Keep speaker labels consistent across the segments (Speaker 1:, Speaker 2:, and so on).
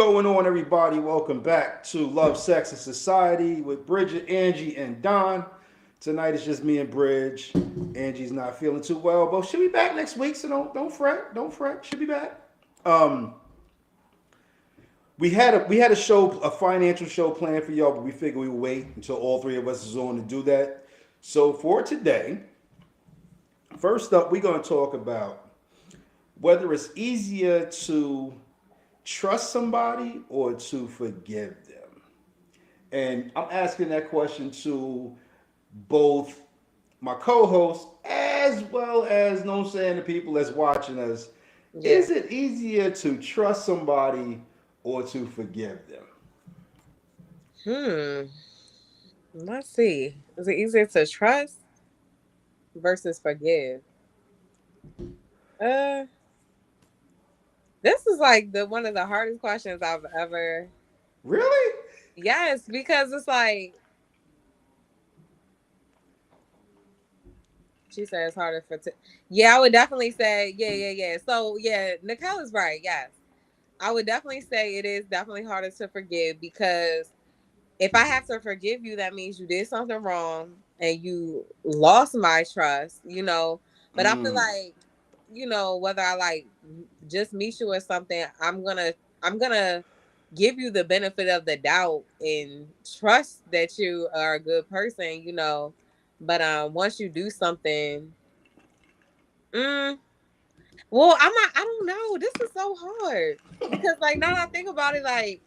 Speaker 1: going on, everybody? Welcome back to Love, Sex, and Society with Bridget, Angie, and Don. Tonight it's just me and Bridge. Angie's not feeling too well, but she'll be back next week, so don't fret. Don't fret. She'll be back. Um, we had a show, a financial show planned for y'all, but we figured we would wait until all three of us is on to do that. So for today, first up, we're going to talk about whether it's easier to trust somebody or to forgive them. And I'm asking that question to both my co-host as well as, no saying, the people that's watching us.
Speaker 2: Yeah.
Speaker 1: Is it easier to trust somebody or to forgive them?
Speaker 2: Hmm. Let's see. Is it easier to trust versus forgive? Uh, this is like the one of the hardest questions I've ever.
Speaker 1: Really?
Speaker 2: Yes, because it's like she said it's harder for. Yeah, I would definitely say yeah. So yeah, Nicole is right. Yes, I would definitely say it is definitely harder to forgive because if I have to forgive you, that means you did something wrong and you lost my trust, But I feel
Speaker 1: Mm.
Speaker 2: like, whether I like just meet you or something, I'm gonna give you the benefit of the doubt and trust that you are a good person. But once you do something, mm, well, I don't know. This is so hard because like now that I think about it, like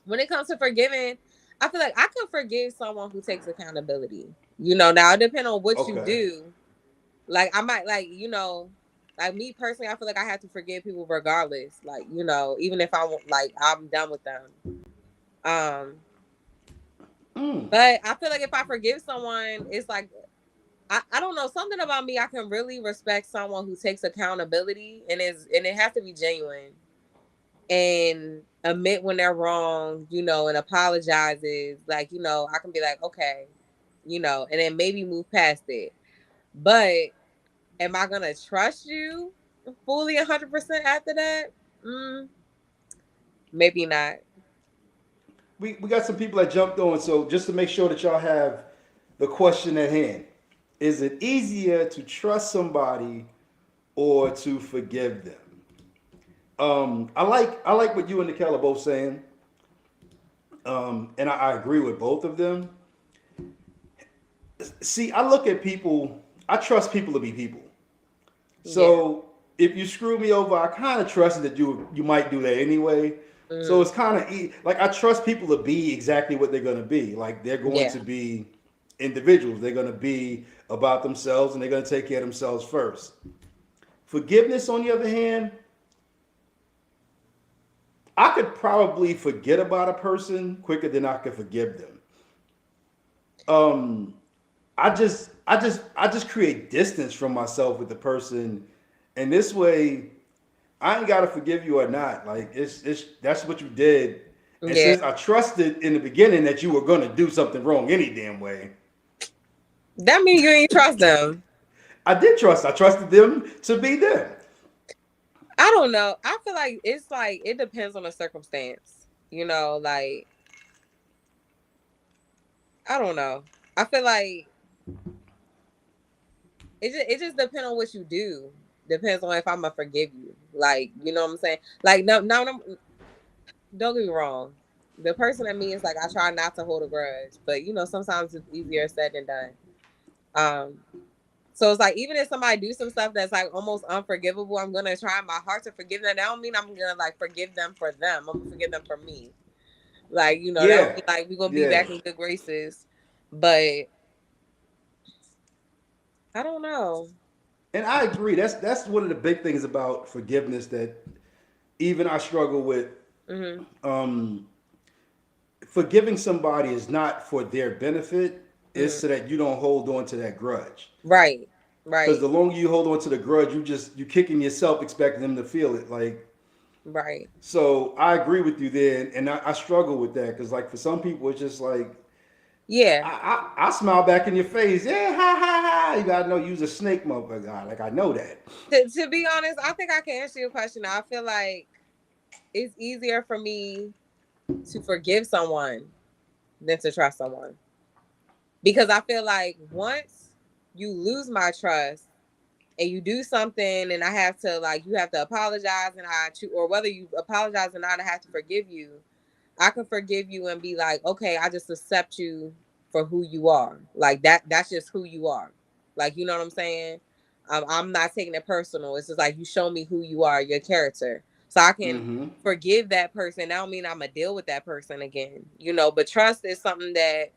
Speaker 2: when it comes to forgiving, I feel like I can forgive someone who takes accountability. Now it depends on what you
Speaker 1: Okay.
Speaker 2: do. Like I might like me personally, I feel like I have to forgive people regardless. Like, even if I'm done with them. Um,
Speaker 1: Mm.
Speaker 2: but I feel like if I forgive someone, it's like I don't know, something about me, I can really respect someone who takes accountability and it has to be genuine and admit when they're wrong, and apologizes. Like, I can be like, okay, and then maybe move past it. But am I gonna trust you fully 100% after that? Mm, maybe not.
Speaker 1: We got some people that jumped on, so just to make sure that y'all have the question at hand. Is it easier to trust somebody or to forgive them? I like what you and Nikel are both saying, and I agree with both of them. See, I look at people. I trust people to be people.
Speaker 2: Yeah.
Speaker 1: So if you screw me over, I kind of trust that you might do that anyway. So
Speaker 2: Mm,
Speaker 1: it's kind of like I trust people to be exactly what they're going to be. Like they're going
Speaker 2: yeah.
Speaker 1: to be individuals. They're going to be about themselves and they're going to take care of themselves first. Forgiveness, on the other hand, I could probably forget about a person quicker than I could forgive them. Um, I just create distance from myself with the person, and this way, I ain't gotta forgive you or not. Like it's that's what you did, and
Speaker 2: Yeah.
Speaker 1: since I trusted in the beginning that you were gonna do something wrong any damn way,
Speaker 2: That means you ain't trust them.
Speaker 1: I did trust. I trusted them to be them.
Speaker 2: I don't know. I feel like it's like it depends on the circumstance. Like I don't know. I feel like it just depends on what you do. Depends on if I'm gonna forgive you. Like, you know what I'm saying? Like no, don't get me wrong. The person in me is like I try not to hold a grudge, but sometimes it's easier said than done. Um, so it's like even if somebody do some stuff that's like almost unforgivable, I'm gonna try my heart to forgive them. That don't mean I'm gonna like forgive them for them. I'm gonna forgive them for me. Like, that don't
Speaker 1: Yeah,
Speaker 2: mean like we're gonna be
Speaker 1: yeah,
Speaker 2: back in good graces. But I don't know.
Speaker 1: and I agree. That's one of the big things about forgiveness that even I struggle with.
Speaker 2: Hmm.
Speaker 1: Um, Forgiving somebody is not for their benefit. It's
Speaker 2: Hmm.
Speaker 1: so that you don't hold on to that grudge.
Speaker 2: Right.
Speaker 1: Because
Speaker 2: Right.
Speaker 1: the longer you hold on to the grudge, you kicking yourself, expecting them to feel it. Like
Speaker 2: Right.
Speaker 1: so, I agree with you there, and I struggle with that because like for some people, it's just like
Speaker 2: Yeah.
Speaker 1: I smile back in your face, yeah, ha ha ha. You gotta know you's a snake, motherfucker. Like I know that.
Speaker 2: To be honest, I think I can answer your question. I feel like it's easier for me to forgive someone than to trust someone. Because I feel like once you lose my trust and you do something and I have to like, you have to apologize and or whether you apologize or not, I have to forgive you. I can forgive you and be like, okay, I just accept you for who you are. Like that's just who you are. Like, you know what I'm saying? I'm not taking it personal. It's just like, you show me who you are, your character. So I can
Speaker 1: Mm-hmm.
Speaker 2: forgive that person. I don't mean I'm going to deal with that person again, you know, but trust is something that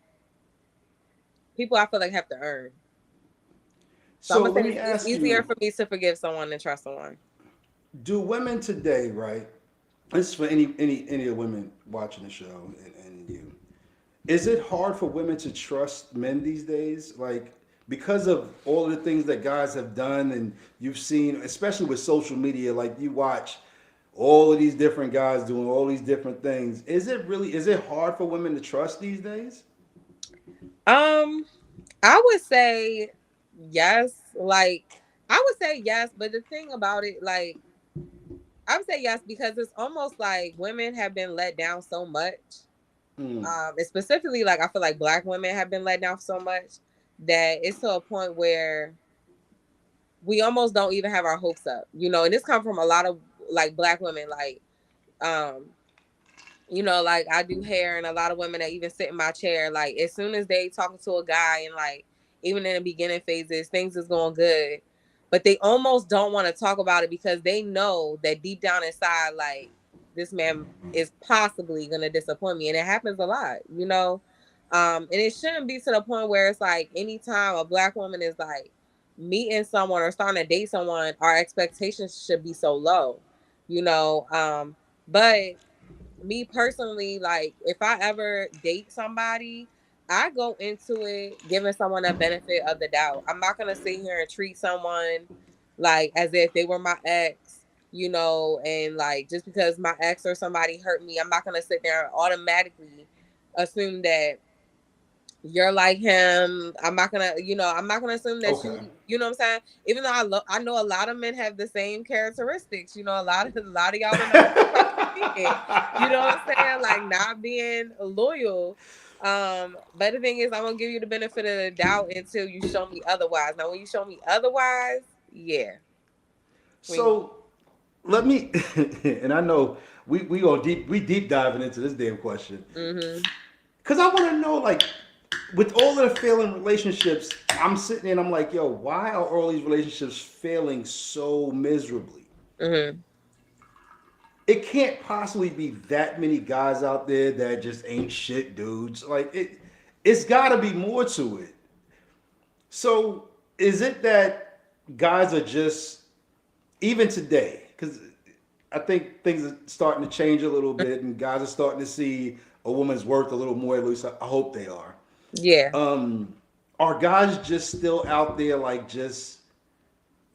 Speaker 2: people I feel like have to earn. So I'm
Speaker 1: So
Speaker 2: going to
Speaker 1: let
Speaker 2: say
Speaker 1: me
Speaker 2: it's
Speaker 1: ask
Speaker 2: easier
Speaker 1: you,
Speaker 2: for me to forgive someone than trust someone.
Speaker 1: do women today, right? This is for any of the women watching the show and you. Is it hard for women to trust men these days? Like, because of all of the things that guys have done and you've seen, especially with social media, like you watch all of these different guys doing all these different things. Is it hard for women to trust these days?
Speaker 2: Um, I would say yes. Like, I would say yes, but the thing about it, like, I would say yes because it's almost like women have been let down so much.
Speaker 1: Mm.
Speaker 2: And specifically, like, I feel like Black women have been let down so much that it's to a point where we almost don't even have our hopes up, you know. And this comes from a lot of like Black women, like, um, you know, like I do hair, and a lot of women that even sit in my chair, like as soon as they talking to a guy, and like even in the beginning phases, things is going good, but they almost don't want to talk about it because they know that deep down inside, like this man is possibly gonna disappoint me, and it happens a lot, you know. And it shouldn't be to the point where it's like anytime a Black woman is like meeting someone or starting to date someone, our expectations should be so low, you know. But me personally, like if I ever date somebody, I go into it giving someone a benefit of the doubt. I'm not gonna sit here and treat someone like as if they were my ex, you know, and like just because my ex or somebody hurt me, I'm not gonna sit there and automatically assume that you're like him. I'm not gonna, you know, I'm not gonna assume that
Speaker 1: Okay.
Speaker 2: you know what I'm saying. Even though I know a lot of men have the same characteristics. You know, a lot of y'all don't know what I'm probably speaking. You know what I'm saying? Like not being loyal. But the thing is, I'm gonna give you the benefit of the doubt until you show me otherwise. Now, when you show me otherwise, yeah, when
Speaker 1: So let me, and I know we deep diving into this damn question
Speaker 2: mm-hmm.
Speaker 1: because I want to know, like, with all of the failing relationships, I'm sitting there and I'm like, yo, why are all these relationships failing so miserably?
Speaker 2: Mm-hmm.
Speaker 1: It can't possibly be that many guys out there that just ain't shit dudes. Like it's got to be more to it. So is it that guys are just even today? Because I think things are starting to change a little bit, and guys are starting to see a woman's worth a little more. At least I hope they are.
Speaker 2: Yeah.
Speaker 1: Um, are guys just still out there like just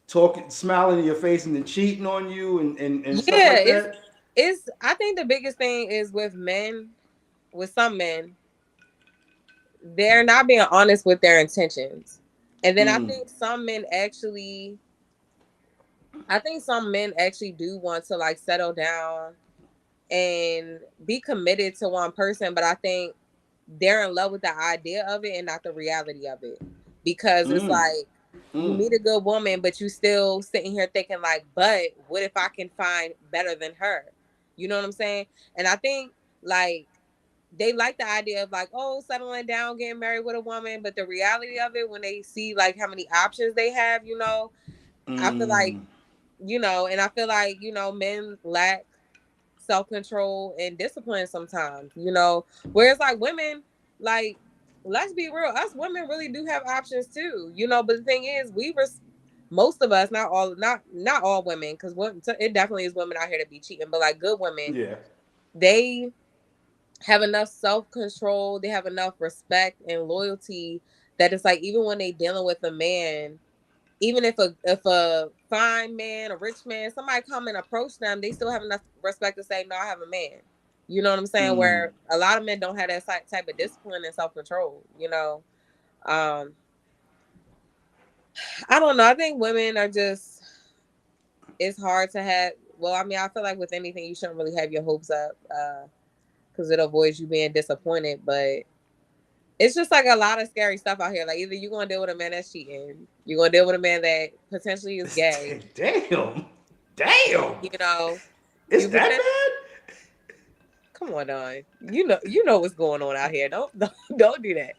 Speaker 1: talking, smiling in your face, and then cheating on you and stuff
Speaker 2: Yeah,
Speaker 1: like that?
Speaker 2: it's I think the biggest thing is with men, with some men, they're not being honest with their intentions. And then
Speaker 1: Mm.
Speaker 2: I think some men actually do want to like settle down and be committed to one person, but I think they're in love with the idea of it and not the reality of it. Because it's
Speaker 1: Mm.
Speaker 2: like you
Speaker 1: Mm.
Speaker 2: meet a good woman, but you still sitting here thinking like, but what if I can find better than her? You know what I'm saying? And I think like they like the idea of like, oh, settling down, getting married with a woman, but the reality of it when they see like how many options they have, you know, I feel like,
Speaker 1: Mm.
Speaker 2: you know, and I feel like, you know, men lack self-control and discipline sometimes, you know, whereas like women, like let's be real, us women really do have options too, you know, but the thing is most of us, not all women, because it definitely is women out here to be cheating, but like good women,
Speaker 1: Yeah.
Speaker 2: they have enough self-control, they have enough respect and loyalty that it's like even when they dealing with a man, even if a fine man, a rich man, somebody come and approach them, they still have enough respect to say, no, I have a man. You know what I'm saying?
Speaker 1: Mm.
Speaker 2: Where a lot of men don't have that type of discipline and self-control, you know. um I don't know, I think women are just, it's hard to have, well, I mean, I feel like with anything, you shouldn't really have your hopes up, because it avoids you being disappointed. But it's just like a lot of scary stuff out here. Like either you're gonna deal with a man that's cheating, you're gonna deal with a man that potentially is gay.
Speaker 1: Damn, damn,
Speaker 2: You know,
Speaker 1: it's
Speaker 2: you
Speaker 1: that
Speaker 2: potentially,
Speaker 1: bad?
Speaker 2: come on, Don. You know what's going on out here. Don't do that.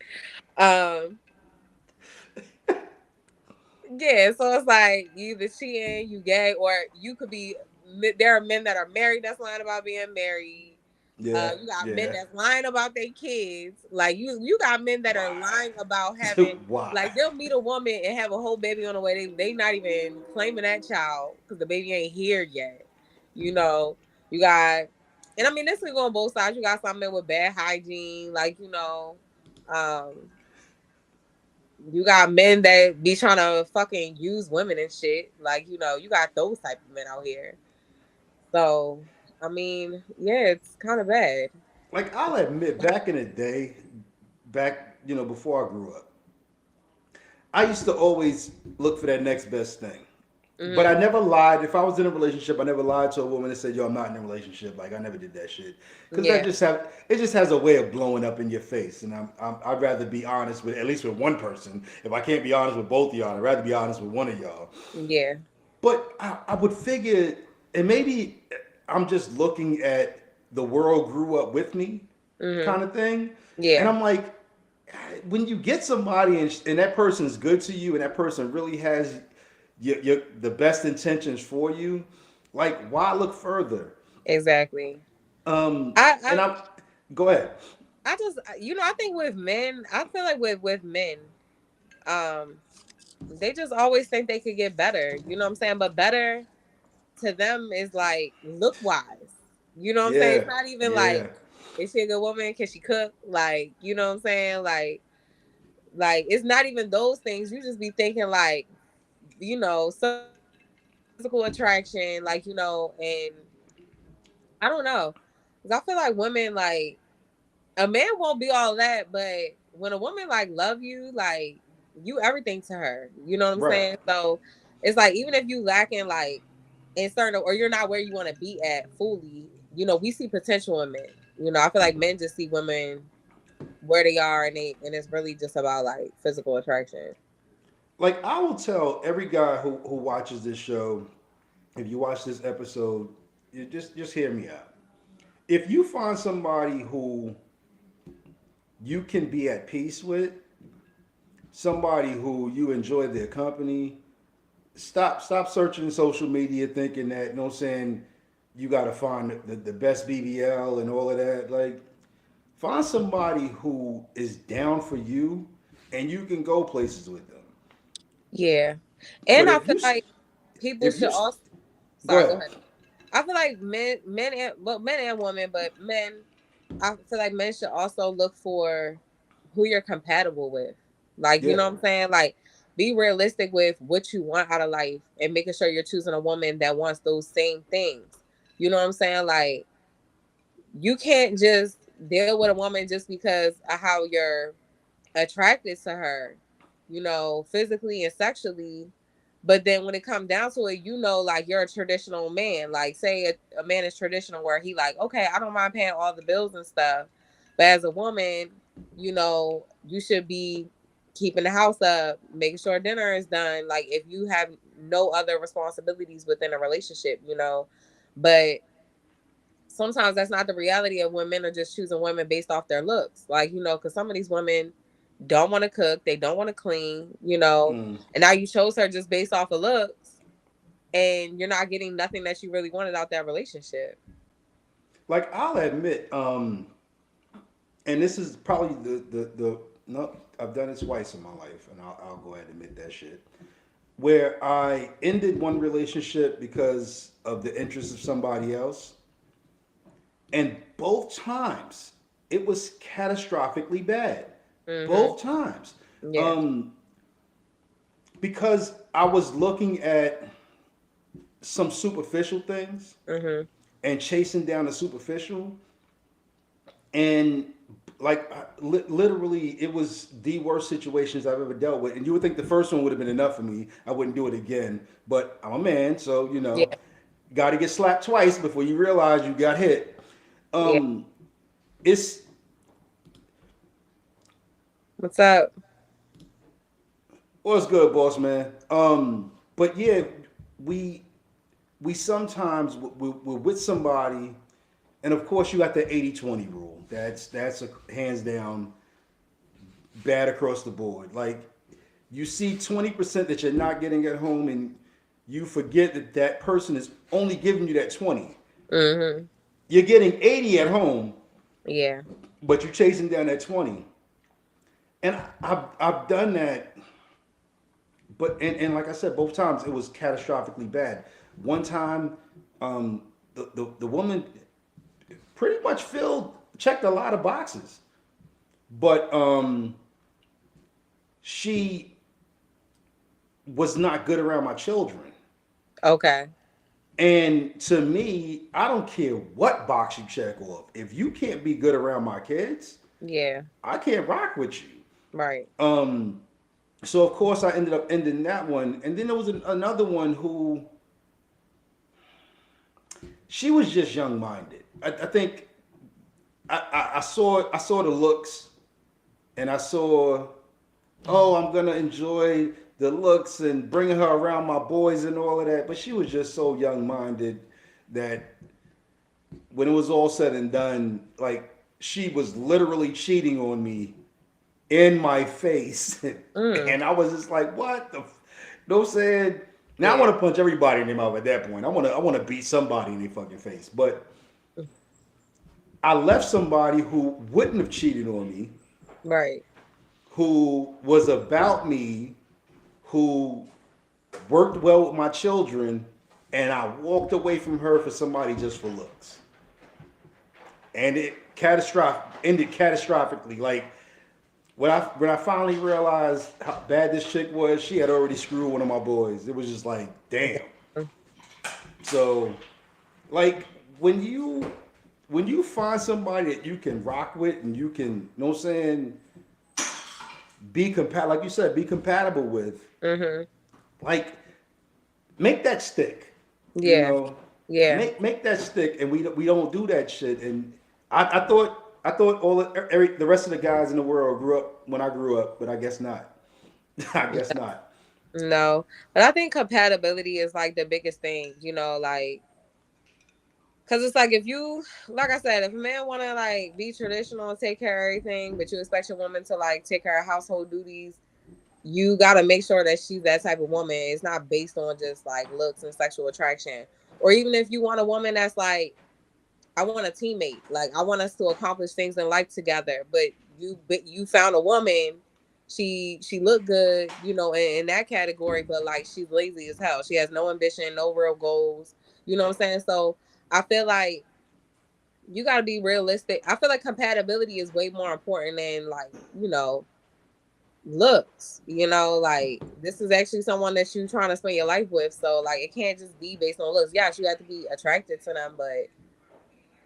Speaker 2: Um, yeah. So it's like you either cheating, you gay, or you could be. There are men that are married that's lying about being married.
Speaker 1: Yeah,
Speaker 2: You got men
Speaker 1: yeah.
Speaker 2: that's lying about their kids. Like you got men that are
Speaker 1: Why?
Speaker 2: lying about having,
Speaker 1: Why?
Speaker 2: like they'll meet a woman and have a whole baby on the way. They not even claiming that child because the baby ain't here yet. You know, you got, and I mean this can go on both sides. You got some men with bad hygiene, like um, you got men that be trying to fucking use women and shit. Like you got those type of men out here. So I mean, yeah, it's kind of bad.
Speaker 1: Like I'll admit, back in the day, back before I grew up, I used to always look for that next best thing. But I
Speaker 2: Hmm.
Speaker 1: never lied. If I was in a relationship, I never lied to a woman and said, "Yo, I'm not in a relationship." Like I never did that shit because that
Speaker 2: Yeah.
Speaker 1: just have it just has a way of blowing up in your face. And I'd rather be honest with at least with one person. If I can't be honest with both of y'all, I'd rather be honest with one of y'all.
Speaker 2: Yeah.
Speaker 1: But I would figure, and maybe I'm just looking at the world grew up with me
Speaker 2: Hmm.
Speaker 1: kind of thing. And
Speaker 2: Yeah.
Speaker 1: I'm like, when you get somebody and that person's good to you and that person really has the best intentions for you, like, why look further?
Speaker 2: Exactly.
Speaker 1: Um,
Speaker 2: I
Speaker 1: and
Speaker 2: I
Speaker 1: I'm, go ahead.
Speaker 2: I just I think with men, I feel like with men, um, they just always think they could get better. You know what I'm saying? But better to them is like look wise. You know what I'm saying?
Speaker 1: Yeah,
Speaker 2: It's not even
Speaker 1: yeah.
Speaker 2: like is she a good woman? Can she cook? Like you know what I'm saying? Like it's not even those things. You just be thinking like some physical attraction, like and I don't know. 'Cause I feel like women like a man won't be all that, but when a woman like love you, like you everything to her. You know what I'm
Speaker 1: Right.
Speaker 2: saying? So it's like even if you lacking like in certain or you're not where you want to be at fully, we see potential in men. I feel like men just see women where they are and it's really just about like physical attraction.
Speaker 1: Like, I will tell every guy who watches this show, if you watch this episode, you just hear me out. If you find somebody who you can be at peace with, somebody who you enjoy their company, stop searching social media thinking that, you know what I'm saying, you got to find the best BBL and all of that. Like, find somebody who is down for you and you can go places with them.
Speaker 2: Yeah.
Speaker 1: But
Speaker 2: And I feel like people
Speaker 1: if
Speaker 2: should
Speaker 1: you,
Speaker 2: also
Speaker 1: go
Speaker 2: sorry, go
Speaker 1: ahead.
Speaker 2: ahead. I feel like men and women, but men, I feel like men should also look for who you're compatible with. Like, you
Speaker 1: Yeah.
Speaker 2: know what I'm saying? Like, be realistic with what you want out of life and making sure you're choosing a woman that wants those same things. You know what I'm saying? Like, you can't just deal with a woman just because of how you're attracted to her, physically and sexually. But then when it comes down to it, like you're a traditional man. Like, say a man is traditional where he like, okay, I don't mind paying all the bills and stuff. But as a woman, you should be keeping the house up, making sure dinner is done. Like, if you have no other responsibilities within a relationship. But sometimes that's not the reality of when men are just choosing women based off their looks. Like, because some of these women don't want to cook, they don't want to clean,
Speaker 1: Mm.
Speaker 2: and now you chose her just based off of looks, and you're not getting nothing that you really wanted out that relationship.
Speaker 1: Like, I'll admit, and this is probably the no, I've done it twice in my life, and I'll go ahead and admit that shit. Where I ended one relationship because of the interest of somebody else, and both times it was catastrophically bad.
Speaker 2: Mm-hmm.
Speaker 1: Both times.
Speaker 2: Yeah.
Speaker 1: Um, because I was looking at some superficial things
Speaker 2: Mm-hmm.
Speaker 1: and chasing down the superficial, and like literally it was the worst situations I've ever dealt with. And you would think the first one would have been enough for me, I wouldn't do it again, but I'm a man, so
Speaker 2: Yeah.
Speaker 1: got to get slapped twice before you realize you got hit.
Speaker 2: Yeah.
Speaker 1: Um, it's
Speaker 2: What's up?
Speaker 1: what's good, boss man. But yeah, we we sometimes we're with somebody, and of course you got the 80-20 rule. That's a hands down bad across the board. Like you see 20% that you're not getting at home, and you forget that that person is only giving you that 20.
Speaker 2: Mm-hmm.
Speaker 1: You're getting 80 at home,
Speaker 2: Yeah.
Speaker 1: but you're chasing down that 20. And I've done that, but and like I said, both times it was catastrophically bad. One time, the woman pretty much checked a lot of boxes, but she was not good around my children.
Speaker 2: Okay.
Speaker 1: And to me, I don't care what box you check off. If you can't be good around my kids,
Speaker 2: Yeah.
Speaker 1: I can't rock with you.
Speaker 2: Right.
Speaker 1: So of course I ended up ending that one, and then there was another one who she was just young minded. I think I saw the looks, and I saw, oh, I'm gonna enjoy the looks and bringing her around my boys and all of that. But she was just so young minded that when it was all said and done, like she was literally cheating on me in my face,
Speaker 2: Mm.
Speaker 1: and I was just like, what the? No saying. Now I
Speaker 2: Yeah.
Speaker 1: want to punch everybody in their mouth at that point. I want to beat somebody in their fucking face. But I left somebody who wouldn't have cheated on me,
Speaker 2: Right.
Speaker 1: who was about me, who worked well with my children, and I walked away from her for somebody just for looks. And it ended catastrophically. Like when I finally realized how bad this chick was, she had already screwed one of my boys. It was just like, damn. So, like when you find somebody that you can rock with and you can, you know what I'm saying, be compatible, like you said, be compatible with,
Speaker 2: Mm-hmm.
Speaker 1: like make that stick. You
Speaker 2: Yeah.
Speaker 1: know,
Speaker 2: Yeah.
Speaker 1: make that stick, and we don't do that shit. And I thought the rest of the guys in the world grew up when I grew up, but I guess not. I guess not.
Speaker 2: No. But I think compatibility is like the biggest thing, like because it's like if you, like I said, if a man want to like be traditional and take care of everything, but you expect your woman to like take care of household duties, you got to make sure that she's that type of woman. It's not based on just like looks and sexual attraction. Or even if you want a woman that's like, I want a teammate. Like I want us to accomplish things in life together. But you found a woman. She looked good, in that category, but like she's lazy as hell. She has no ambition, no real goals. You know what I'm saying? So I feel like you got to be realistic. I feel like compatibility is way more important than like looks. Like this is actually someone that you trying to spend your life with. So like it can't just be based on looks. Yes, you have to be attracted to them, but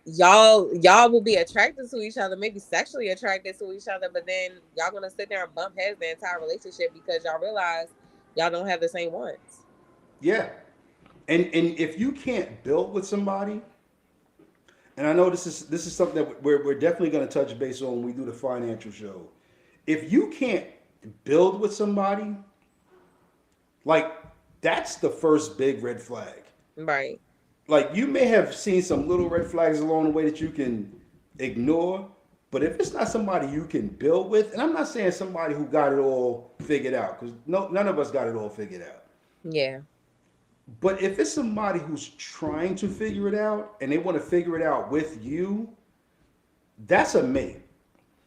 Speaker 2: y'all will be attracted to each other, maybe sexually attracted to each other, but then y'all gonna sit there and bump heads the entire relationship because y'all realize y'all don't have the same wants.
Speaker 1: Yeah, and if you can't build with somebody, and I know this is something that we're definitely going to touch base on when we do the financial show. If you can't build with somebody, like that's the first big red flag.
Speaker 2: Right.
Speaker 1: Like you may have seen some little red flags along the way that you can ignore, but if it's not somebody you can build with, and I'm not saying somebody who got it all figured out, because none of us got it all figured out.
Speaker 2: Yeah.
Speaker 1: But if it's somebody who's trying to figure it out and they want to figure it out with you, that's a mate.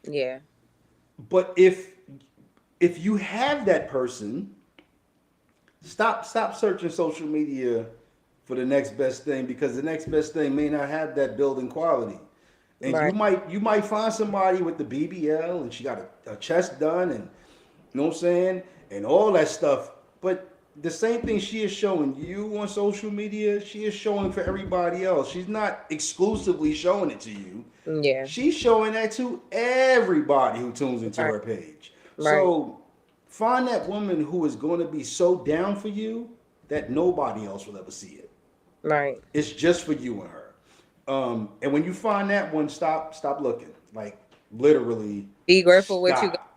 Speaker 2: Yeah.
Speaker 1: But if you have that person, stop searching social media for the next best thing, because the next best thing may not have that building quality. And you
Speaker 2: Right.
Speaker 1: might find somebody with the BBL and she got a chest done, and you know what I'm saying, and all that stuff. But the same thing she is showing you on social media, she is showing for everybody else. She's not exclusively showing it to you.
Speaker 2: Yeah.
Speaker 1: She's showing that to everybody who tunes into
Speaker 2: Right.
Speaker 1: her page.
Speaker 2: Right.
Speaker 1: So find that woman who is going to be so down for you that nobody else will ever see it.
Speaker 2: Right.
Speaker 1: It's just for you and her. And when you find that one, stop looking. Like literally,
Speaker 2: Be grateful what you got.
Speaker 1: stop.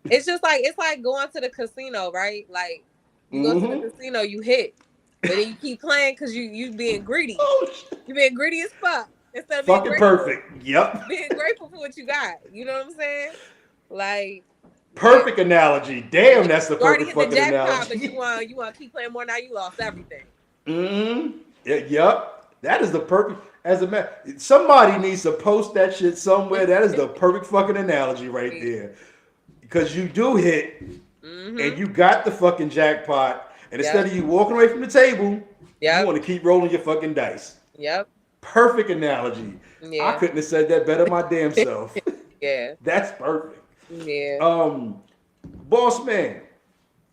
Speaker 2: It's like going to the casino, right? Like you go to the
Speaker 1: Mm-hmm.
Speaker 2: casino, you hit, but then you keep playing because you being greedy.
Speaker 1: Oh,
Speaker 2: You being greedy as fuck instead of
Speaker 1: fucking perfect. Yep.
Speaker 2: being grateful for what you got. You know what I'm saying? Like, yeah,
Speaker 1: Perfect analogy.
Speaker 2: yeah.
Speaker 1: Damn, that's the
Speaker 2: You already
Speaker 1: perfect
Speaker 2: hit the
Speaker 1: fucking
Speaker 2: jackpot, but
Speaker 1: analogy.
Speaker 2: you want to keep playing more. Now you lost everything.
Speaker 1: Mm-hmm. Yep. That is the perfect. As a man, somebody needs to post that shit somewhere. That is the perfect fucking analogy right there. Because you do hit, and
Speaker 2: Mm-hmm.
Speaker 1: you got the fucking jackpot, and instead
Speaker 2: Yep.
Speaker 1: of you walking away from the table, you
Speaker 2: Yep.
Speaker 1: want to keep rolling your fucking dice.
Speaker 2: Yep.
Speaker 1: Perfect analogy. I
Speaker 2: Yeah.
Speaker 1: couldn't have said that better my damn self.
Speaker 2: Yeah.
Speaker 1: That's perfect.
Speaker 2: Yeah.
Speaker 1: Um, Boss man,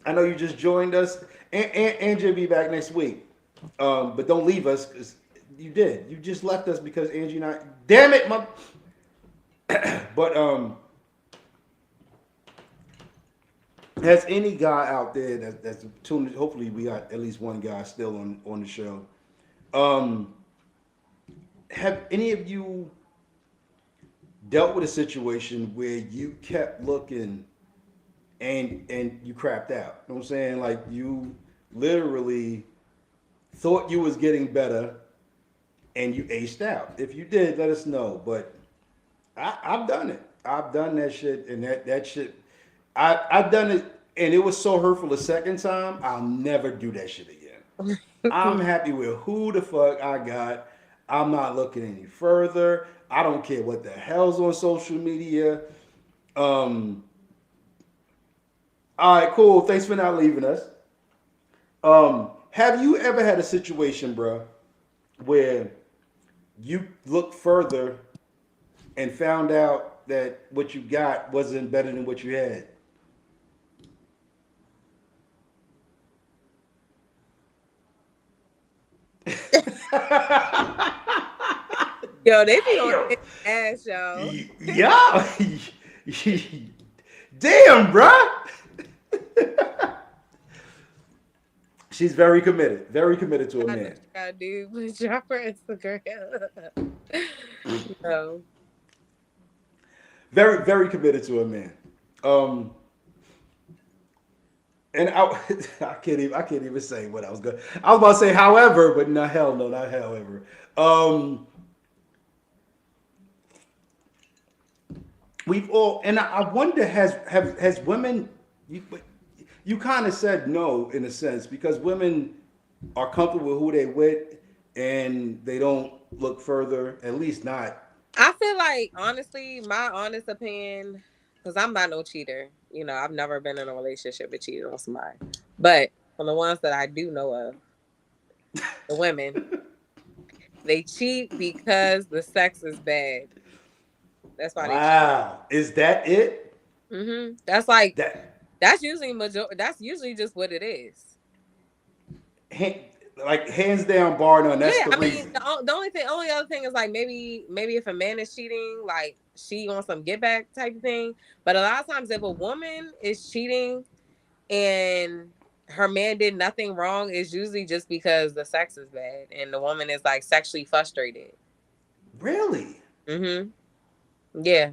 Speaker 1: I know you just joined us, and Angie will be back next week. But don't leave us because you did. You just left us because Angie and I. Damn it, my. But has any guy out there that's tuned? Hopefully, we got at least one guy still on the show. Um, have any of you dealt with a situation where you kept looking and you crapped out? You know what I'm saying? Like you literally thought you was getting better and you aced out. If you did, let us know. But I've done it. I've done that shit, and that shit. I've done it, and it was so hurtful the second time. I'll never do that shit again. I'm happy with who the fuck I got. I'm not looking any further. I don't care what the hell's on social media. Um, all right, cool. Thanks for not leaving us. Have you ever had a situation, bro, where you looked further and found out that what you got wasn't better than what you had?
Speaker 2: Yo, they be on
Speaker 1: Damn.
Speaker 2: their ass, yo.
Speaker 1: Yeah. Damn, bruh. She's very committed to a
Speaker 2: I know what
Speaker 1: man.
Speaker 2: you gotta do, but drop her Instagram. No.
Speaker 1: Very committed to a man. Um, and I can't even say what I was going. I was about to say, however, but no, hell no, not however. Um, we've all, and I wonder, has women? You kind of said no in a sense because women are comfortable with who they with, and they don't look further. At least not.
Speaker 2: I feel like honestly, my honest opinion, because I'm not no cheater. You know, I've never been in a relationship and cheated on somebody. But from the ones that I do know of, the women, they cheat because the sex is bad. That's why they cheat.
Speaker 1: Wow, is that it?
Speaker 2: That's like
Speaker 1: That
Speaker 2: that's usually That's usually just what it is.
Speaker 1: ha- like hands down, bar none. That's
Speaker 2: Yeah,
Speaker 1: the
Speaker 2: I mean,
Speaker 1: reason.
Speaker 2: only other thing is like maybe if a man is cheating, like she on some get back type of thing. But a lot of times, if a woman is cheating and her man did nothing wrong, it's usually just because the sex is bad and the woman is like sexually frustrated.
Speaker 1: Really?
Speaker 2: Mm-hmm. Yeah,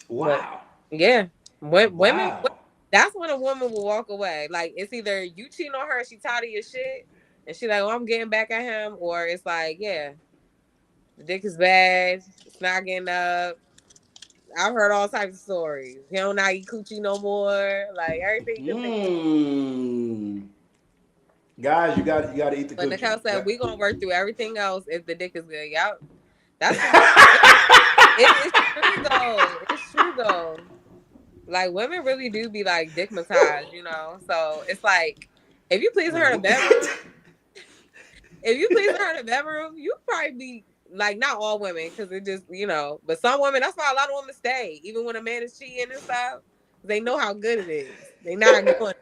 Speaker 2: but
Speaker 1: Wow.
Speaker 2: yeah, women.
Speaker 1: Wow.
Speaker 2: That's when a woman will walk away. Like it's either you cheating on her, she tired of your shit, and she like, oh, I'm getting back at him, or it's like, yeah, the dick is bad. It's not getting up. I've heard all types of stories. He don't not eat coochie no more. Like everything just been.
Speaker 1: Hmm. Guys, you got to eat the
Speaker 2: But
Speaker 1: coochie.
Speaker 2: Nicole said
Speaker 1: Yeah.
Speaker 2: we gonna work through everything else if the dick is good. Yep. That's what it's true though. It's true though. Like women really do be like dickmatized, you know. So it's like if you please her in the bedroom, if you please her in the bedroom, you probably be like not all women because it just but some women. That's why a lot of women stay even when a man is cheating and stuff. They know how good it is. They not going.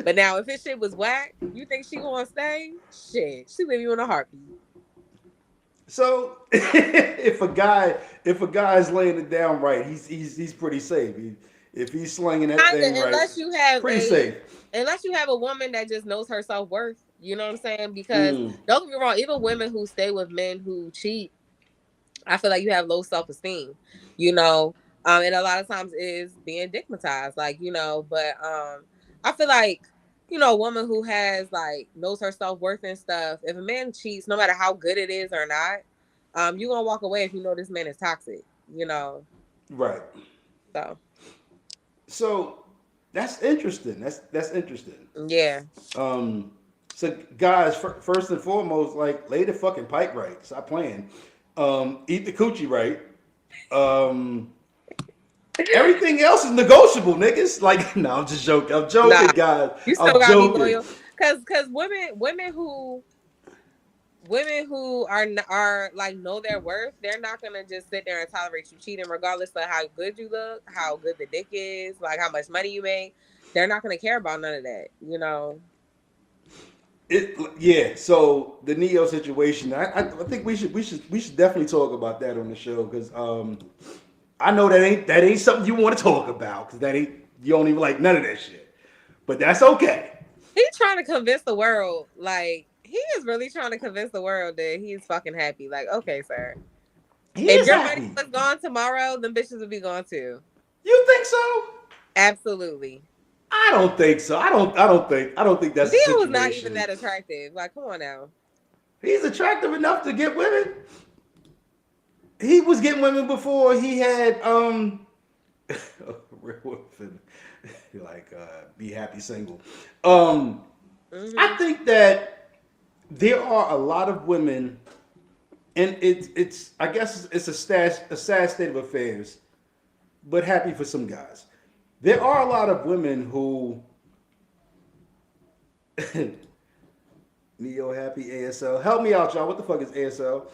Speaker 2: But now if his shit was whack, you think she gonna stay? Shit, she leave you in a heartbeat.
Speaker 1: So if a guy is laying it down right, he's pretty safe. If he's slinging that
Speaker 2: Kinda,
Speaker 1: thing right,
Speaker 2: unless you have
Speaker 1: pretty safe.
Speaker 2: a woman that just knows her self worth You know what I'm saying? Because don't get me wrong, even women who stay with men who cheat, I feel like you have low self-esteem, you know, and a lot of times is being stigmatized, like, you know, but I feel like, you know, a woman who has like knows her self-worth and stuff, if a man cheats, no matter how good it is or not, you're gonna walk away if you know this man is toxic, you know.
Speaker 1: Right.
Speaker 2: So
Speaker 1: So that's interesting. That's interesting.
Speaker 2: yeah.
Speaker 1: Um, so guys, first and foremost, like lay the fucking pipe right. Stop playing. Eat the coochie right. Um, everything else is negotiable, niggas. Like, no, I'm just joking. I'm
Speaker 2: Nah,
Speaker 1: joking, guys.
Speaker 2: you still
Speaker 1: I'm
Speaker 2: gotta be
Speaker 1: joking.
Speaker 2: loyal. Cause women who are like know their worth, they're not gonna just sit there and tolerate you cheating, regardless of how good you look, how good the dick is, like how much money you make. They're not gonna care about none of that, you know.
Speaker 1: Yeah. So the Neo situation, I think we should definitely talk about that on the show because I know that ain't something you want to talk about because that ain't you don't even like none of that shit. But that's okay.
Speaker 2: He's trying to convince the world, like he is really trying to convince the world that he's fucking happy. Like, okay, sir,
Speaker 1: He
Speaker 2: if
Speaker 1: is
Speaker 2: your money
Speaker 1: happy.
Speaker 2: was gone tomorrow, them bitches would be gone too.
Speaker 1: You think so?
Speaker 2: Absolutely.
Speaker 1: I don't think so. I don't think that's the
Speaker 2: Leo was not even
Speaker 1: situation.
Speaker 2: that attractive. Like, come on now.
Speaker 1: He's attractive enough to get women. He was getting women before he had like be happy single. I
Speaker 2: Hmm.
Speaker 1: think that there are a lot of women, and it's I guess it's a sad state of affairs, but happy for some guys. There are a lot of women who Neo happy ASL. Help me out, y'all. What the fuck is ASL?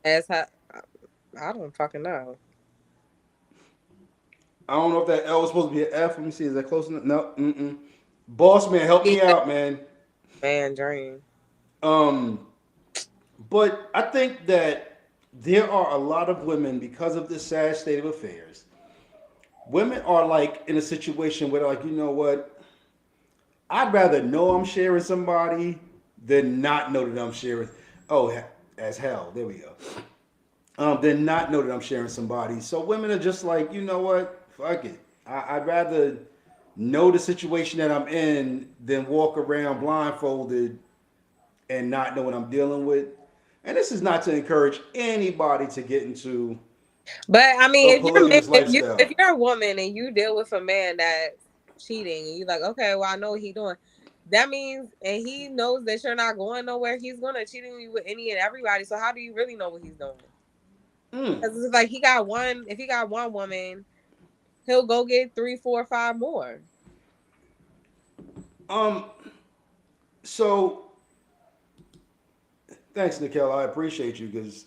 Speaker 2: As I don't fucking know.
Speaker 1: I don't know if that L was supposed to be an F. Let me see. Is that close enough? No. Mm-mm. Boss man, help me out, man.
Speaker 2: Man, dream.
Speaker 1: Um, but I think that there are a lot of women because of this sad state of affairs. Women are like in a situation where they're like, you know what? I'd rather know I'm sharing somebody than not know that I'm sharing. Oh, as hell. There we go. Than not know that I'm sharing somebody. So women are just like, you know what? Fuck it. I'd rather know the situation that I'm in than walk around blindfolded and not know what I'm dealing with. And this is not to encourage anybody to get into
Speaker 2: But I
Speaker 1: a
Speaker 2: mean,
Speaker 1: polygamous
Speaker 2: if
Speaker 1: lifestyle.
Speaker 2: you're a woman and you deal with a man that's cheating, and you're like, okay, well, I know what he's doing. That means, and he knows that you're not going nowhere. He's gonna cheat on you with any and everybody. So how do you really know what he's doing?
Speaker 1: Mm.
Speaker 2: Because it's like he got one. If he got one woman, he'll go get 3, 4, 5 more.
Speaker 1: Um. So thanks, Nikel. I appreciate you because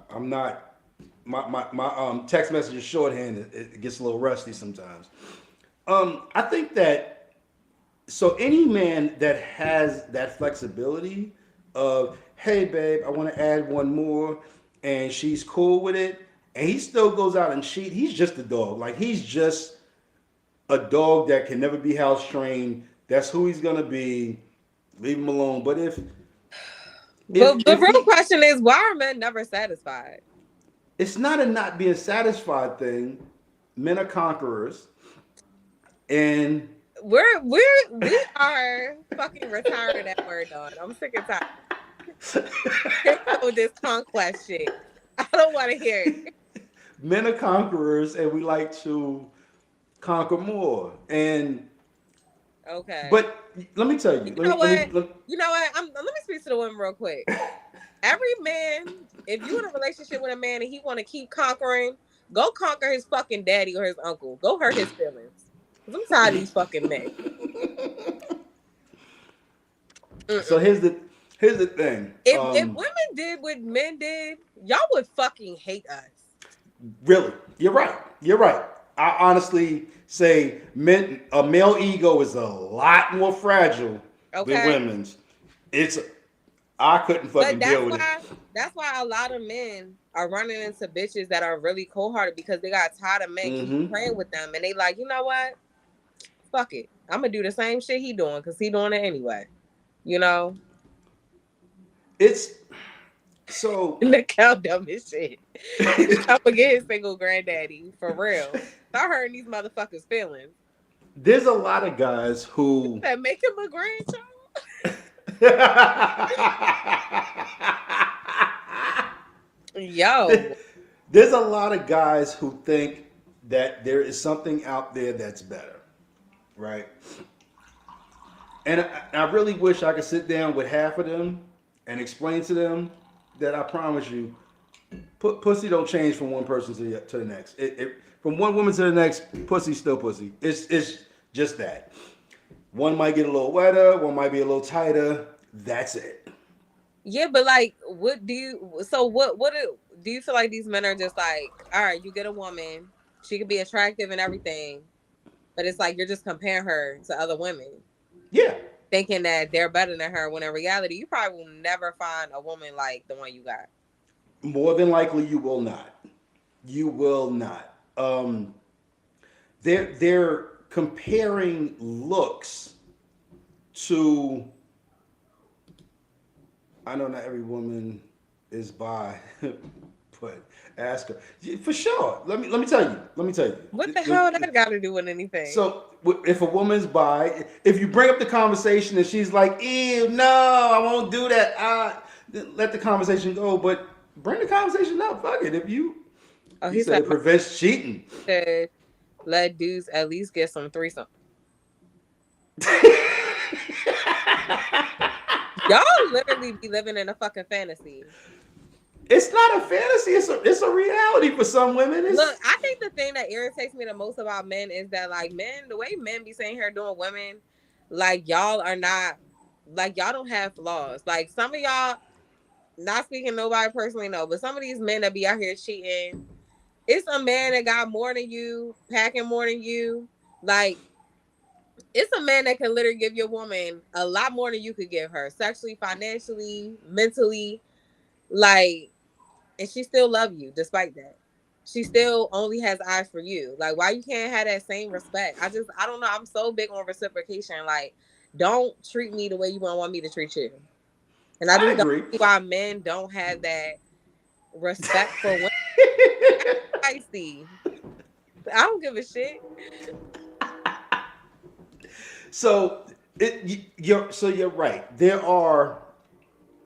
Speaker 1: I'm not. My text message is shorthand. It gets a little rusty sometimes. I think that so any man that has that flexibility of hey babe, I want to add one more, and she's cool with it, and he still goes out and cheat. He's just a dog. Like he's just a dog that can never be house trained. That's who he's gonna be. Leave him alone. But if if
Speaker 2: But the
Speaker 1: if
Speaker 2: real
Speaker 1: he,
Speaker 2: question is, why are men never satisfied?
Speaker 1: it's not a not being satisfied thing. Men are conquerors, and
Speaker 2: We are fucking retiring that word on. I'm sick and tired of this conquest shit. I don't want to hear it.
Speaker 1: men are conquerors, and we like to conquer more. And
Speaker 2: Okay.
Speaker 1: but let me tell
Speaker 2: You
Speaker 1: you, let
Speaker 2: know
Speaker 1: me let me
Speaker 2: what?
Speaker 1: let,
Speaker 2: You know what? Let me speak to the women real quick. Every man, if you in a relationship with a man and he want to keep conquering, go conquer his fucking daddy or his uncle. Go hurt his feelings. Cause I'm tired of these fucking men.
Speaker 1: so
Speaker 2: Mm-mm.
Speaker 1: here's the thing.
Speaker 2: If women did what men did, y'all would fucking hate us.
Speaker 1: Really, you're right. You're right. I honestly say men a male ego is a lot more fragile than
Speaker 2: Okay.
Speaker 1: women's. It's I couldn't
Speaker 2: But
Speaker 1: fucking deal with it.
Speaker 2: that's why a lot of men are running into bitches that are really cold hearted because they got tired of men keep
Speaker 1: Mm-hmm.
Speaker 2: playing with them and they like, you know what? Fuck it. I'm gonna do the same shit he doing because he doing it anyway. You know,
Speaker 1: It's so.
Speaker 2: look how dumb as shit. I'm gonna get his single granddaddy for real. Start hurting these motherfuckers' feelings.
Speaker 1: There's a lot of guys who.
Speaker 2: That make him a grandchild. Yo,
Speaker 1: There's a lot of guys who think that there is something out there that's better, right? And I really wish I could sit down with half of them and explain to them that I promise you, pussy don't change from one person to the next. From one woman to the next, pussy's still pussy. It's just that. One might get a little wetter, one might be a little tighter. That's it.
Speaker 2: yeah, but like, what do you? So what do you feel like these men are just like? All right, you get a woman, she could be attractive and everything, but it's like you're just comparing her to other women,
Speaker 1: Yeah.
Speaker 2: thinking that they're better than her. When in reality, you probably will never find a woman like the one you got.
Speaker 1: More than likely, you will not. You will not. They're comparing looks to. I know not every woman is bi, but ask her for sure. Let me tell you. Let me tell you.
Speaker 2: What the hell that got to do with anything?
Speaker 1: So if a woman's bi, if you bring up the conversation and she's like, "Ew, no, I won't do that," let the conversation go. But bring the conversation up. Fuck it. If you
Speaker 2: Oh,
Speaker 1: you
Speaker 2: he
Speaker 1: said
Speaker 2: said
Speaker 1: it prevents cheating.
Speaker 2: should let dudes at least get some threesome. Y'all literally be living in a fucking fantasy.
Speaker 1: It's not a fantasy. It's a reality for some women.
Speaker 2: Look, I think the thing that irritates me the most about men is that like men, the way men be saying here doing women, like y'all are not, like y'all don't have flaws. Like some of y'all, not speaking nobody personally, no, but some of these men that be out here cheating, it's a man that got more than you, packing more than you. Like it's a man that can literally give your woman a lot more than you could give her, sexually, financially, mentally, like, and she still love you despite that. She still only has eyes for you. Like, why you can't have that same respect? I don't know. I'm so big on reciprocation. Like, don't treat me the way you want me to treat you. And I
Speaker 1: I
Speaker 2: just don't
Speaker 1: agree.
Speaker 2: see why men don't have that respect for women. I see. I don't give a shit.
Speaker 1: So you're right. There are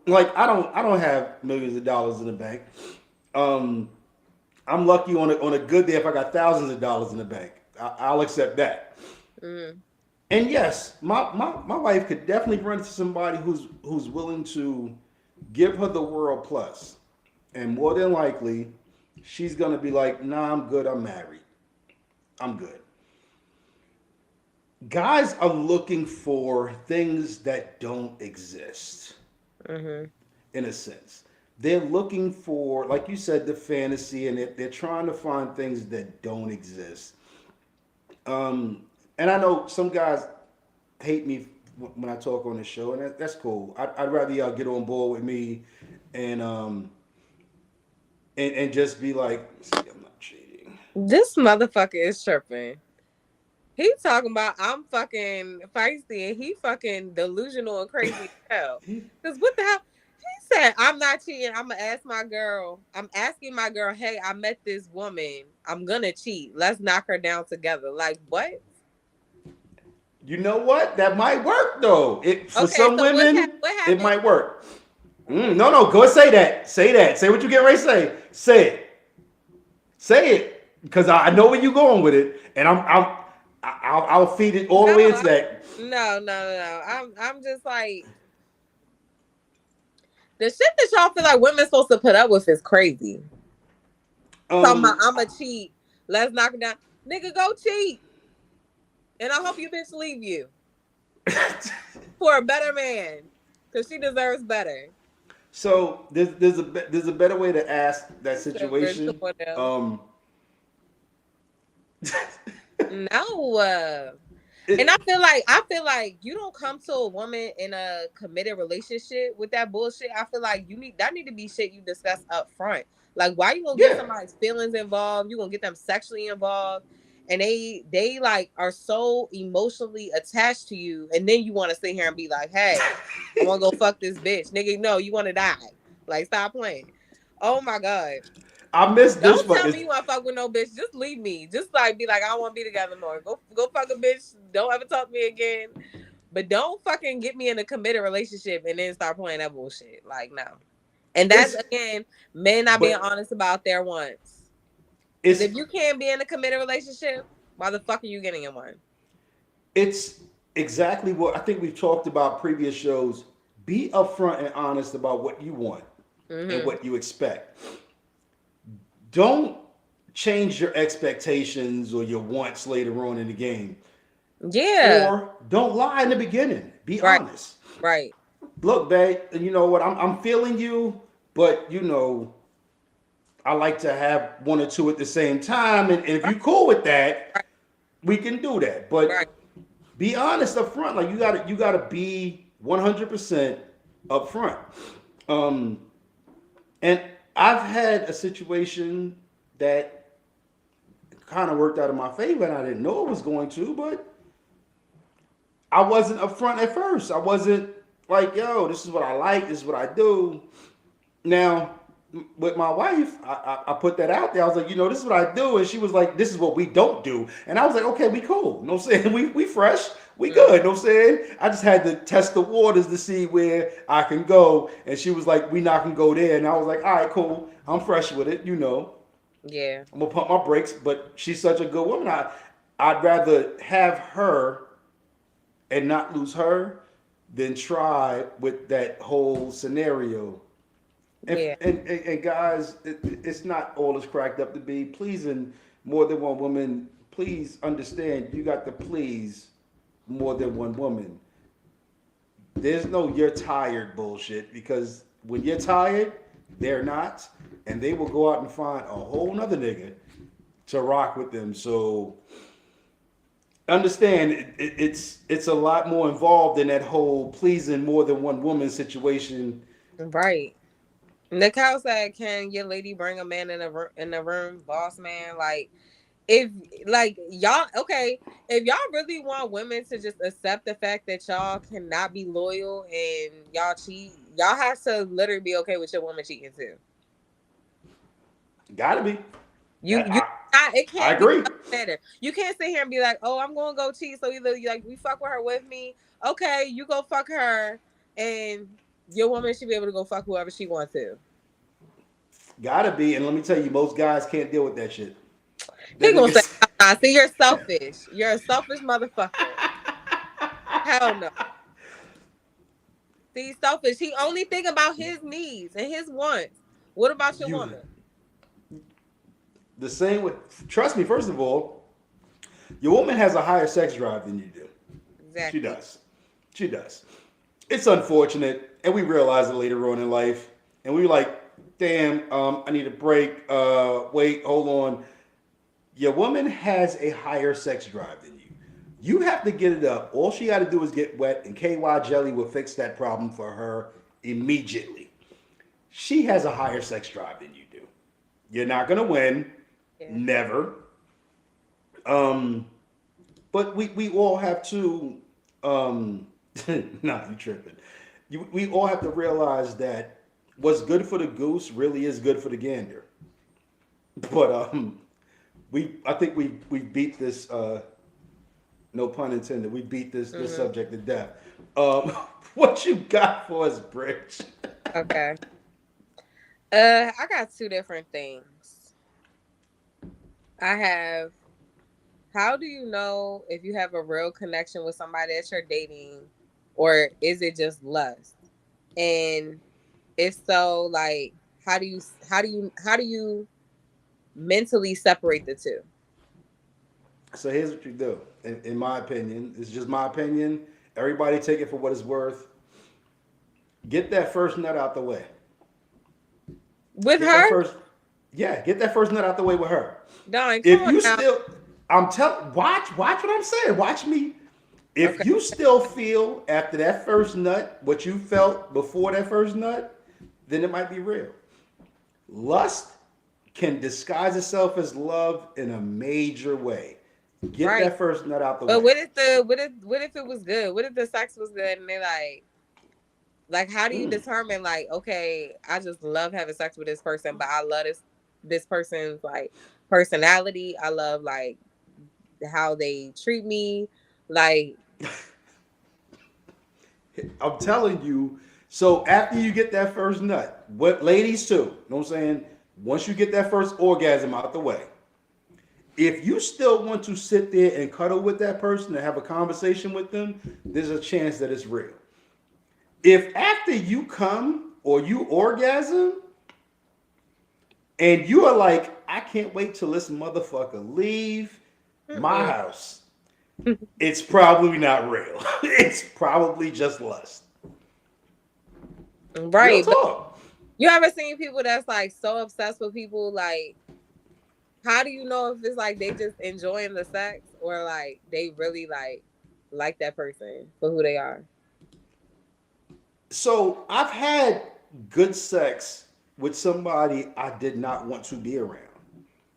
Speaker 1: like I don't have millions of dollars in the bank. Um, I'm lucky on a good day if I got thousands of dollars in the bank. I'll accept that.
Speaker 2: Mm.
Speaker 1: And yes, my wife could definitely run into somebody who's willing to give her the world plus, and more than likely, she's gonna be like, "Nah, I'm good. I'm married. I'm good." Guys are looking for things that don't exist
Speaker 2: Mm-hmm.
Speaker 1: in a sense. They're looking for, like you said, the fantasy, and they're trying to find things that don't exist. And I know some guys hate me when I talk on the show, and that's cool. I'd rather y'all get on board with me and and just be like, "See, I'm not cheating."
Speaker 2: This motherfucker is tripping. He talking about I'm fucking feisty and he fucking delusional and crazy as hell. Cause what the hell? He said I'm not cheating. I'm gonna ask my girl. I'm asking my girl, hey, I met this woman. I'm gonna cheat. Let's knock her down together. Like what?
Speaker 1: You know what? That might work though. It for
Speaker 2: Okay,
Speaker 1: some
Speaker 2: so
Speaker 1: women,
Speaker 2: what
Speaker 1: it
Speaker 2: happened?
Speaker 1: might work. No, go say that. Say that. Say what you get ready to say. Say it. Say it. Because I know where you're going with it, and I'll feed it all the way into that.
Speaker 2: No. I'm just like the shit that y'all feel like women's supposed to put up with is crazy. Talking about
Speaker 1: Um,
Speaker 2: I'm a cheat. Let's knock it down. Nigga, go cheat. And I hope your bitch leave you for a better man. Cause she deserves better.
Speaker 1: so there's a better way to ask that situation.
Speaker 2: No. And
Speaker 1: It,
Speaker 2: I feel like you don't come to a woman in a committed relationship with that bullshit. I feel like that need to be shit you discuss up front. Like why you gonna get
Speaker 1: yeah.
Speaker 2: somebody's feelings involved? You gonna get them sexually involved and they like are so emotionally attached to you, and then you want to sit here and be like, hey, I want to go fuck this bitch, nigga. No, you want to die. Like, stop playing. Oh my god.
Speaker 1: I missed this
Speaker 2: Don't
Speaker 1: fuck.
Speaker 2: tell me you want to fuck with no bitch. Just leave me. Just like be like, I don't want to be together no more. Go fuck a bitch. Don't ever talk to me again. But don't fucking get me in a committed relationship and then start playing that bullshit. Like, no. And that's,
Speaker 1: It's
Speaker 2: again, men not being
Speaker 1: but
Speaker 2: honest about their wants. Because
Speaker 1: it's
Speaker 2: if you can't be in a committed relationship, why the fuck are you getting in one?
Speaker 1: it's exactly what I think we've talked about previous shows. Be upfront and honest about what you want and
Speaker 2: Mm-hmm.
Speaker 1: what you expect. Don't change your expectations or your wants later on in the game.
Speaker 2: Yeah.
Speaker 1: Or don't lie in the beginning. Be
Speaker 2: Right.
Speaker 1: honest.
Speaker 2: Right.
Speaker 1: Look, babe, you know what? I'm feeling you, but you know, I like to have one or two at the same time. And if
Speaker 2: Right.
Speaker 1: you're cool with that,
Speaker 2: Right.
Speaker 1: we can do that.
Speaker 2: Right.
Speaker 1: But be honest up front. Like you gotta be 100% up front. Um, and I've had a situation that kind of worked out in my favor, and I didn't know it was going to, but I wasn't upfront at first. I wasn't like, yo, this is what I like, this is what I do. Now, with my wife, I put that out there. I was like, you know, this is what I do. And she was like, this is what we don't do. And I was like, okay, we cool. You know what I'm saying? We fresh. We good. You know what I'm saying? I just had to test the waters to see where I can go. And she was like, we not gonna go there. And I was like, all right, cool. I'm fresh with it, you know.
Speaker 2: Yeah.
Speaker 1: I'm gonna pump my brakes, but she's such a good woman. I'd rather have her and not lose her than try with that whole scenario.
Speaker 2: Yeah.
Speaker 1: And guys, it's not all it's cracked up to be. Pleasing more than one woman, please understand you got to please more than one woman. There's no you're tired bullshit because when you're tired, they're not, and they will go out and find a whole nother nigga to rock with them. So understand it's a lot more involved in that whole pleasing more than one woman situation.
Speaker 2: Right. Nicole said, "Can your lady bring a man in the room, boss man? Like, if like y'all okay, if y'all really want women to just accept the fact that y'all cannot be loyal and y'all cheat, y'all have to literally be okay with your woman cheating too.
Speaker 1: Gotta be.
Speaker 2: You it
Speaker 1: I
Speaker 2: can't be
Speaker 1: agree.
Speaker 2: better. You can't sit here and be like, oh, I'm gonna go cheat. So either you like we fuck with her with me, okay, you go fuck her, and your woman should be able to go fuck whoever she wants to.
Speaker 1: Gotta be. And let me tell you, most guys can't deal with that shit.
Speaker 2: He
Speaker 1: That
Speaker 2: gonna say,
Speaker 1: niggas.
Speaker 2: nah, see, you're selfish. You're a selfish motherfucker. Hell no. See, selfish. He only think about his needs and his wants. What about your
Speaker 1: You
Speaker 2: woman?
Speaker 1: the same with. Trust me. First of all, your woman has a higher sex drive than you do. She
Speaker 2: Exactly.
Speaker 1: does. She does. It's unfortunate, and we realize it later on in life. And we like, damn, I need a break. Wait, hold on. Your woman has a higher sex drive than you. You have to get it up. All she got to do is get wet, and KY Jelly will fix that problem for her immediately. She has a higher sex drive than you do. You're not gonna win,
Speaker 2: Yeah.
Speaker 1: never. Um, but we all have to. Um, nah, you tripping. We all have to realize that what's good for the goose really is good for the gander. But I think we beat this. No pun intended. We beat this
Speaker 2: Mm-hmm.
Speaker 1: subject to death. What you got for us, Bridge?
Speaker 2: Okay. I got two different things. I have. How do you know if you have a real connection with somebody that you're dating, or is it just lust? And if so, like, how do you mentally separate the two?
Speaker 1: So here's what you do. In my opinion, it's just my opinion. Everybody take it for what it's worth. Get that first nut out the way.
Speaker 2: With
Speaker 1: Get that
Speaker 2: her?
Speaker 1: first, yeah, get that first nut out the way with her.
Speaker 2: Darn, come
Speaker 1: If
Speaker 2: on
Speaker 1: you
Speaker 2: now.
Speaker 1: still, watch what I'm saying. Watch me. If
Speaker 2: Okay.
Speaker 1: you still feel after that first nut what you felt before that first nut, then it might be real. Lust can disguise itself as love in a major way. Get
Speaker 2: Right.
Speaker 1: that first nut out the
Speaker 2: But
Speaker 1: way.
Speaker 2: what if it was good? What if the sex was good and they like how do you determine like, okay, I just love having sex with this person, but I love this person's like personality. I love like how they treat me. Like,
Speaker 1: I'm telling you. So after you get that first nut, what ladies too, you know what I'm saying? Once you get that first orgasm out the way, if you still want to sit there and cuddle with that person and have a conversation with them, there's a chance that it's real. If after you come or you orgasm and you are like, I can't wait till this motherfucker leave my
Speaker 2: mm-mm.
Speaker 1: house, it's probably not real. It's probably just lust. Real
Speaker 2: Right. But
Speaker 1: talk.
Speaker 2: you ever seen people that's like so obsessed with people? Like, how do you know if it's like they just enjoying the sex or like they really like that person for who they are?
Speaker 1: So I've had good sex with somebody I did not want to be around.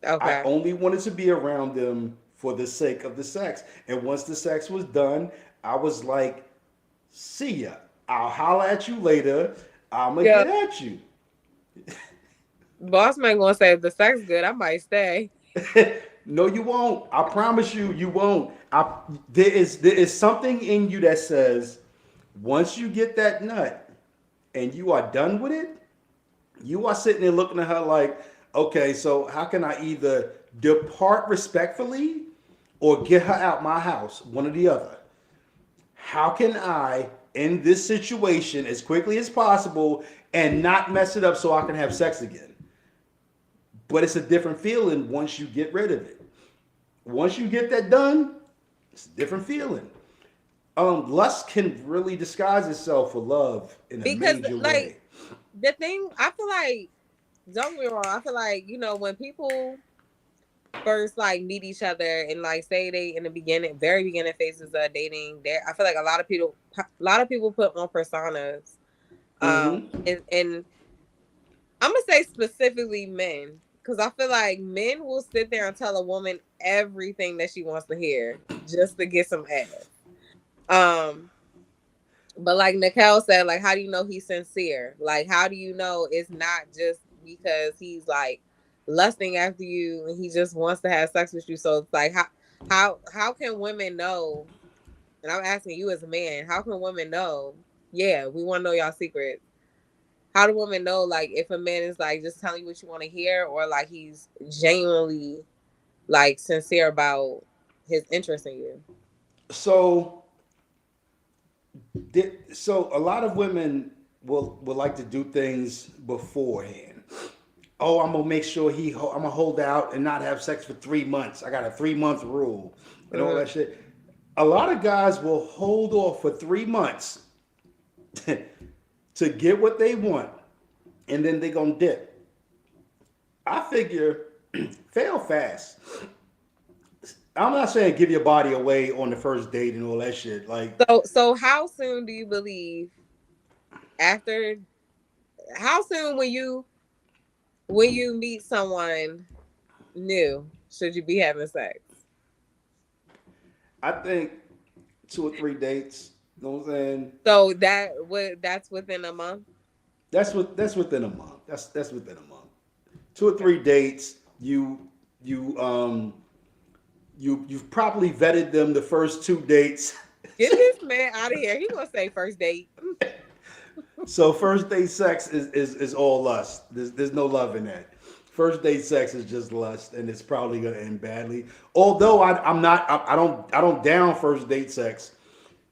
Speaker 1: I
Speaker 2: Okay.
Speaker 1: only wanted to be around them for the sake of the sex. And once the sex was done, I was like, see ya. I'll holler at you later. I'ma
Speaker 2: Yeah.
Speaker 1: get at you.
Speaker 2: Boss man gonna say if the sex good, I might stay.
Speaker 1: No, you won't. I promise you, you won't. There is something in you that says once you get that nut and you are done with it, you are sitting there looking at her like, okay, so how can I either depart respectfully or get her out my house, one or the other? How can I end this situation as quickly as possible and not mess it up so I can have sex again? But it's a different feeling once you get rid of it. Once you get that done, it's a different feeling. Lust can really disguise itself for love in a
Speaker 2: Because
Speaker 1: major
Speaker 2: like
Speaker 1: way.
Speaker 2: the thing, I feel like don't get me wrong, I feel like, when people first like meet each other and like say they in the beginning, very beginning phases of dating, there I feel like a lot of people put on personas.
Speaker 1: Mm-hmm.
Speaker 2: And I'm gonna say specifically men, because I feel like men will sit there and tell a woman everything that she wants to hear just to get some ass. Um, but like Nicole said, like, how do you know he's sincere? Like, how do you know it's not just because he's like lusting after you and he just wants to have sex with you? So it's like, how can women know? And I'm asking you as a man, how can women know? Yeah, we want to know y'all secrets. How do women know, like, if a man is like just telling you what you want to hear, or like he's genuinely like sincere about his interest in you?
Speaker 1: So, so a lot of women will like to do things beforehand. Oh, I'm gonna make sure I'm gonna hold out and not have sex for 3 months. I got a 3 month rule and all
Speaker 2: Mm-hmm.
Speaker 1: that shit. A lot of guys will hold off for 3 months to get what they want, and then they gonna dip. I figure fail fast. I'm not saying give your body away on the first date and all that shit. Like,
Speaker 2: So how soon do you believe after? How soon when you meet someone new should you be having sex?
Speaker 1: I think 2 or 3 dates. You know what I'm saying?
Speaker 2: So that's within a month.
Speaker 1: That's within a month. That's within a month. 2 or 3 dates. You've probably vetted them the first 2 dates.
Speaker 2: Get this man out of here. He gonna say first date.
Speaker 1: So first date sex is all lust. There's no love in that. First date sex is just lust, and it's probably gonna end badly. Although I'm not, I don't down first date sex.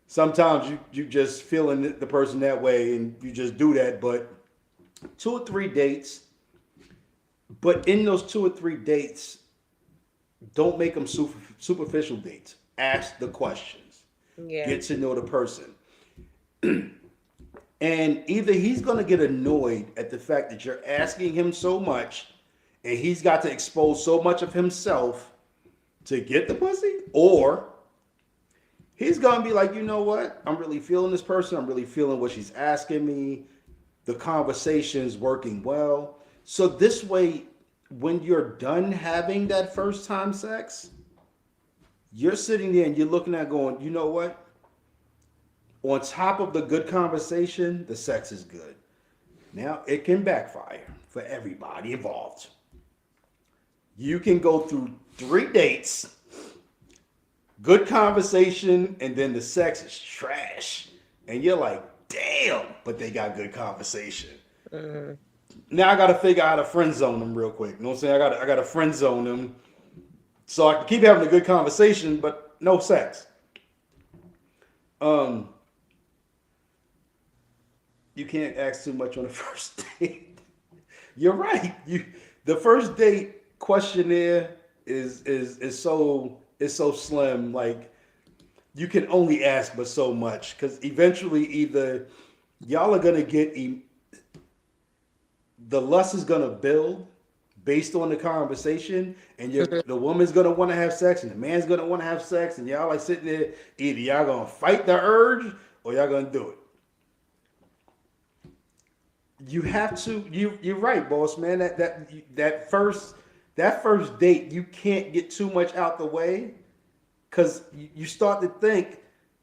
Speaker 1: Sometimes you just feeling the person that way, and you just do that. But 2 or 3 dates. But in those 2 or 3 dates, don't make them superficial dates. Ask the questions.
Speaker 2: Yeah.
Speaker 1: Get to know the person. And either he's going to get annoyed at the fact that you're asking him so much and he's got to expose so much of himself to get the pussy, or he's going to be like, you know what? I'm really feeling this person. I'm really feeling what she's asking me. The conversation's working well. So this way, when you're done having that first time sex, you're sitting there and you're looking at going, you know what? On top of the good conversation, the sex is good. Now, it can backfire for everybody involved. You can go through 3 dates, good conversation, and then the sex is trash. And you're like, damn, but they got good conversation.
Speaker 2: Mm.
Speaker 1: Now I gotta figure out how to friend zone them real quick. You know what I'm saying? I gotta friend zone them so I can keep having a good conversation, but no sex. Um, you can't ask too much on the first date. You're right. The first date questionnaire is so slim. Like you can only ask but so much because eventually either y'all are gonna get the lust is gonna build based on the conversation, and the woman's gonna want to have sex, and the man's gonna want to have sex, and y'all like sitting there. Either y'all gonna fight the urge, or y'all gonna do it. You have to. You're right, boss man. That first date, you can't get too much out the way, because you start to think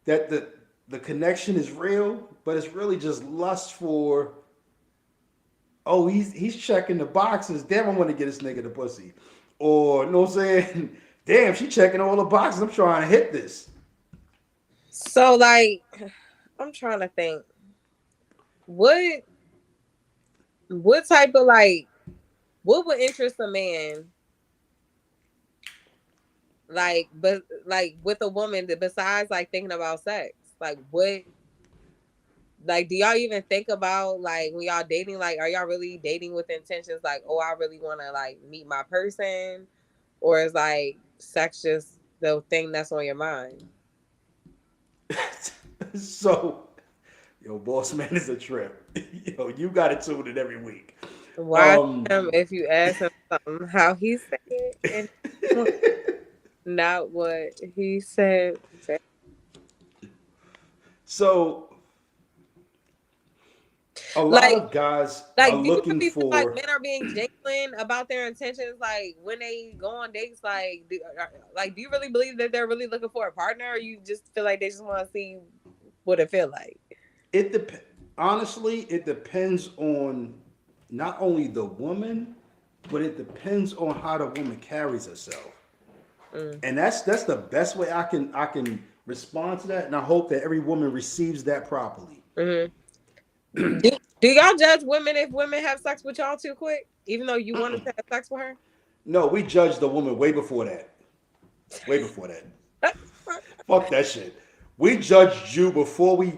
Speaker 1: that the connection is real, but it's really just lust for. Oh, he's checking the boxes. Damn, I want to get this nigga the pussy. Or, you know what I'm saying? Damn, she checking all the boxes. I'm trying to hit this.
Speaker 2: So like, I'm trying to think. What type of like what would interest a man like but like with a woman that besides like thinking about sex? Like what like do y'all even think about like when y'all dating, like are y'all really dating with intentions like, oh, I really want to like meet my person, or is like sex just the thing that's on your mind?
Speaker 1: So, yo, boss man is a trip. Yo, you got to tune in every week.
Speaker 2: Watch
Speaker 1: Um,
Speaker 2: him if you ask him something how he said it and not what he said.
Speaker 1: so a lot
Speaker 2: Like
Speaker 1: of guys are
Speaker 2: Like, do you
Speaker 1: looking
Speaker 2: really feel like
Speaker 1: for.
Speaker 2: men are being genuine about their intentions? Like, when they go on dates, like, do you really believe that they're really looking for a partner, or you just feel like they just want to see what it feel like?
Speaker 1: It dep- Honestly, it depends on not only the woman, but it depends on how the woman carries herself.
Speaker 2: Mm.
Speaker 1: And that's the best way I can respond to that, and I hope that every woman receives that properly.
Speaker 2: Hmm. Do y'all judge women if women have sex with y'all too quick, even though you wanted to have sex with her?
Speaker 1: No, we judge the woman way before that. Way before that. Fuck that shit. We judged you before we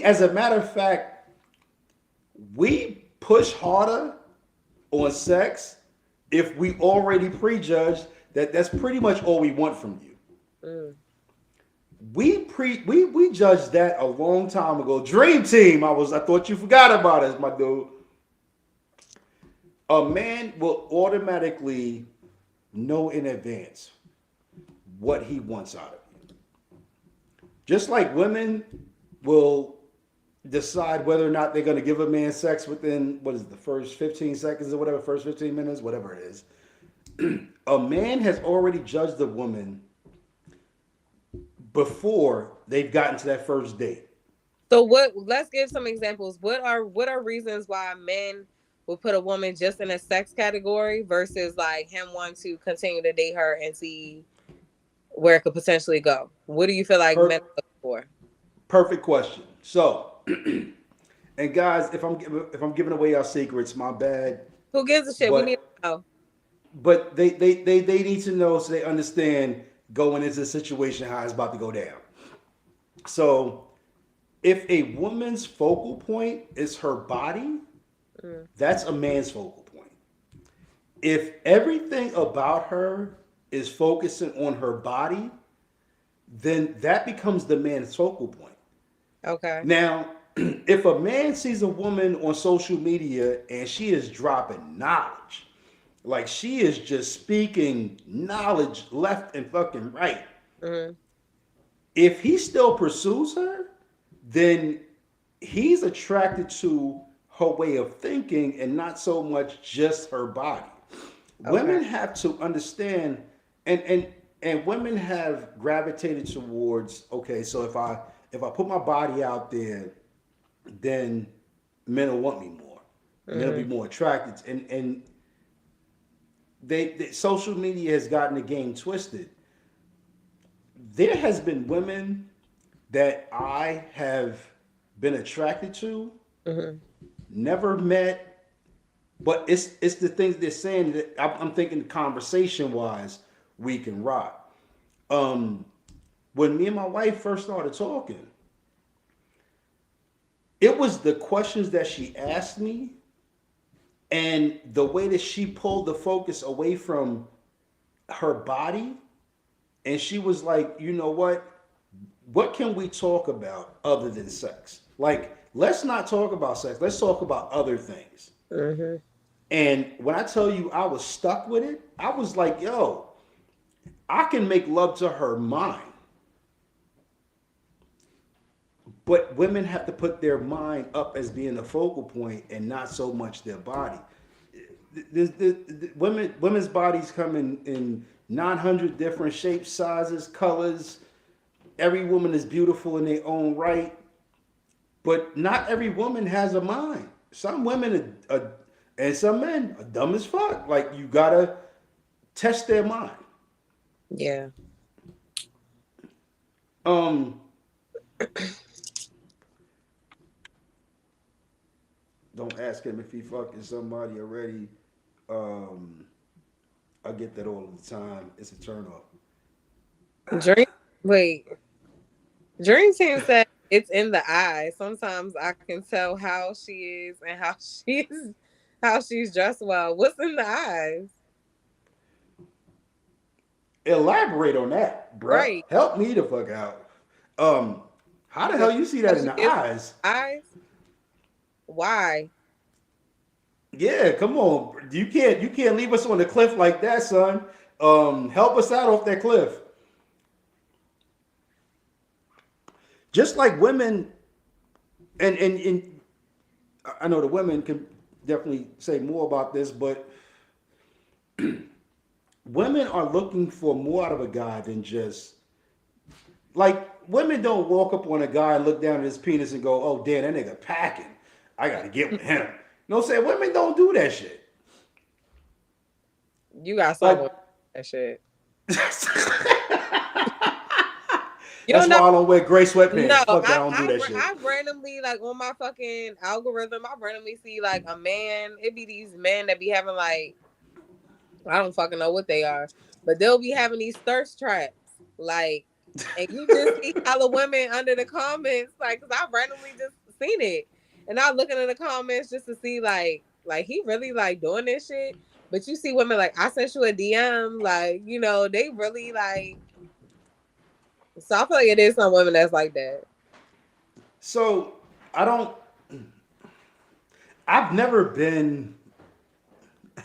Speaker 1: as a matter of fact, we push harder on sex if we already prejudged that that's pretty much all we want from you.
Speaker 2: Mm.
Speaker 1: We judged that a long time ago. Dream Team, I thought you forgot about us, my dude. A man will automatically know in advance what he wants out of you. Just like women will decide whether or not they're going to give a man sex within, what is it, the first 15 seconds or whatever, first 15 minutes, whatever it is. A man has already judged a woman before they've gotten to that first date.
Speaker 2: So what? Let's give some examples. What are reasons why men will put a woman just in a sex category versus like him wanting to continue to date her and see where it could potentially go? What do you feel like men
Speaker 1: Per-
Speaker 2: are looking for?
Speaker 1: Perfect question. So, and guys, if I'm giving away our secrets, my bad.
Speaker 2: Who gives a shit? We need
Speaker 1: But
Speaker 2: to know.
Speaker 1: but they need to know so they understand going into the situation how it's about to go down. So, if a woman's focal point is her body,
Speaker 2: Mm.
Speaker 1: that's a man's focal point. If everything about her is focusing on her body, then that becomes the man's focal point.
Speaker 2: Okay.
Speaker 1: Now, if a man sees a woman on social media and she is dropping knowledge, like she is just speaking knowledge left and fucking right,
Speaker 2: Mm.
Speaker 1: if he still pursues her, then he's attracted to her way of thinking and not so much just her body.
Speaker 2: Okay.
Speaker 1: Women have to understand, and and women have gravitated towards, okay, so if I put my body out there, then men will want me more. Men will be
Speaker 2: Mm-hmm.
Speaker 1: more attracted, and social media has gotten the game twisted. There has been women that I have been attracted to,
Speaker 2: Mm-hmm.
Speaker 1: never met, but it's the things they're saying that I'm thinking conversation wise we can rock. Um, when me and my wife first started talking, it was the questions that she asked me and the way that she pulled the focus away from her body, and she was like, you know what can we talk about other than sex? Like, let's not talk about sex, let's talk about other things.
Speaker 2: Mm-hmm.
Speaker 1: And when I tell you I was stuck with it, I was like, yo, I can make love to her mind, but women have to put their mind up as being the focal point and not so much their body. Women's bodies come in 900 different shapes, sizes, colors. Every woman is beautiful in their own right, but not every woman has a mind. Some women and some men are dumb as fuck. Like, you gotta test their mind.
Speaker 2: Yeah.
Speaker 1: Um, don't ask him if he fucking somebody already. Um, I get that all the time. It's a turn off.
Speaker 2: Dream. Wait. Dream Team said it's in the eye. Sometimes I can tell how she is and how she's dressed well. What's in the eyes?
Speaker 1: Elaborate on that, bruh.
Speaker 2: Right.
Speaker 1: Help me the fuck out. Um, how the
Speaker 2: Because
Speaker 1: hell you see that in
Speaker 2: she
Speaker 1: the
Speaker 2: is
Speaker 1: eyes?
Speaker 2: eyes. Why?
Speaker 1: Yeah, come on. You can't leave us on the cliff like that, son. Help us out off that cliff. Just like women, and I know the women can definitely say more about this, but women are looking for more out of a guy than just like women don't walk up on a guy and look down at his penis and go, "Oh, damn, that nigga packing. I gotta get with him." You know what I'm saying? Women don't do that shit.
Speaker 2: You got
Speaker 1: Like,
Speaker 2: someone that shit.
Speaker 1: that's
Speaker 2: You don't
Speaker 1: why
Speaker 2: know.
Speaker 1: I don't wear gray
Speaker 2: No,
Speaker 1: sweatpants. Fuck that, I don't do that shit.
Speaker 2: I randomly like on my fucking algorithm. I randomly see like a man. It be these men that be having like I don't fucking know what they are, but they'll be having these thirst traps, like, and you just see all the women under the comments, like, cause I randomly just seen it, and I looking in the comments just to see like he really like doing this shit. But you see women like I sent you a DM, like they really like. So I feel like it is some women that's like that.
Speaker 1: So I don't. I've never been,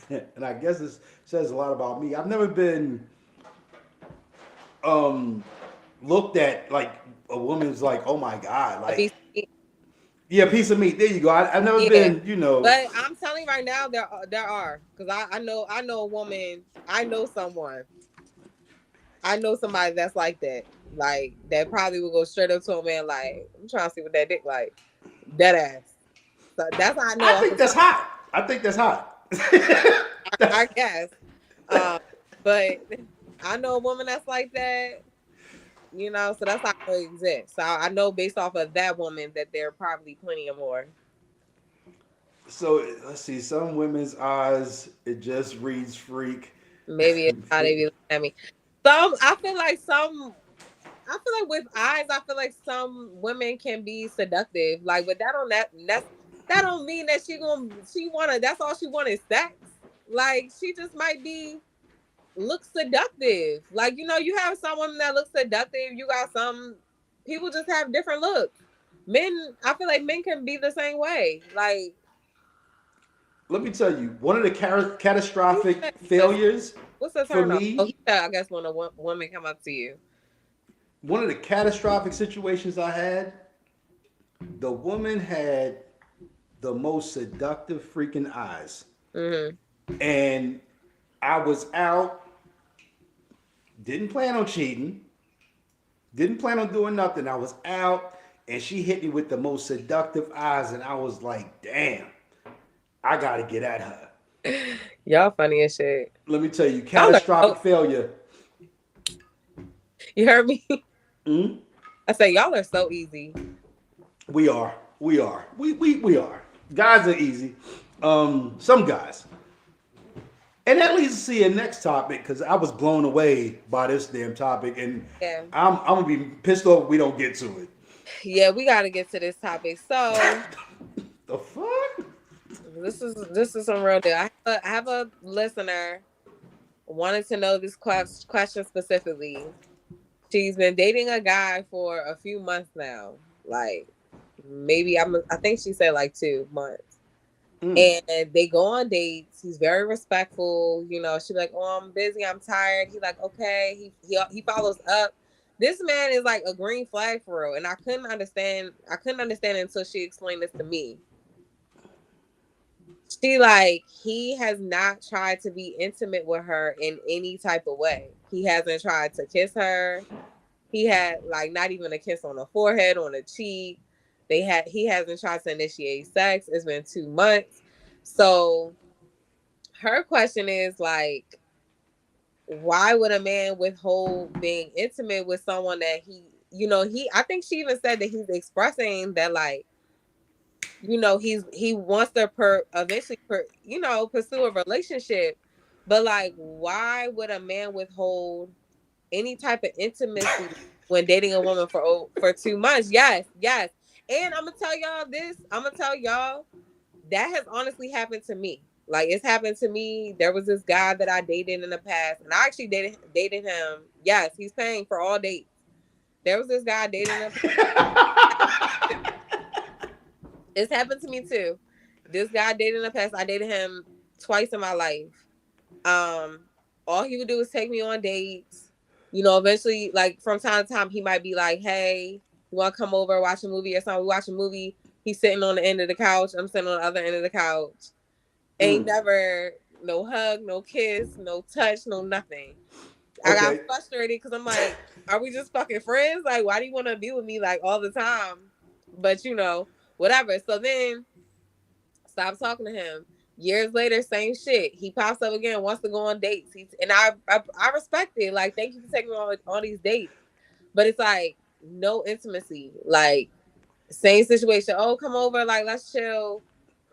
Speaker 1: and I guess this says a lot about me. I've never been um looked at like a woman's like, oh my god,
Speaker 2: A
Speaker 1: like,
Speaker 2: piece.
Speaker 1: yeah, piece of meat. There you go. I've never
Speaker 2: Yeah,
Speaker 1: been, you know.
Speaker 2: but I'm telling you right now, there are because I know a woman, I know someone, I know somebody that's like that probably would go straight up to a man like I'm trying to see what that dick like, dead ass. So that's how I
Speaker 1: I
Speaker 2: know.
Speaker 1: think that's hot. I think that's hot.
Speaker 2: I guess, um, but I know a woman that's like that. So that's how it exists. So I know based off of that woman that there are probably plenty of more.
Speaker 1: So let's see. Some women's eyes, it just reads freak.
Speaker 2: Maybe it's how they be looking at me. I feel like with eyes, I feel like some women can be seductive. Like, but that don't mean that she wanna that's all she want is sex. Like she just might be look seductive. Like, you have some women that look seductive. You got some people just have different looks. Men, I feel like men can be the same way. Like
Speaker 1: Let me tell you, one of the
Speaker 2: who
Speaker 1: catastrophic
Speaker 2: said
Speaker 1: failures
Speaker 2: what's the
Speaker 1: for
Speaker 2: turn off? Oh,
Speaker 1: me,
Speaker 2: he said, I guess when a woman come up to you.
Speaker 1: one of the catastrophic situations I had, the woman had the most seductive freaking eyes.
Speaker 2: Mm-hmm.
Speaker 1: And I was out Didn't plan on cheating. Didn't plan on doing nothing. I was out and she hit me with the most seductive eyes, and I was like, damn, I gotta get at her.
Speaker 2: Y'all funny as shit.
Speaker 1: Let me tell you,
Speaker 2: Y'all are
Speaker 1: catastrophic failure.
Speaker 2: you heard me?
Speaker 1: Mm?
Speaker 2: I say y'all are so easy.
Speaker 1: We are. We are. We are. Guys are easy. Some guys. And that leads us to your next topic, because I was blown away by this damn topic, and
Speaker 2: Yeah.
Speaker 1: I'm gonna be pissed off if we don't get to it.
Speaker 2: Yeah, we gotta get to this topic. So
Speaker 1: The fuck?
Speaker 2: this is some real deal. I have a listener wanted to know this question specifically. She's been dating a guy for a few months now. Like I think she said like 2 months. And they go on dates. He's very respectful. You know, she's like, "Oh, I'm busy. I'm tired." He's like, "Okay." He follows up. This man is like a green flag for real, and I couldn't understand until she explained this to me. She like he has not tried to be intimate with her in any type of way. He hasn't tried to kiss her. He had like not even a kiss on the forehead, on the cheek. He hasn't tried to initiate sex. It's been 2 months. So her question is like, why would a man withhold being intimate with someone that I think she even said that he's expressing that like, he wants to eventually pursue a relationship, but like, why would a man withhold any type of intimacy when dating a woman for 2 months? Yes. And I'm gonna tell y'all this. I'm gonna tell y'all that has honestly happened to me. Like, it's happened to me. There was this guy that I dated in the past, and I actually dated him. Yes, he's paying for all dates. There was this guy I dated in the past. It's happened to me too. This guy I dated in the past, I dated him twice in my life. All he would do is take me on dates. Eventually, like from time to time, he might be like, "Hey, you want to come over, watch a movie or something?" We watch a movie. He's sitting on the end of the couch. I'm sitting on the other end of the couch. Ain't never no hug, no kiss, no touch, no nothing. I got frustrated because I'm like, are we just fucking friends? Like, why do you want to be with me like all the time? But whatever. So then, stop talking to him. Years later, same shit. He pops up again, wants to go on dates. I respect it. Like, thank you for taking me on these dates. But it's like no intimacy. Like, same situation. Oh, come over. Like, let's chill.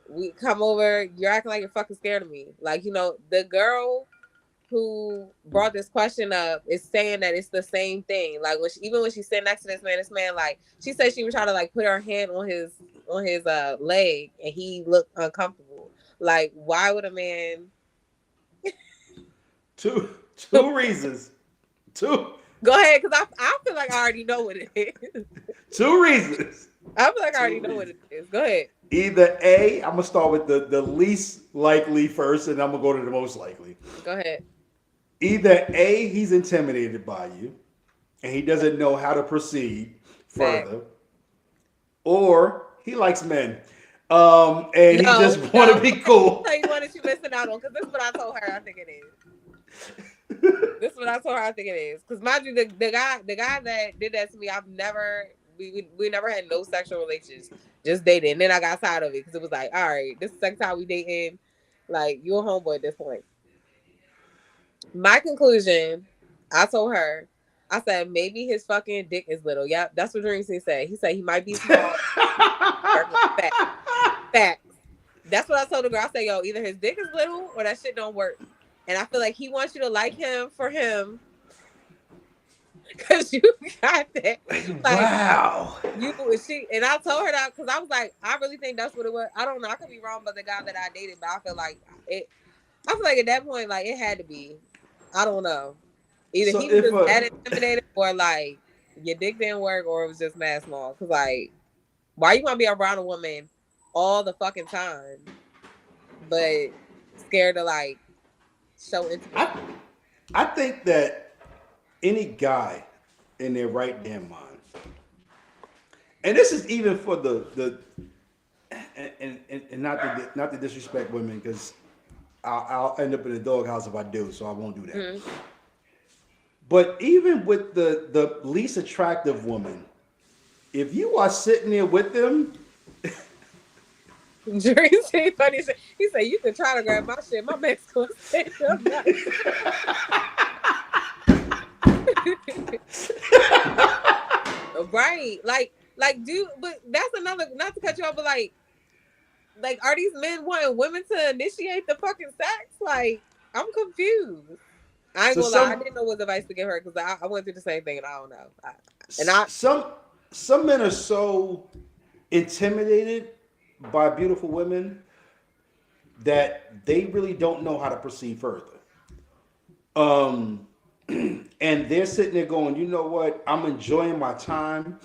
Speaker 2: We come over. You're acting like you're fucking scared of me. Like, the girl who brought this question up is saying that it's the same thing. Like, even when she's sitting next to this man, like, she said she was trying to like put her hand on his leg, and he looked uncomfortable. Like, why would a man?
Speaker 1: Two reasons. Two.
Speaker 2: Go ahead, because I feel like I already know what it is.
Speaker 1: 2 reasons.
Speaker 2: I feel like I already know what it is. Go ahead.
Speaker 1: Either A, I'm gonna start with the least likely first, and I'm gonna go to the most likely.
Speaker 2: Go ahead.
Speaker 1: Either A, he's intimidated by you, and he doesn't know how to proceed further, or he likes men, and he just want to be cool.
Speaker 2: I'll tell you what you missing out on, because this is what I told her I think it is. This is what I told her I think it is. Because mind you, the guy that did that to me, we never had no sexual relations, just dating. And then I got tired of it because it was like, all right, this is the second time we dating. Like, you a homeboy at this point. My conclusion, I told her, I said, maybe his fucking dick is little. Yep, that's what Dreamsy said. He said he might be small. Facts. That's what I told the girl. I said, yo, either his dick is little or that shit don't work. And I feel like he wants you to like him for him. Because you got that. Like,
Speaker 1: wow.
Speaker 2: And I told her that because I was like, I really think that's what it was. I don't know. I could be wrong about the guy that I dated, but I feel like at that point, like, it had to be. I don't know. Either he was just that intimidated, or like your dick didn't work, or it was just mad small. Because like, why you want to be around a woman all the fucking time, but scared to like show intimacy?
Speaker 1: I think that any guy in their right damn mind, and this is even for the and not to disrespect women, because I'll end up in a doghouse if I do, so I won't do that. Mm-hmm. But even with the least attractive woman, if you are sitting there with them,
Speaker 2: Dre said funny shit. He said, "You can try to grab my shit. My man's gonna stand up." Right? Dude. But that's another. Not to cut you off, but are these men wanting women to initiate the fucking sex? Like, I'm confused. I ain't
Speaker 1: so
Speaker 2: gonna lie. I
Speaker 1: some
Speaker 2: didn't know what advice to give her because I went through the same thing and I don't know.
Speaker 1: some some men are so intimidated by beautiful women that they really don't know how to proceed further. Um, and they're sitting there going, you know what? I'm enjoying my time.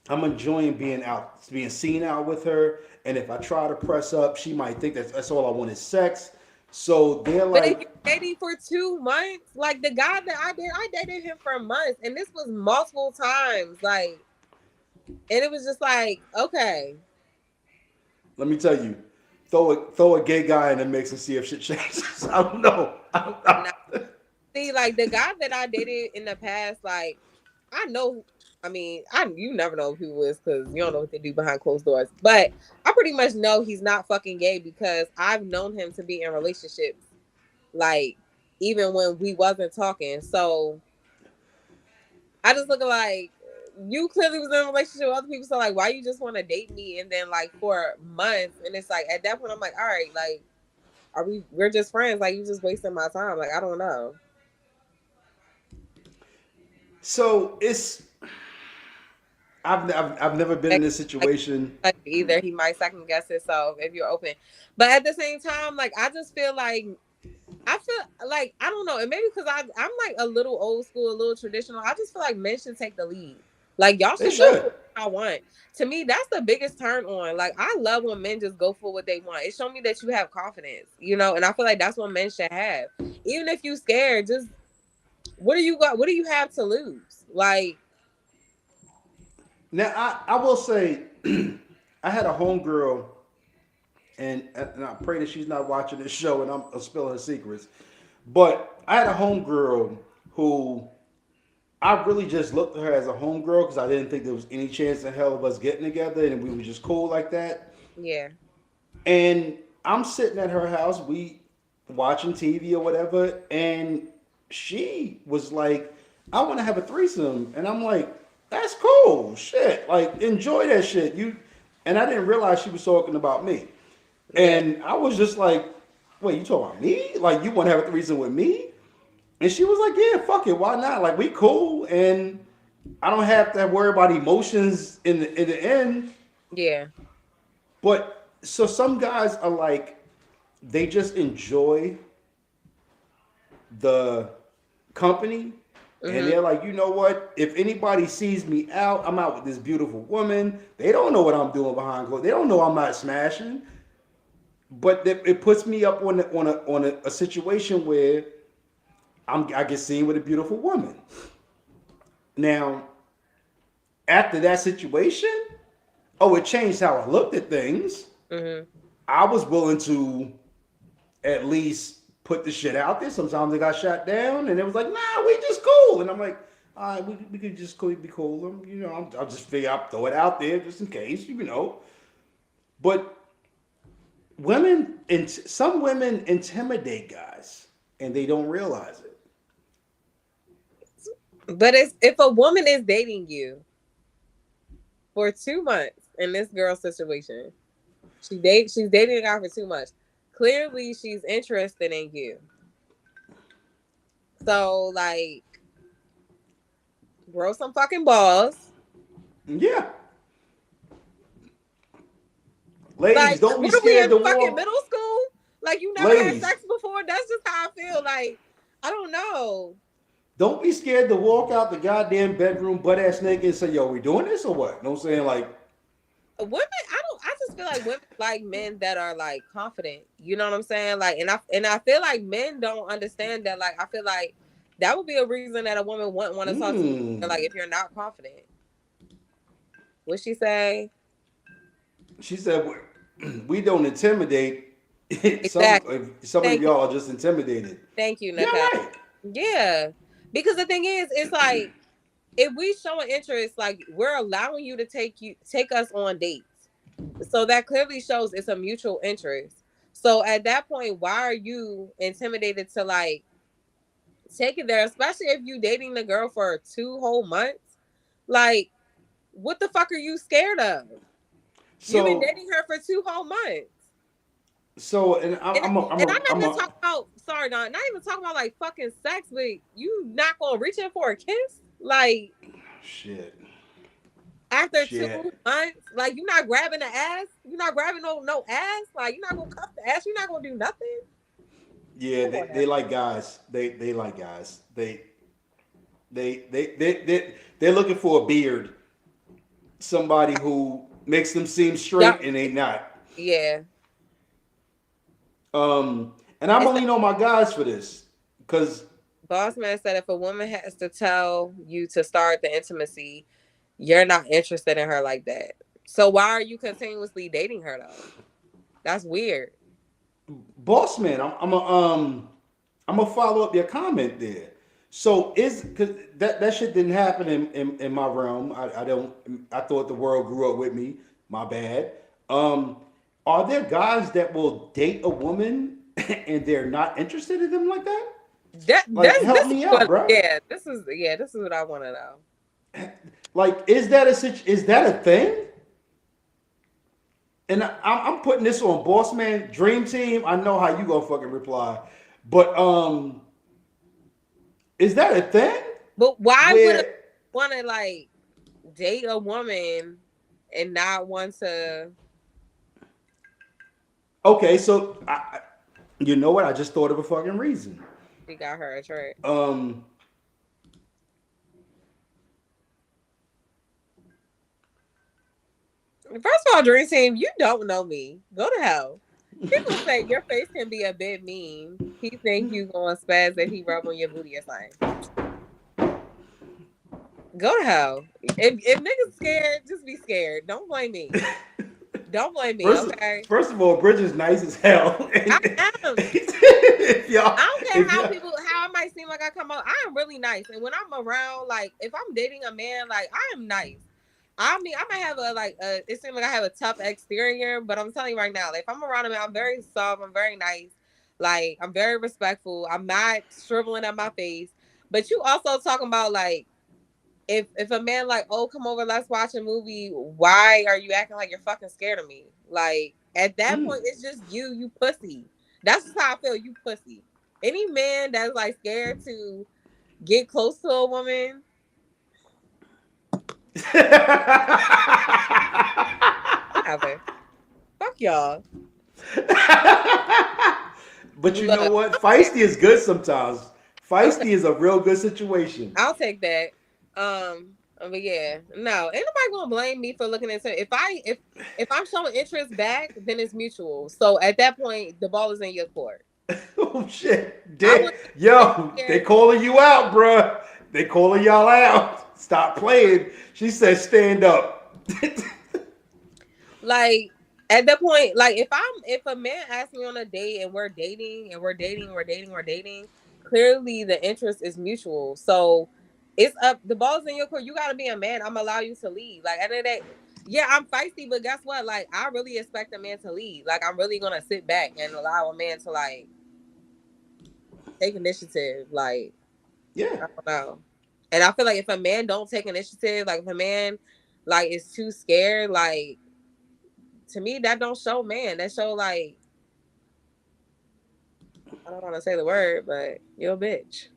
Speaker 1: I'm enjoying being seen out with her. And if I try to press up, she might think that's all I want is sex. So they're
Speaker 2: But if you're
Speaker 1: like,
Speaker 2: dating for 2 months, like the guy that I dated him for months, and this was multiple times, and it was just like, okay,
Speaker 1: let me tell you, throw a gay guy in the mix and see if shit changes. I don't know.
Speaker 2: now see, like the guy that I dated in the past, like I know. I mean, you never know who is because you don't know what they do behind closed doors. But I pretty much know he's not fucking gay because I've known him to be in relationships, like even when we wasn't talking. So I just look like you clearly was in a relationship with other people. So like, why you just want to date me? And then like for months, and it's like at that point, I'm like, all right, like, we're just friends? Like you just wasting my time. Like I don't know.
Speaker 1: So I've never been in this situation.
Speaker 2: Like either he might second guess himself if you're open, but at the same time, like I feel like I don't know, and maybe because I'm like a little old school, a little traditional. I just feel like men should take the lead. Like y'all
Speaker 1: They
Speaker 2: should go for
Speaker 1: should.
Speaker 2: what I want. To me, that's the biggest turn on. Like I love when men just go for what they want. It shows me that you have confidence, and I feel like that's what men should have. Even if you scared, just what do you got? What do you have to lose? Like,
Speaker 1: Now I will say, I had a homegirl, and I pray that she's not watching this show, and I'm spilling her secrets. But I had a homegirl who I really just looked at her as a homegirl because I didn't think there was any chance in hell of us getting together, and we were just cool like that.
Speaker 2: yeah,
Speaker 1: And I'm sitting at her house, we watching TV or whatever, and she was like, "I want to have a threesome," and I'm like, "That's cool, shit. Like, enjoy that shit." And I didn't realize she was talking about me,
Speaker 2: yeah,
Speaker 1: and I was just like, "Wait, you talking about me? Like, you want to have a threesome with me?" And she was like, "Yeah, fuck it, why not? Like, we cool, and I don't have to worry about emotions in the end."
Speaker 2: yeah.
Speaker 1: But so some guys are like, they just enjoy the company, and
Speaker 2: Mm-hmm.
Speaker 1: they're like, you know what? If anybody sees me out, I'm out with this beautiful woman. They don't know what I'm doing behind closed. They don't know I'm not smashing. But it puts me up on a situation where I get seen with a beautiful woman. Now, after that situation, oh, it changed how I looked at things.
Speaker 2: Mm-hmm.
Speaker 1: I was willing to at least put the shit out there. Sometimes I got shot down, and it was like, nah, we just cool. And I'm like, all right, we could just be cool. I'll just figure I'll throw it out there just in case. But some women intimidate guys, and they don't realize it.
Speaker 2: But if a woman is dating you for 2 months in this girl situation, she's dating a guy for 2 months. Clearly, she's interested in you. So, like, grow some fucking balls.
Speaker 1: Yeah, ladies,
Speaker 2: Like,
Speaker 1: don't be
Speaker 2: what are we
Speaker 1: scared
Speaker 2: in
Speaker 1: to
Speaker 2: fucking
Speaker 1: walk.
Speaker 2: middle school? Like, you never had
Speaker 1: Ladies,
Speaker 2: sex before? That's just how I feel. Like, I don't know.
Speaker 1: don't be scared to walk out the goddamn bedroom butt ass naked and say, "Yo, we doing this or what?" You know what I'm saying? Like,
Speaker 2: Women, I just feel like women like men that are like confident. You know what I'm saying? Like, and I feel like men don't understand that. Like, I feel like that would be a reason that a woman wouldn't want to talk to you. Like, if you're not confident. What she say?
Speaker 1: she said, "We don't intimidate. some
Speaker 2: Exactly.
Speaker 1: some of
Speaker 2: Thank you.
Speaker 1: y'all are just intimidated."
Speaker 2: Thank you,
Speaker 1: Yeah,
Speaker 2: Nika.
Speaker 1: right.
Speaker 2: Yeah. Because the thing is, it's like if we show an interest, like we're allowing you to take us on dates. So that clearly shows it's a mutual interest. So at that point, why are you intimidated to like take it there, especially if you dating the girl for 2 whole months? Like, what the fuck are you scared of? You've been
Speaker 1: So
Speaker 2: dating her for 2 whole months.
Speaker 1: so and
Speaker 2: And, and I'm not
Speaker 1: I'm
Speaker 2: even
Speaker 1: a
Speaker 2: talking about, sorry, not even talking about like fucking sex, but you not gonna reach in for a kiss? Like,
Speaker 1: shit.
Speaker 2: after two
Speaker 1: Shit.
Speaker 2: months, like you're not grabbing the ass, you're not grabbing no ass, like you're not gonna cuff the ass, you're not gonna do nothing.
Speaker 1: Yeah,
Speaker 2: Come on now.
Speaker 1: they like guys. They like guys. They're looking for a beard. Somebody who makes them seem
Speaker 2: Yup.
Speaker 1: straight and they not.
Speaker 2: Yeah.
Speaker 1: And I'm
Speaker 2: It's
Speaker 1: only know my guys for this because
Speaker 2: Boss man said if a woman has to tell you to start the intimacy, you're not interested in her like that. So why are you continuously dating her though? That's weird.
Speaker 1: boss man, I'm gonna follow up your comment there. So is because that shit didn't happen in my realm. I don't. I thought the world grew up with me. My bad. Um, are there guys that will date a woman and they're not interested in them like that? Like, help
Speaker 2: This is
Speaker 1: me out,
Speaker 2: what,
Speaker 1: bro.
Speaker 2: yeah, this is what I want to know.
Speaker 1: Like, is that a thing? And I'm putting this on Boss Man Dream Team. I know how you gonna fucking reply, but is that a thing?
Speaker 2: But why would a
Speaker 1: Where
Speaker 2: want to like date a woman and not want to?
Speaker 1: okay, so you know what? I just thought of a fucking reason.
Speaker 2: She got her a trick.
Speaker 1: Um,
Speaker 2: First of all, Dream Team, you don't know me. Go to hell. People say your face can be a bit mean. He think you going spaz if he rub on your booty or something. Go to hell. If niggas scared, just be scared. Don't blame me. Don't blame me, okay?
Speaker 1: first of all, Bridget's nice as hell.
Speaker 2: I am.
Speaker 1: If y'all,
Speaker 2: I don't care
Speaker 1: if y'all,
Speaker 2: how I might seem like I come out. I am really nice. And when I'm around, like if I'm dating a man, like I am nice. I mean, I might have it seems like I have a tough exterior, but I'm telling you right now, like if I'm around a man, I'm very soft, I'm very nice, like I'm very respectful. I'm not shriveling at my face. But you also talking about like if a man like, oh, come over, let's watch a movie, why are you acting like you're fucking scared of me? Like at that point, it's just you pussy. That's just how I feel, you pussy. Any man that's like scared to get close to a woman, whatever. Fuck y'all.
Speaker 1: but you know
Speaker 2: Look,
Speaker 1: what? Feisty is good sometimes.
Speaker 2: okay,
Speaker 1: Feisty is a real good situation.
Speaker 2: I'll take that. But yeah, no, ain't nobody gonna blame me for looking into it. If I'm showing interest back, then it's mutual. So at that point, the ball is in your court.
Speaker 1: Oh shit!
Speaker 2: I would
Speaker 1: Yo, they
Speaker 2: scared.
Speaker 1: calling you out, bruh. They calling y'all out. Stop playing. She said, "Stand up."
Speaker 2: Like at that point, like if a man asks me on a date and we're dating, clearly the interest is mutual. So it's up, the ball's in your court. You gotta be a man. I'm allow you to lead. Like at the end of the day, yeah, I'm feisty, but guess what? Like I really expect a man to lead. Like I'm really gonna sit back and allow a man to like take initiative. Like
Speaker 1: Yeah.
Speaker 2: I don't know. And I feel like if a man don't take initiative, like if a man like is too scared, like to me that don't show man. That show like I don't want to say the word, but you're a bitch.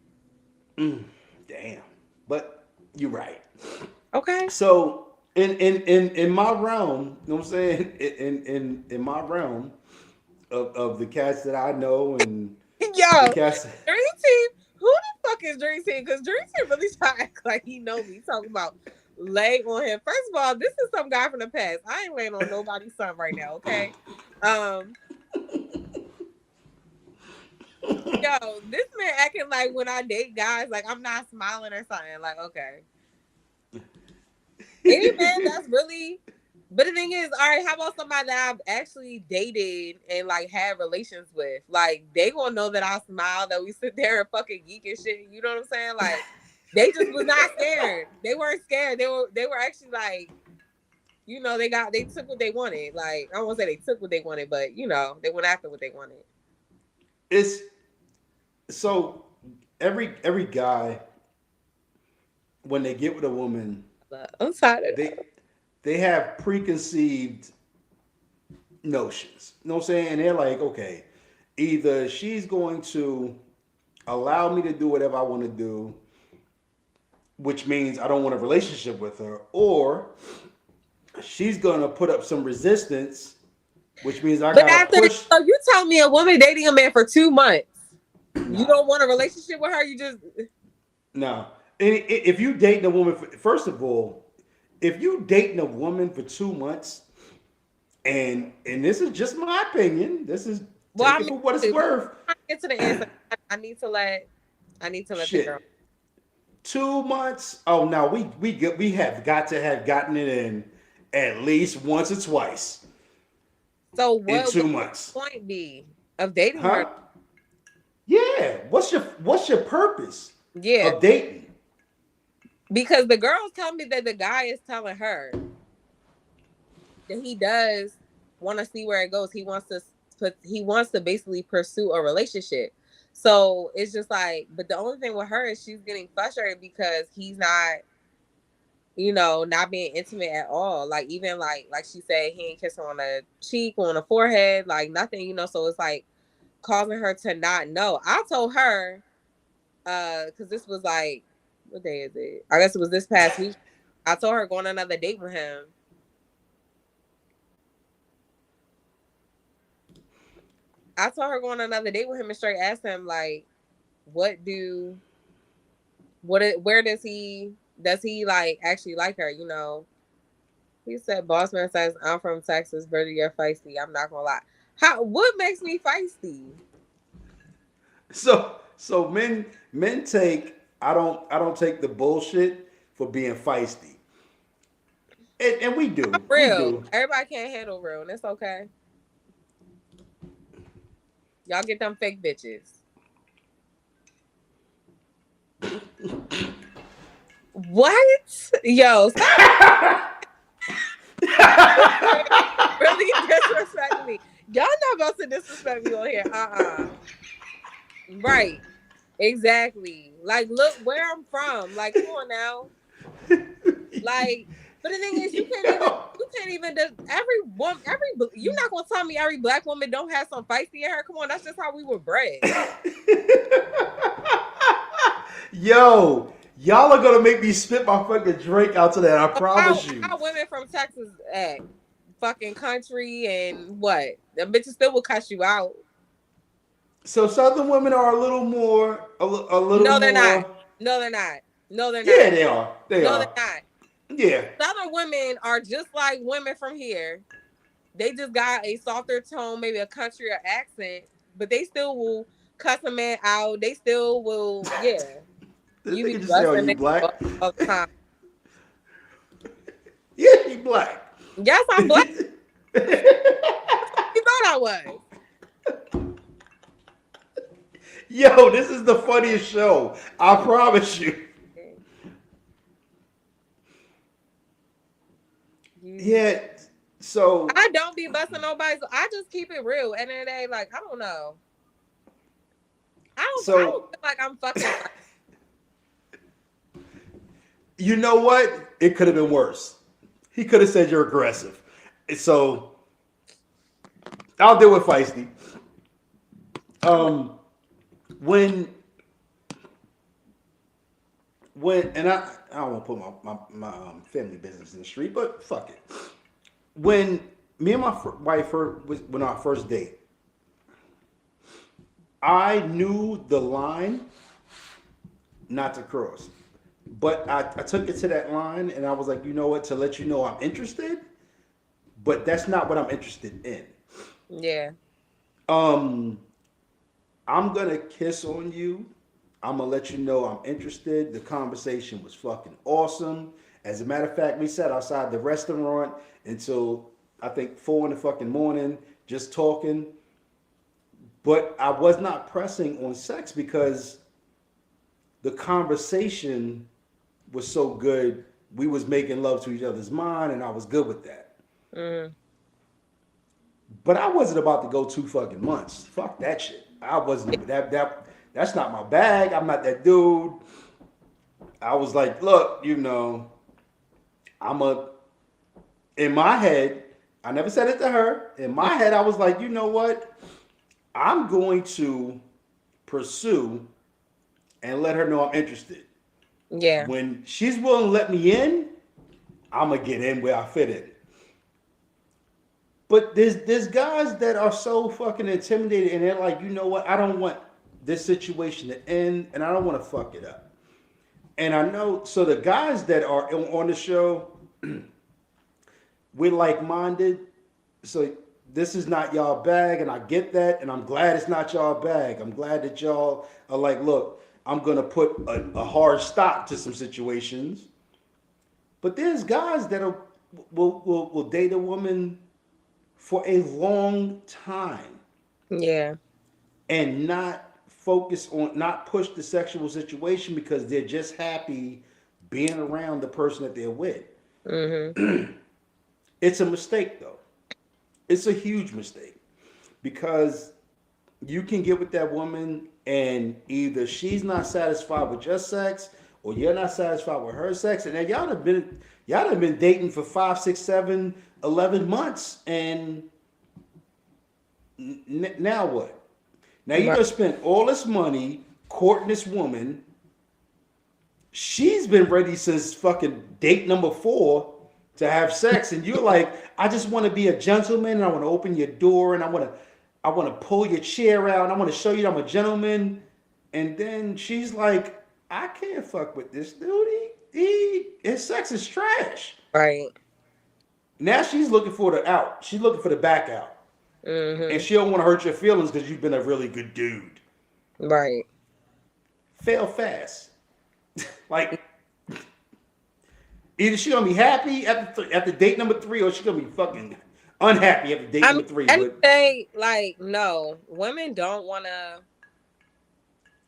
Speaker 1: Damn. But you're right.
Speaker 2: Okay.
Speaker 1: So in my realm, you know what I'm saying? In my realm of the cats that I know and the
Speaker 2: Yo,
Speaker 1: cats.
Speaker 2: Dream Team. Who the fuck is Dream Team? Because Dream Team really try to act like he know me. Talking about lay on him. First of all, this is some guy from the past. I ain't laying on nobody's son right now. Okay. Um. Yo, this man acting like when I date guys, like I'm not smiling or something. Like, okay. Any man that's really But the thing is, all right, how about somebody that I've actually dated and like had relations with? Like they gonna know that I smile, that we sit there and fucking geek and shit. You know what I'm saying? Like they just was not scared. They weren't scared. They were actually like, they took what they wanted. Like I won't say they took what they wanted, but they went after what they wanted.
Speaker 1: It's so every guy when they get with a woman,
Speaker 2: But I'm tired of
Speaker 1: they they have preconceived notions. You know what I'm saying? And they're like, okay, either she's going to allow me to do whatever I want to do, which means I don't want a relationship with her, or she's gonna put up some resistance, which means I
Speaker 2: But
Speaker 1: gotta
Speaker 2: after that,
Speaker 1: push.
Speaker 2: so you tell me a woman dating a man for 2 months, you
Speaker 1: Nah,
Speaker 2: don't want a relationship with her. You just
Speaker 1: no. If you dating a woman, first of all, if you dating a woman for 2 months, and this is just my opinion, this is
Speaker 2: well,
Speaker 1: take
Speaker 2: I
Speaker 1: it
Speaker 2: mean,
Speaker 1: for what it's
Speaker 2: before
Speaker 1: worth.
Speaker 2: I get to the answer, I need to let the girl.
Speaker 1: Shit, 2 months. Oh no, we have got to have gotten it in at least once or twice
Speaker 2: So
Speaker 1: in
Speaker 2: what
Speaker 1: two
Speaker 2: would
Speaker 1: months,
Speaker 2: the point be of dating her?
Speaker 1: huh? Yeah. What's your purpose
Speaker 2: Yeah,
Speaker 1: of dating?
Speaker 2: because the girls tell me that the guy is telling her that he does want to see where it goes. He wants to basically pursue a relationship. So it's just like, but the only thing with her is she's getting frustrated because he's not, not being intimate at all. Like even like she said, he ain't kiss her on the cheek or on the forehead, like nothing. So it's like causing her to not know. I told her, because this was like, what day is it? I guess it was this past week. I told her going on another date with him. I told her going on another date with him and straight asked him like, what do where does he like actually like her? He said, "Boss man says I'm from Texas, Bertie, you're feisty. I'm not gonna lie. What makes me feisty?
Speaker 1: So men take I don't take the bullshit for being feisty, and we do.
Speaker 2: Real. Everybody can't handle real, and it's okay. Y'all get them fake bitches. What? Yo, stop really disrespecting me. Y'all not about to disrespect me on here. Right. Exactly. Like, look where I'm from. Like, come on now. Like, but the thing is, you can't even every woman, you're not gonna tell me every black woman don't have some feisty in her. Come on, that's just how we were bred.
Speaker 1: Yo, y'all are gonna make me spit my fucking drink out to that. I
Speaker 2: How,
Speaker 1: promise you.
Speaker 2: how women from Texas act? Fucking country and what? The bitches still will cuss you out.
Speaker 1: So Southern women are a little more, a little
Speaker 2: No, they're not.
Speaker 1: more.
Speaker 2: No, they're not. No, they're
Speaker 1: Yeah,
Speaker 2: not.
Speaker 1: they are. They
Speaker 2: No, they're
Speaker 1: are.
Speaker 2: not.
Speaker 1: Yeah.
Speaker 2: Southern women are just like women from here. They just got a softer tone, maybe a countryer accent, but they still will cuss a man out. They still will, yeah.
Speaker 1: This
Speaker 2: You be
Speaker 1: nigga just say, "Oh,
Speaker 2: busting
Speaker 1: you
Speaker 2: niggas
Speaker 1: black?"
Speaker 2: all the time.
Speaker 1: Yeah, he black.
Speaker 2: Yes, I'm black. You thought I was.
Speaker 1: Yo, this is the funniest show. I promise you.
Speaker 2: You,
Speaker 1: Yeah. So
Speaker 2: I don't be busting nobody. So I just keep it real. And then they like, I don't know. I don't
Speaker 1: so
Speaker 2: feel like I'm fucking.
Speaker 1: you know what? It could have been worse. He could have said you're aggressive. So I'll deal with feisty. Um, when and I don't want to put my family business in the street, but fuck it. When me and my wife was when our first date, I knew the line not to cross, but I took it to that line and I was like, you know what, to let you know I'm interested, but that's not what I'm interested in.
Speaker 2: Yeah.
Speaker 1: Um, I'm gonna kiss on you. I'm gonna let you know I'm interested. The conversation was fucking awesome, As a matter of fact, we sat outside the restaurant until I think 4 in the fucking morning, just talking. But I was not pressing on sex because the conversation was so good. We was making love to each other's mind, and I was good with that.
Speaker 2: Mm.
Speaker 1: But I wasn't about to go 2 fucking months. Fuck that shit. I wasn't that. That's not my bag. I'm not that dude. I was like, look, I'm a. In my head, I never said it to her. In my head, I was like, you know what? I'm going to pursue and let her know I'm interested.
Speaker 2: Yeah.
Speaker 1: When she's willing to let me in, I'm gonna get in where I fit in. But there's guys that are so fucking intimidated, and they're like, you know what? I don't want this situation to end, and I don't want to fuck it up. And I know, so the guys that are on the show, we're like minded. So this is not y'all bag, and I get that, and I'm glad it's not y'all bag. I'm glad that y'all are like, look, I'm gonna put a hard stop to some situations. But there's guys that will date a woman for a long time
Speaker 2: Yeah.
Speaker 1: and not push the sexual situation because they're just happy being around the person that they're with.
Speaker 2: Mm-hmm.
Speaker 1: It's a mistake though. It's a huge mistake because you can get with that woman and either she's not satisfied with your sex or you're not satisfied with her sex, and then y'all have been dating for 5, 6, 7, 11 months, and now what? Now you're
Speaker 2: Right.
Speaker 1: gonna spend all this money courting this woman. She's been ready since fucking date number 4 to have sex, and you're like, I just want to be a gentleman, and I want to open your door, and I want to pull your chair out, and I want to show you I'm a gentleman. And then she's like, I can't fuck with this dude. His sex is trash.
Speaker 2: Right.
Speaker 1: Now she's looking for the out. She's looking for the back out, and
Speaker 2: Mm-hmm.
Speaker 1: she don't want to hurt your feelings because you've been a really good dude.
Speaker 2: Right.
Speaker 1: Fail fast. Like either she gonna be happy after date number 3, or she gonna be fucking unhappy after date
Speaker 2: I
Speaker 1: number
Speaker 2: mean,
Speaker 1: 3.
Speaker 2: and
Speaker 1: But
Speaker 2: they like no women don't want to.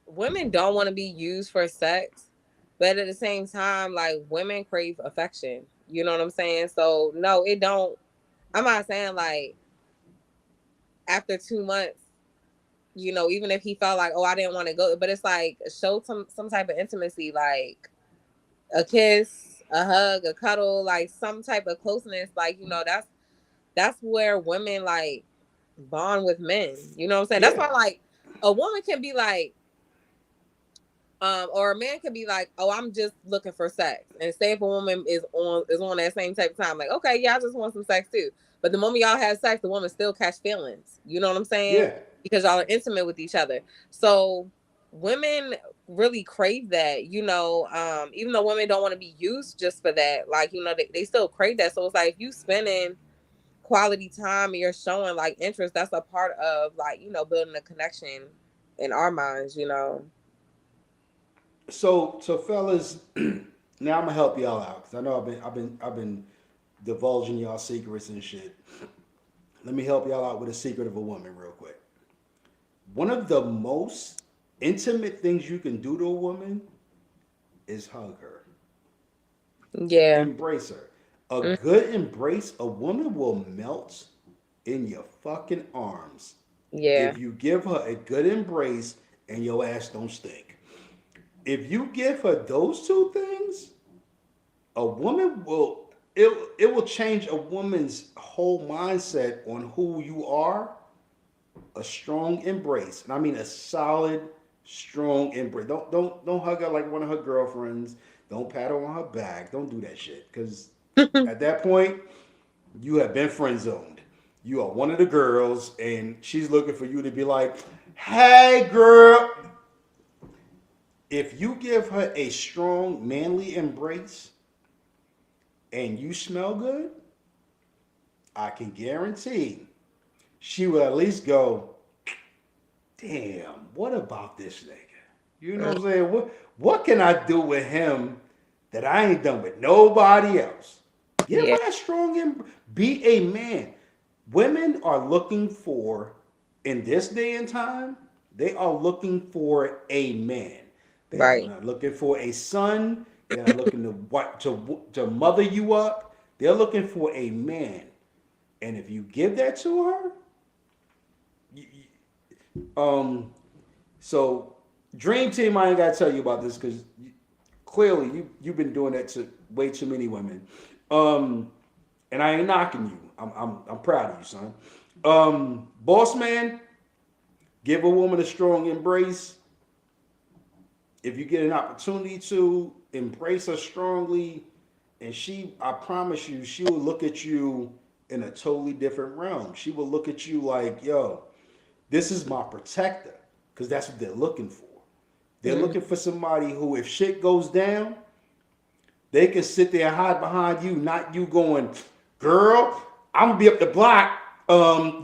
Speaker 2: Women don't want to be used for sex, but at the same time, like women crave affection. You know what I'm saying? So no, it don't. I'm not saying like after 2 months, even if he felt like, oh, I didn't want to go, but it's like show some type of intimacy, like a kiss, a hug, a cuddle, like some type of closeness. Like that's where women like bond with men. You know what I'm saying? That's
Speaker 1: yeah,
Speaker 2: why like a woman can be like, or a man can be like, oh, I'm just looking for sex. And say if a woman is on that same type of time, like, okay, yeah, I just want some sex too. But the moment y'all have sex, the woman still catch feelings. You know what I'm saying?
Speaker 1: yeah.
Speaker 2: Because y'all are intimate with each other. So women really crave that, even though women don't want to be used just for that, like, they still crave that. So it's like if you spending quality time and you're showing like interest, that's a part of like, building a connection in our minds.
Speaker 1: So fellas, now I'm gonna help y'all out because I know I've been divulging y'all secrets and shit. Let me help y'all out with a secret of a woman real quick. One of the most intimate things you can do to a woman is hug her,
Speaker 2: Yeah.
Speaker 1: embrace her. A
Speaker 2: Mm.
Speaker 1: good embrace, a woman will melt in your fucking arms
Speaker 2: Yeah.
Speaker 1: if you give her a good embrace and your ass don't stink. If you give her those two things, a woman will it will change a woman's whole mindset on who you are. A strong embrace, and I mean a solid, strong embrace. Don't hug her like one of her girlfriends. Don't pat her on her back. Don't do that shit because at that point you have been friend zoned. You are one of the girls, and she's looking for you to be like, "Hey, girl." If you give her a strong, manly embrace and you smell good, I can guarantee she will at least go, damn, what about this nigga? You know what I'm saying? What can I do with him that I ain't done with nobody else. Get
Speaker 2: Yeah.
Speaker 1: with that strong and be a man. Women are looking for, in this day and time, they are looking for a man. They are
Speaker 2: Right.
Speaker 1: not looking for a son. They're not looking to what to mother you up. They're looking for a man. And if you give that to her, um, so Dream Team, I ain't gotta tell you about this because clearly you've been doing that to way too many women. Um, and I ain't knocking you. I'm proud of you, son. Boss man, give a woman a strong embrace. If you get an opportunity to embrace her strongly, and I promise you, she will look at you in a totally different realm. She will look at you like, yo, this is my protector, because that's what they're looking for. They're
Speaker 2: Mm.
Speaker 1: looking for somebody who, if shit goes down, they can sit there and hide behind you, not you going, girl, I'm gonna be up the block.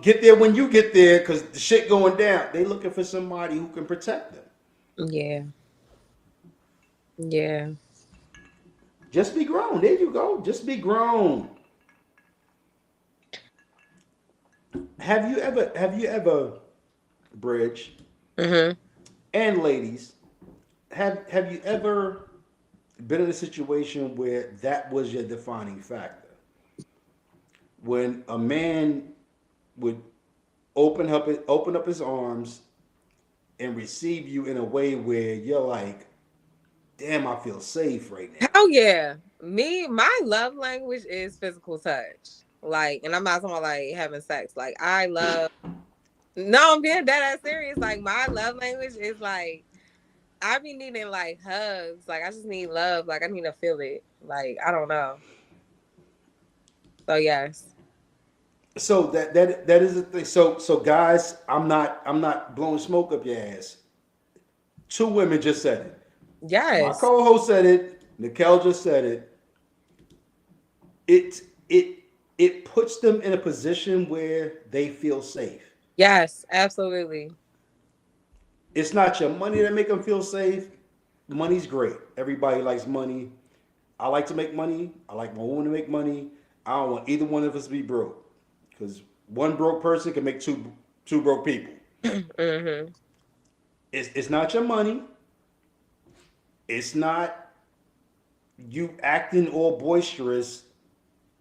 Speaker 1: Get there when you get there, because the shit going down. They looking for somebody who can protect them.
Speaker 2: Yeah. Yeah.
Speaker 1: Just be grown. There you go. Just be grown. Have you ever, Bridge,
Speaker 2: Mhm.
Speaker 1: and ladies, have you ever been in a situation where that was your defining factor? When a man would open up his arms and receive you in a way where you're like, damn, I feel safe right now.
Speaker 2: Hell yeah. My love language is physical touch. Like, and I'm not talking about like having sex. Like, I love. No, I'm being dead ass serious. Like, my love language is like I be needing like hugs. Like, I just need love. Like, I need to feel it. Like, I don't know. So yes.
Speaker 1: So that is the thing. So guys, I'm not blowing smoke up your ass. Two women just said it. My
Speaker 2: Yes.
Speaker 1: co-host said it. Nikel just said it. It it it puts them in a position where they feel safe.
Speaker 2: Yes. Absolutely.
Speaker 1: It's not your money that make them feel safe. Money's great. Everybody likes money. I like to make money. I like my woman to make money. I don't want either one of us to be broke, because one broke person can make two broke people.
Speaker 2: Mhm.
Speaker 1: It's not your money. It's not you acting all boisterous.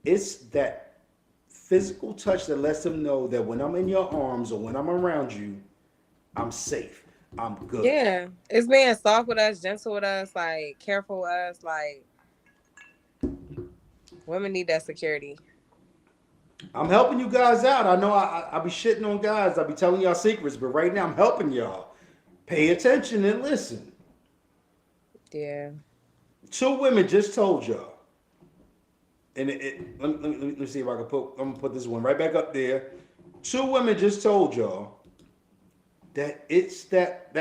Speaker 1: It's that physical touch that lets them know that when I'm in your arms or when I'm around you, I'm safe. I'm good.
Speaker 2: Yeah. It's being soft with us, gentle with us, like careful with us. Like, women need that security.
Speaker 1: I'm helping you guys out. I know I be shitting on guys. I be telling y'all secrets, but right now I'm helping y'all. Pay attention and listen.
Speaker 2: Yeah.
Speaker 1: Two women just told y'all, and let me see if I can put. I'm gonna put this one right back up there. Two women just told y'all that it's that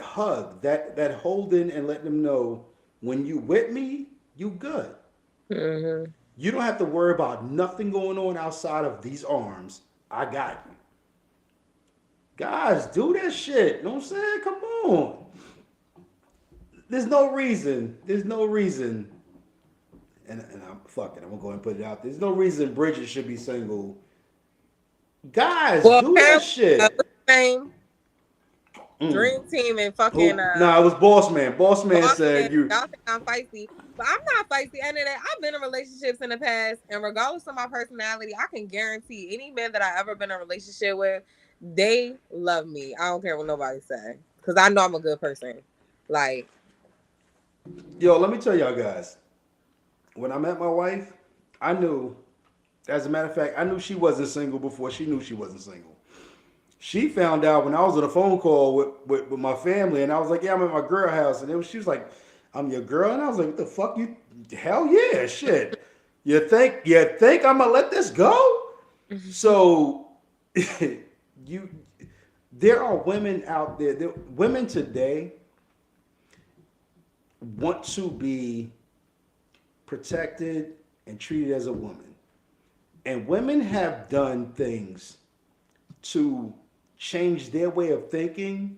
Speaker 1: hug, that holding and letting them know when you with me, you good.
Speaker 2: Mhm.
Speaker 1: You don't have to worry about nothing going on outside of these arms. I got you. Guys, do that shit. You know what I'm saying? Come on. There's no reason. There's no reason. And I'm fuck it. I'm gonna go ahead and put it out. There's no reason Bridget should be single. Guys,
Speaker 2: Well,
Speaker 1: do that
Speaker 2: apparently,
Speaker 1: shit.
Speaker 2: what's his name?
Speaker 1: Mm.
Speaker 2: Dream Team and fucking
Speaker 1: Who? Nah, it was Boss Man. Boss Man
Speaker 2: Boston.
Speaker 1: said you.
Speaker 2: Y'all think I'm feisty, but I'm not feisty. And that I've been in relationships in the past, and regardless of my personality, I can guarantee any man that I ever been in a relationship with, they love me. I don't care what nobody say, because I know I'm a good person. Like,
Speaker 1: Yo, let me tell y'all guys. When I met my wife, I knew. As a matter of fact, I knew she wasn't single before she knew she wasn't single. She found out when I was on a phone call with my family, and I was like, "Yeah, I'm at my girl house," and she was like, "I'm your girl," and I was like, "What the fuck? You hell yeah, shit. You think I'm gonna let this go?" So you, there are women out there. Women today want to be protected and treated as a woman, and women have done things to change their way of thinking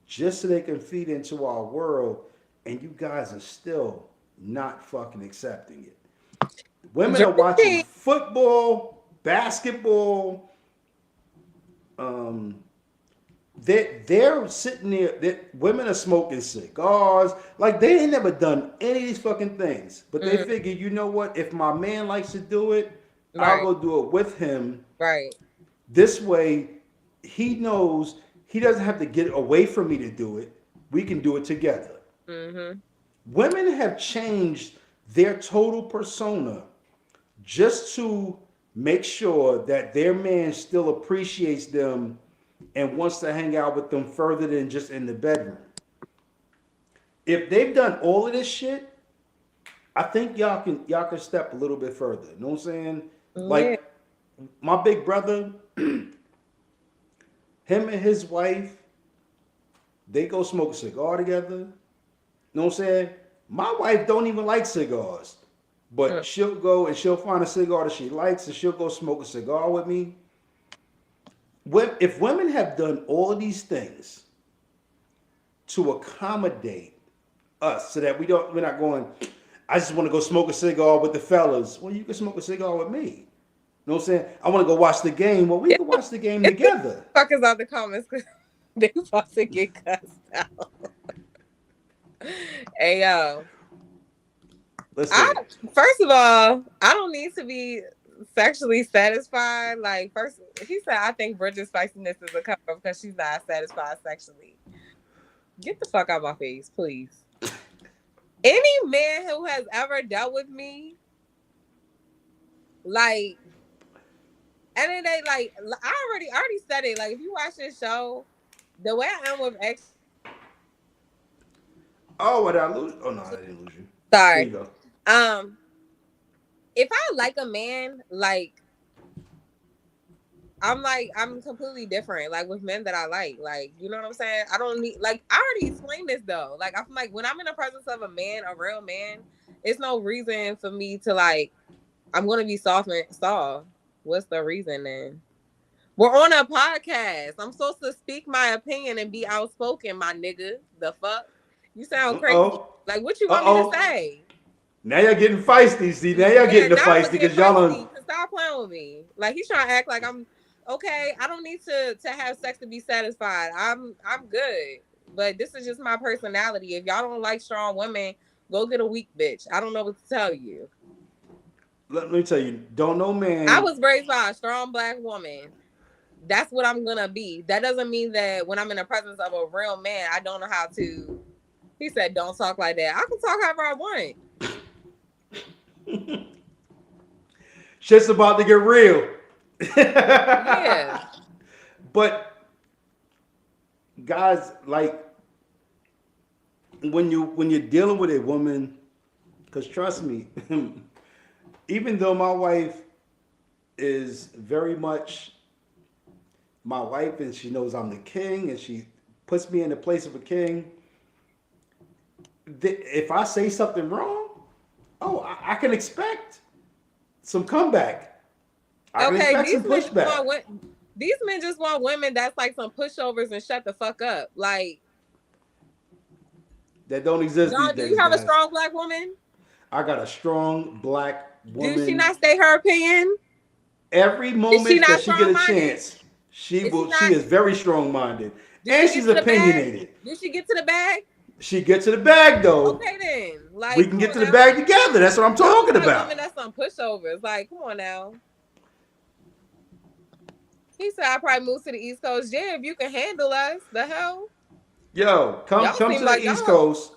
Speaker 1: just so they can feed into our world. And you guys are still not fucking accepting it. Women are watching
Speaker 2: Drinking.
Speaker 1: football, basketball. Um, they're sitting there. Women are smoking cigars. Like they ain't never done any of these fucking things. But they
Speaker 2: Mhm.
Speaker 1: figure, you know what? If my man likes to do it, I'll
Speaker 2: Right.
Speaker 1: go do it with him.
Speaker 2: Right.
Speaker 1: This way, he knows he doesn't have to get away from me to do it. We can do it together.
Speaker 2: Mhm.
Speaker 1: Women have changed their total persona just to make sure that their man still appreciates them and wants to hang out with them further than just in the bedroom. If they've done all of this shit, I think y'all can step a little bit further. You know what I'm saying?
Speaker 2: Yeah.
Speaker 1: Like my big brother, him and his wife, they go smoke a cigar together. You know what I'm saying? My wife don't even like cigars.
Speaker 2: Mm.
Speaker 1: But she'll go and she'll find a cigar that she likes and she'll go smoke a cigar with me. If women have done all of these things to accommodate us so that we're not going, I just want to go smoke a cigar with the fellas. Well, you can smoke a cigar with me. You know what I'm saying? I want to go watch the game. Well, we can watch the game
Speaker 2: Get the
Speaker 1: together.
Speaker 2: fuckers out the comments because they about to get cussed out. Hey yo. I
Speaker 1: Listen,
Speaker 2: First of all, I don't need to be sexually satisfied. Like first he said I think Bridget's spiciness is a cover up because she's not satisfied sexually. Get the fuck out of my face, please. Any man who has ever dealt with me, like, and then they like, I already said it. Like, if you watch this show, the way I am with ex,
Speaker 1: oh, what did I lose? Oh no, I didn't lose you. There
Speaker 2: sorry.
Speaker 1: you go.
Speaker 2: Um, if I like a man, like, I'm completely different. Like with men that I like, you know what I'm saying? I don't need like I already explained this though. Like I'm like when I'm in the presence of a man, a real man, it's no reason for me to like. I'm gonna be soft and soft. What's the reason then? We're on a podcast. I'm supposed to speak my opinion and be outspoken, my nigga. The fuck? You sound crazy.
Speaker 1: Oh,
Speaker 2: Like what you want me to
Speaker 1: oh.
Speaker 2: say?
Speaker 1: Now y'all getting feisty. See, now y'all
Speaker 2: Yeah,
Speaker 1: getting the
Speaker 2: now I'm
Speaker 1: feisty
Speaker 2: gonna get
Speaker 1: because y'all on.
Speaker 2: feisty. Stop playing with me. Like he's trying to act like I'm okay. I don't need to have sex to be satisfied. I'm good. But this is just my personality. If y'all don't like strong women, go get a weak bitch. I don't know what to tell you.
Speaker 1: Let me tell you, don't know
Speaker 2: I
Speaker 1: man.
Speaker 2: was raised by a strong black woman. That's what I'm gonna be. That doesn't mean that when I'm in the presence of a real man, I don't know how to. He said, "Don't talk like that." I can talk however I want.
Speaker 1: Shit's about to get real.
Speaker 2: Yeah.
Speaker 1: But guys, like when you're dealing with a woman, because trust me, even though my wife is very much my wife and she knows I'm the king and she puts me in the place of a king, if I say something wrong, oh, I can expect some comeback. I can
Speaker 2: Okay.
Speaker 1: expect some pushback.
Speaker 2: These men just want women that's like some pushovers and shut the fuck up. Like,
Speaker 1: That don't exist these
Speaker 2: John, do you
Speaker 1: days,
Speaker 2: have a
Speaker 1: guys.
Speaker 2: strong black woman?
Speaker 1: I got a strong black
Speaker 2: Did she
Speaker 1: woman.
Speaker 2: not state her opinion?
Speaker 1: Every
Speaker 2: Is she
Speaker 1: moment that
Speaker 2: not
Speaker 1: she get
Speaker 2: strong
Speaker 1: a
Speaker 2: minded?
Speaker 1: chance, she
Speaker 2: Is she
Speaker 1: will. She
Speaker 2: not?
Speaker 1: is very strong minded,
Speaker 2: Did
Speaker 1: and
Speaker 2: she get
Speaker 1: she's
Speaker 2: to the bag?
Speaker 1: opinionated.
Speaker 2: Did she get to the bag?
Speaker 1: She gets to the bag though.
Speaker 2: Okay then.
Speaker 1: We
Speaker 2: Like,
Speaker 1: can
Speaker 2: come
Speaker 1: get
Speaker 2: on
Speaker 1: to the
Speaker 2: now.
Speaker 1: bag together. That's what I'm
Speaker 2: Y'all
Speaker 1: talking
Speaker 2: got
Speaker 1: about.
Speaker 2: women that's some pushovers. Like, come on now. He said I probably moved to the East Coast. Yeah, if you can handle us, the hell.
Speaker 1: Yo,
Speaker 2: Y'all
Speaker 1: come
Speaker 2: seem
Speaker 1: to the
Speaker 2: like
Speaker 1: East Coast.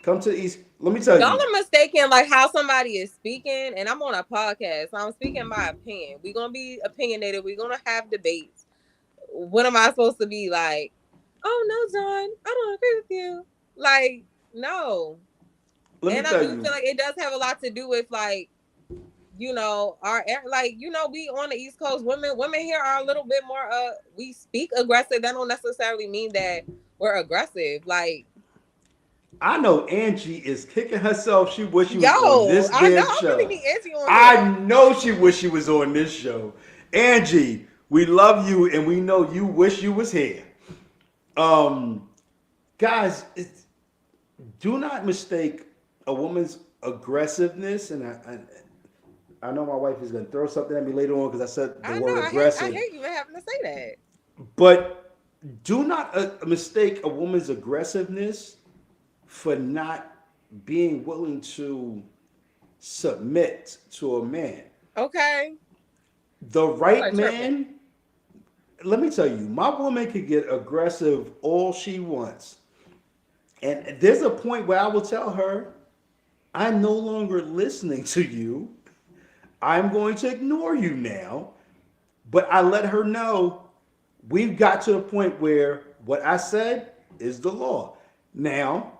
Speaker 1: Come to the East. Let me tell
Speaker 2: y'all
Speaker 1: you.
Speaker 2: are mistaken like how somebody is speaking, and I'm on a podcast, so I'm speaking my opinion. We're gonna be opinionated, we're gonna have debates. What am I supposed to be like? Oh no, John, I don't agree with you. Like, no.
Speaker 1: Let me
Speaker 2: And I
Speaker 1: tell
Speaker 2: do
Speaker 1: you.
Speaker 2: feel like it does have a lot to do with like, our like, we on the East Coast, women here are a little bit more we speak aggressive. That don't necessarily mean that we're aggressive. Like,
Speaker 1: I know Angie is kicking herself. She wish she was on
Speaker 2: yo,
Speaker 1: this
Speaker 2: I know
Speaker 1: damn
Speaker 2: I'm gonna
Speaker 1: show.
Speaker 2: be antsy on
Speaker 1: I
Speaker 2: here.
Speaker 1: know she wish she was on this show. Angie, we love you and we know you wish you was here. Um, guys, do not mistake a woman's aggressiveness, and I know my wife is gonna throw something at me later on because I said the
Speaker 2: I know.
Speaker 1: word
Speaker 2: I
Speaker 1: aggressive.
Speaker 2: hate you having to say that.
Speaker 1: But do not mistake a woman's aggressiveness for not being willing to submit to a man.
Speaker 2: Okay.
Speaker 1: The
Speaker 2: You
Speaker 1: right
Speaker 2: are tripping.
Speaker 1: man, let me tell you, my woman could get aggressive all she wants. And there's a point where I will tell her, I'm no longer listening to you. I'm going to ignore you now. But I let her know we've got to a point where what I said is the law. Now,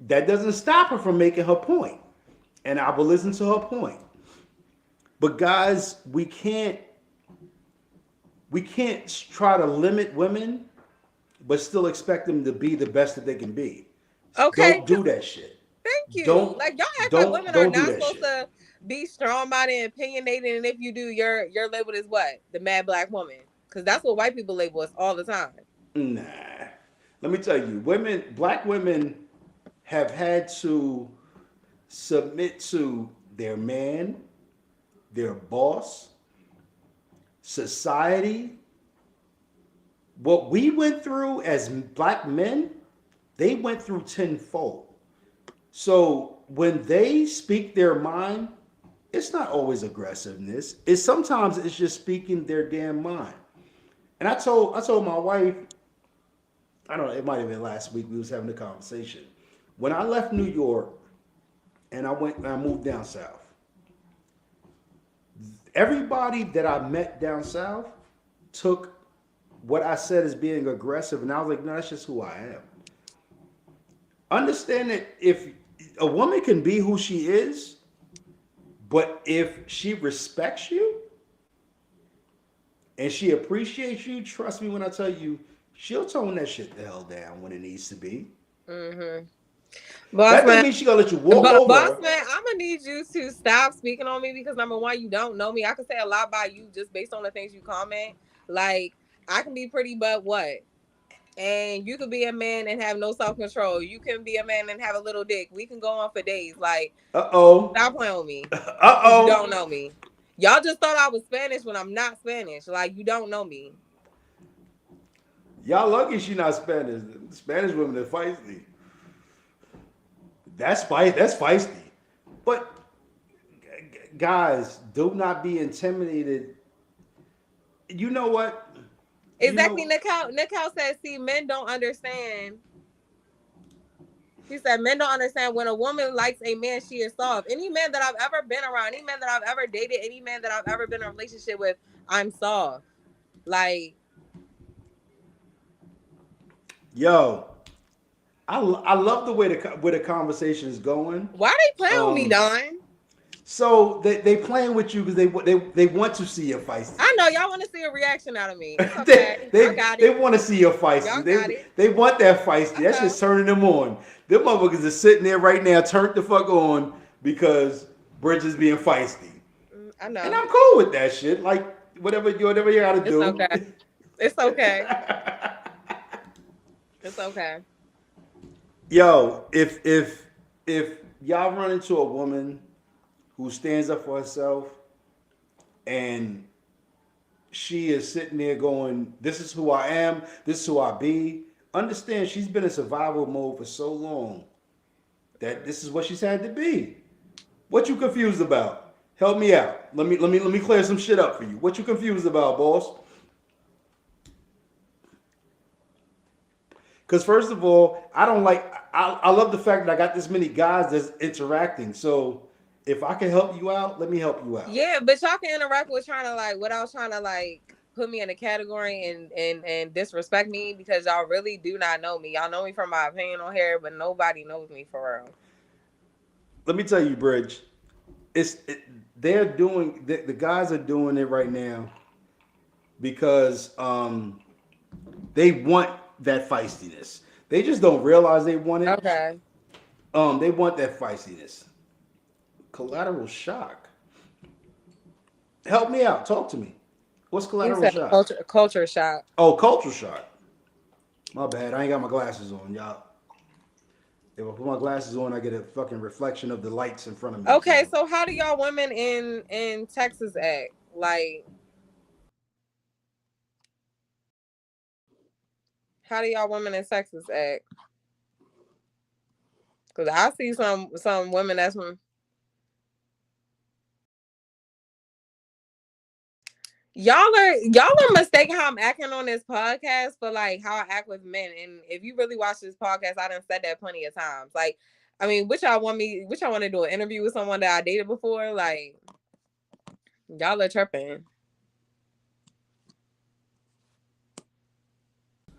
Speaker 1: that doesn't stop her from making her point, and I will listen to her point. But guys, we can't try to limit women, but still expect them to be the best that they can be.
Speaker 2: Okay.
Speaker 1: Don't do that shit.
Speaker 2: Thank you.
Speaker 1: Don't
Speaker 2: Like y'all act like
Speaker 1: don't
Speaker 2: women are
Speaker 1: don't do
Speaker 2: not
Speaker 1: that
Speaker 2: supposed
Speaker 1: shit.
Speaker 2: to be strong-minded and opinionated, and if you do, you're labeled as what? The mad black woman. Because that's what white people label us all the time.
Speaker 1: Nah. Let me tell you, black women have had to submit to their man, their boss, society. What we went through as black men, they went through tenfold. So when they speak their mind, it's not always aggressiveness. It's sometimes it's just speaking their damn mind. And I told my wife, I don't know, it might have been last week we was having a conversation. When I left New York and I moved down south, everybody that I met down south took what I said as being aggressive, and I was like, no, that's just who I am. Understand that if a woman can be who she is, but if she respects you and she appreciates you, trust me when I tell you, she'll tone that shit the hell down when it needs to be.
Speaker 2: Mm-hmm. Boss
Speaker 1: That doesn't
Speaker 2: man,
Speaker 1: mean she gonna let you walk
Speaker 2: but
Speaker 1: over
Speaker 2: boss
Speaker 1: her.
Speaker 2: man, I'm gonna need you to stop speaking on me because number one, you don't know me. I can say a lot about you just based on the things you comment. Like I can be pretty, but what? And you could be a man and have no self control. You can be a man and have a little dick. We can go on for days. Like,
Speaker 1: Uh oh.
Speaker 2: stop playing with me
Speaker 1: Uh
Speaker 2: because you
Speaker 1: oh.
Speaker 2: don't know me. Y'all just thought I was Spanish when I'm not Spanish. Like, you don't know me.
Speaker 1: Y'all lucky she not Spanish. Spanish women are feisty. That's feisty. But guys, do not be intimidated. You know what? You
Speaker 2: Exactly.
Speaker 1: know,
Speaker 2: Nicole said, see, men don't understand. She said, men don't understand when a woman likes a man, she is soft. Any man that I've ever been around, any man that I've ever dated, any man that I've ever been in a relationship with, I'm soft. Like,
Speaker 1: yo, I love the way the conversation is going.
Speaker 2: why they playing with me,
Speaker 1: Um,
Speaker 2: Don?
Speaker 1: so they playing with you because they want to see you feisty.
Speaker 2: I know y'all want to see a reaction out of me. It's
Speaker 1: they
Speaker 2: okay. I
Speaker 1: they
Speaker 2: got
Speaker 1: they
Speaker 2: it.
Speaker 1: want to see you feisty.
Speaker 2: Y'all got it.
Speaker 1: They want that feisty.
Speaker 2: I
Speaker 1: That's
Speaker 2: know.
Speaker 1: just turning them on. Them motherfuckers are sitting there right now, turned the fuck on because Bridget's being feisty,
Speaker 2: I
Speaker 1: and
Speaker 2: know.
Speaker 1: I'm cool with that shit. Like whatever you gotta
Speaker 2: It's
Speaker 1: do.
Speaker 2: okay. It's okay. It's okay.
Speaker 1: Yo, if y'all run into a woman who stands up for herself and she is sitting there going, "This is who I am. This is who I be." Understand, she's been in survival mode for so long that this is what she's had to be. What you confused about? Help me out. Let me clear some shit up for you. What you confused about, boss? Because first of all, I don't like. I love the fact that I got this many guys that's interacting. So if I can help you out, let me help you out.
Speaker 2: Yeah, but y'all can interact with trying to like without trying to like put me in a category and disrespect me because y'all really do not know me. Y'all know me from my opinion on hair, but nobody knows me for real.
Speaker 1: Let me tell you, Bridge. They're doing the guys are doing it right now because they want that feistiness. They just don't realize they want it.
Speaker 2: Okay.
Speaker 1: They want that feistiness. Collateral shock. Help me out. Talk to me. What's
Speaker 2: He
Speaker 1: collateral
Speaker 2: said
Speaker 1: shock?
Speaker 2: culture shock.
Speaker 1: Oh, culture shock. My bad. I ain't got my glasses on, y'all. If I put my glasses on, I get a fucking reflection of the lights in front of me.
Speaker 2: Okay, so how do y'all women in Texas act? Like, how do y'all women in Texas act? Because I see some women that's from. Y'all are mistaken how I'm acting on this podcast for like how I act with men. And if you really watch this podcast, I done said that plenty of times. Like, I mean, which y'all want to do an interview with someone that I dated before? Like, y'all are tripping.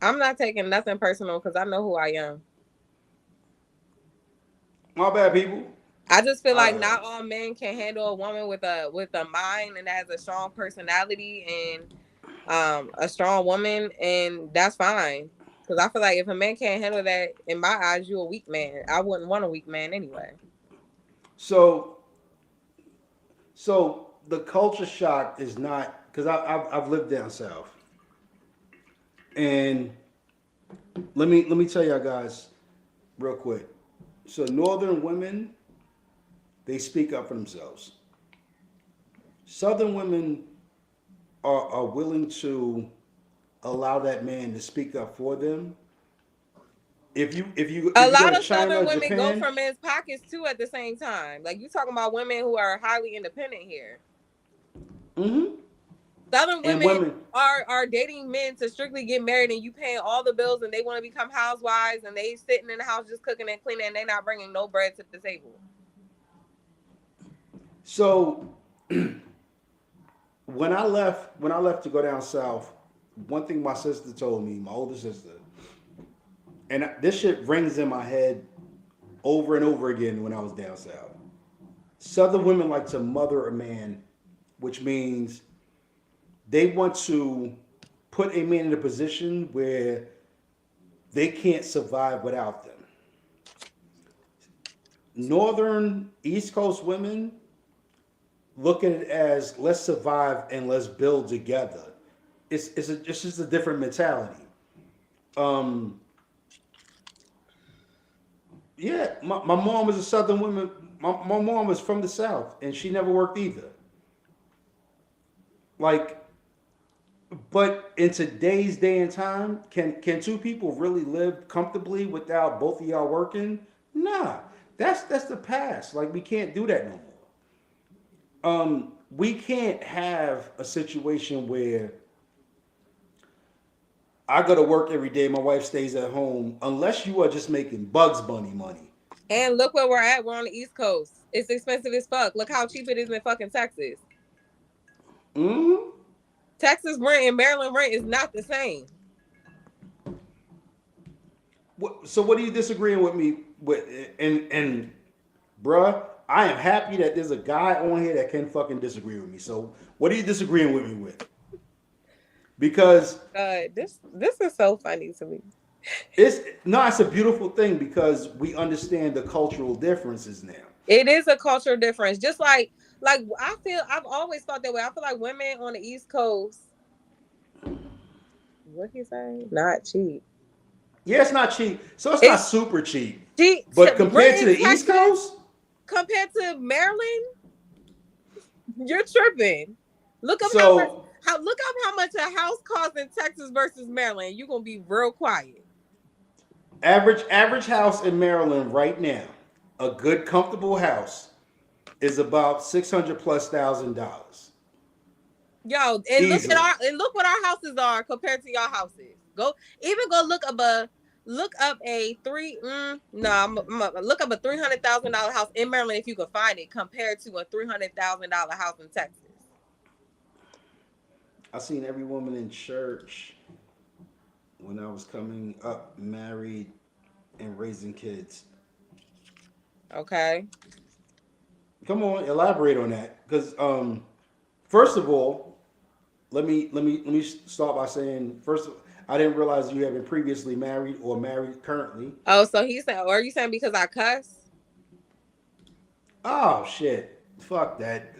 Speaker 2: I'm not taking nothing personal because I know who I am.
Speaker 1: My bad, people.
Speaker 2: I just feel like not all men can handle a woman with a mind and that has a strong personality and a strong woman, and that's fine. Because I feel like if a man can't handle that, in my eyes, you're a weak man. I wouldn't want a weak man anyway.
Speaker 1: So the culture shock is not because I've lived down south, and let me tell y'all guys real quick. So northern women, they speak up for themselves. Southern women are willing to allow that man to speak up for them. If you
Speaker 2: A
Speaker 1: go
Speaker 2: lot
Speaker 1: to
Speaker 2: of
Speaker 1: China,
Speaker 2: Southern women
Speaker 1: Japan,
Speaker 2: go for men's pockets too at the same time. Like, you talking about women who are highly independent here.
Speaker 1: mm-hmm.
Speaker 2: Southern women are dating men to strictly get married, and you paying all the bills, and they want to become housewives, and they sitting in the house just cooking and cleaning, and they not bringing no bread to the table.
Speaker 1: So when I left to go down south, one thing my sister told me, my older sister, and this shit rings in my head over and over again when I was down south. Southern women like to mother a man, which means they want to put a man in a position where they can't survive without them. Northern East Coast women look at it as let's survive and let's build together. It's just a different mentality. Yeah, my mom was a Southern woman. My mom was from the South, and she never worked either. Like, but in today's day and time, can two people really live comfortably without both of y'all working? Nah, that's the past. Like, we can't do that no more. We can't have a situation where I go to work every day, my wife stays at home, unless you are just making Bugs Bunny money.
Speaker 2: And look where we're at. We're on the East Coast. It's expensive as fuck. Look how cheap it is in fucking Texas.
Speaker 1: Mm-hmm.
Speaker 2: Texas rent and Maryland rent is not the same.
Speaker 1: So what are you disagreeing with me with? And bruh, I am happy that there's a guy on here that can fucking disagree with me. So what are you disagreeing with me with? Because
Speaker 2: this is so funny to me.
Speaker 1: it's a beautiful thing because we understand the cultural differences now.
Speaker 2: It is a cultural difference. Just like I've always thought that way. I feel like women on the East Coast, what he say? Not cheap.
Speaker 1: Yeah, it's not cheap. So it's not super cheap. But compared to the East Coast,
Speaker 2: compared to Maryland, you're tripping. Look up how much a house costs in Texas versus Maryland. You're gonna be real quiet.
Speaker 1: Average house in Maryland right now, a good comfortable house, is about $600,000+.
Speaker 2: Yo, and look what our houses are compared to y'all houses. Go look up a look up a $300,000 house in Maryland if you can find it compared to a $300,000 house in Texas.
Speaker 1: I seen every woman in church when I was coming up, married and raising kids.
Speaker 2: Okay.
Speaker 1: Come on, elaborate on that. Because first of all, let me start by saying first, I didn't realize you have been previously married or married currently.
Speaker 2: Oh, so he said, or are you saying because I cuss?
Speaker 1: Oh shit! Fuck that.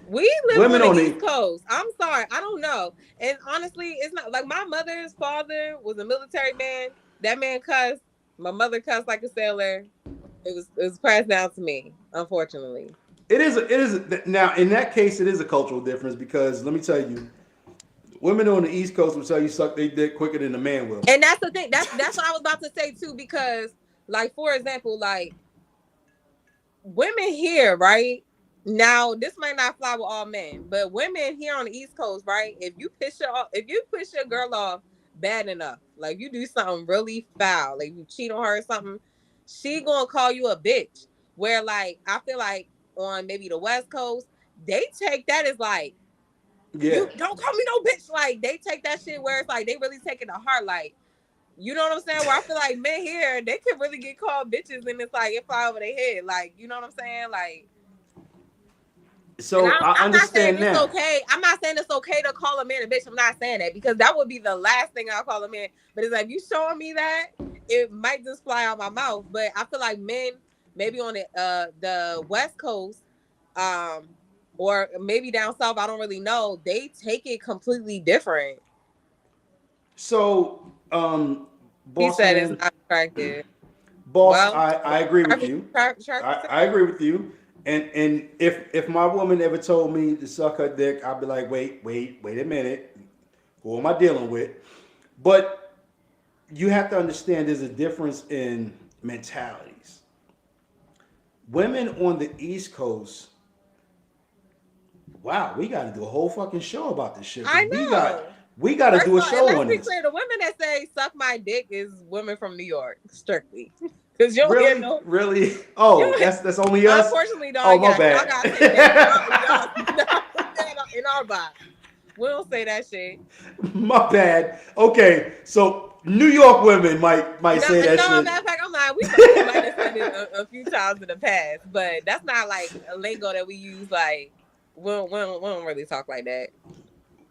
Speaker 2: We live on the East Coast. I'm sorry, I don't know. And honestly, it's not like my mother's father was a military man. That man cussed. My mother cussed like a sailor. It was passed down to me, unfortunately.
Speaker 1: Now in that case it is a cultural difference because let me tell you, women on the East Coast will tell you suck their dick quicker than a man will.
Speaker 2: And that's the thing. That's what I was about to say too, because like for example, like women here, right? Now this might not fly with all men, but women here on the East Coast, right? If you push your girl off bad enough, like you do something really foul, like you cheat on her or something, she gonna call you a bitch. Where like I feel like on maybe the West Coast, they take that as like
Speaker 1: Yeah.
Speaker 2: you don't call me no bitch. Like they take that shit where it's like they really take it to heart. Like you know what I'm saying? Where I feel like men here, they can really get called bitches and it's like it fly over their head. Like, you know what I'm saying? Like, and
Speaker 1: So I
Speaker 2: I'm not saying
Speaker 1: understand
Speaker 2: it's
Speaker 1: now.
Speaker 2: okay. I'm not saying it's okay to call a man a bitch. I'm not saying that because that would be the last thing I'll call a man. But it's like if you showing me that, it might just fly out my mouth. But I feel like men, maybe on the West Coast, um, or maybe down south, I don't really know. They take it completely different.
Speaker 1: So
Speaker 2: He
Speaker 1: boss
Speaker 2: said it's
Speaker 1: man,
Speaker 2: not attractive.
Speaker 1: boss,
Speaker 2: Well,
Speaker 1: I agree with you.
Speaker 2: Sharky said.
Speaker 1: I agree with you. And if my woman ever told me to suck her dick, I'd be like, wait a minute. Who am I dealing with? But you have to understand there's a difference in mentalities. Women on the East Coast, wow, we got to do a whole fucking show about this shit
Speaker 2: I
Speaker 1: because
Speaker 2: know.
Speaker 1: we got to
Speaker 2: First
Speaker 1: do
Speaker 2: of
Speaker 1: a
Speaker 2: all, and
Speaker 1: show
Speaker 2: let's
Speaker 1: on
Speaker 2: be
Speaker 1: this.
Speaker 2: clear: the women that say "suck my dick" is women from New York, strictly. Because you don't hear
Speaker 1: Really,
Speaker 2: no.
Speaker 1: really.
Speaker 2: You
Speaker 1: Oh,
Speaker 2: don't,
Speaker 1: that's only us.
Speaker 2: unfortunately,
Speaker 1: Oh,
Speaker 2: dog.
Speaker 1: my
Speaker 2: Yes, y'all gotta take that
Speaker 1: bad.
Speaker 2: in our box. We don't say that shit.
Speaker 1: My bad. Okay, so New York women might
Speaker 2: No,
Speaker 1: say that
Speaker 2: no.
Speaker 1: shit.
Speaker 2: Matter of fact, I'm like, we might have said it a few times in the past, but that's not like a lingo that we use. Like, we don't really talk like that.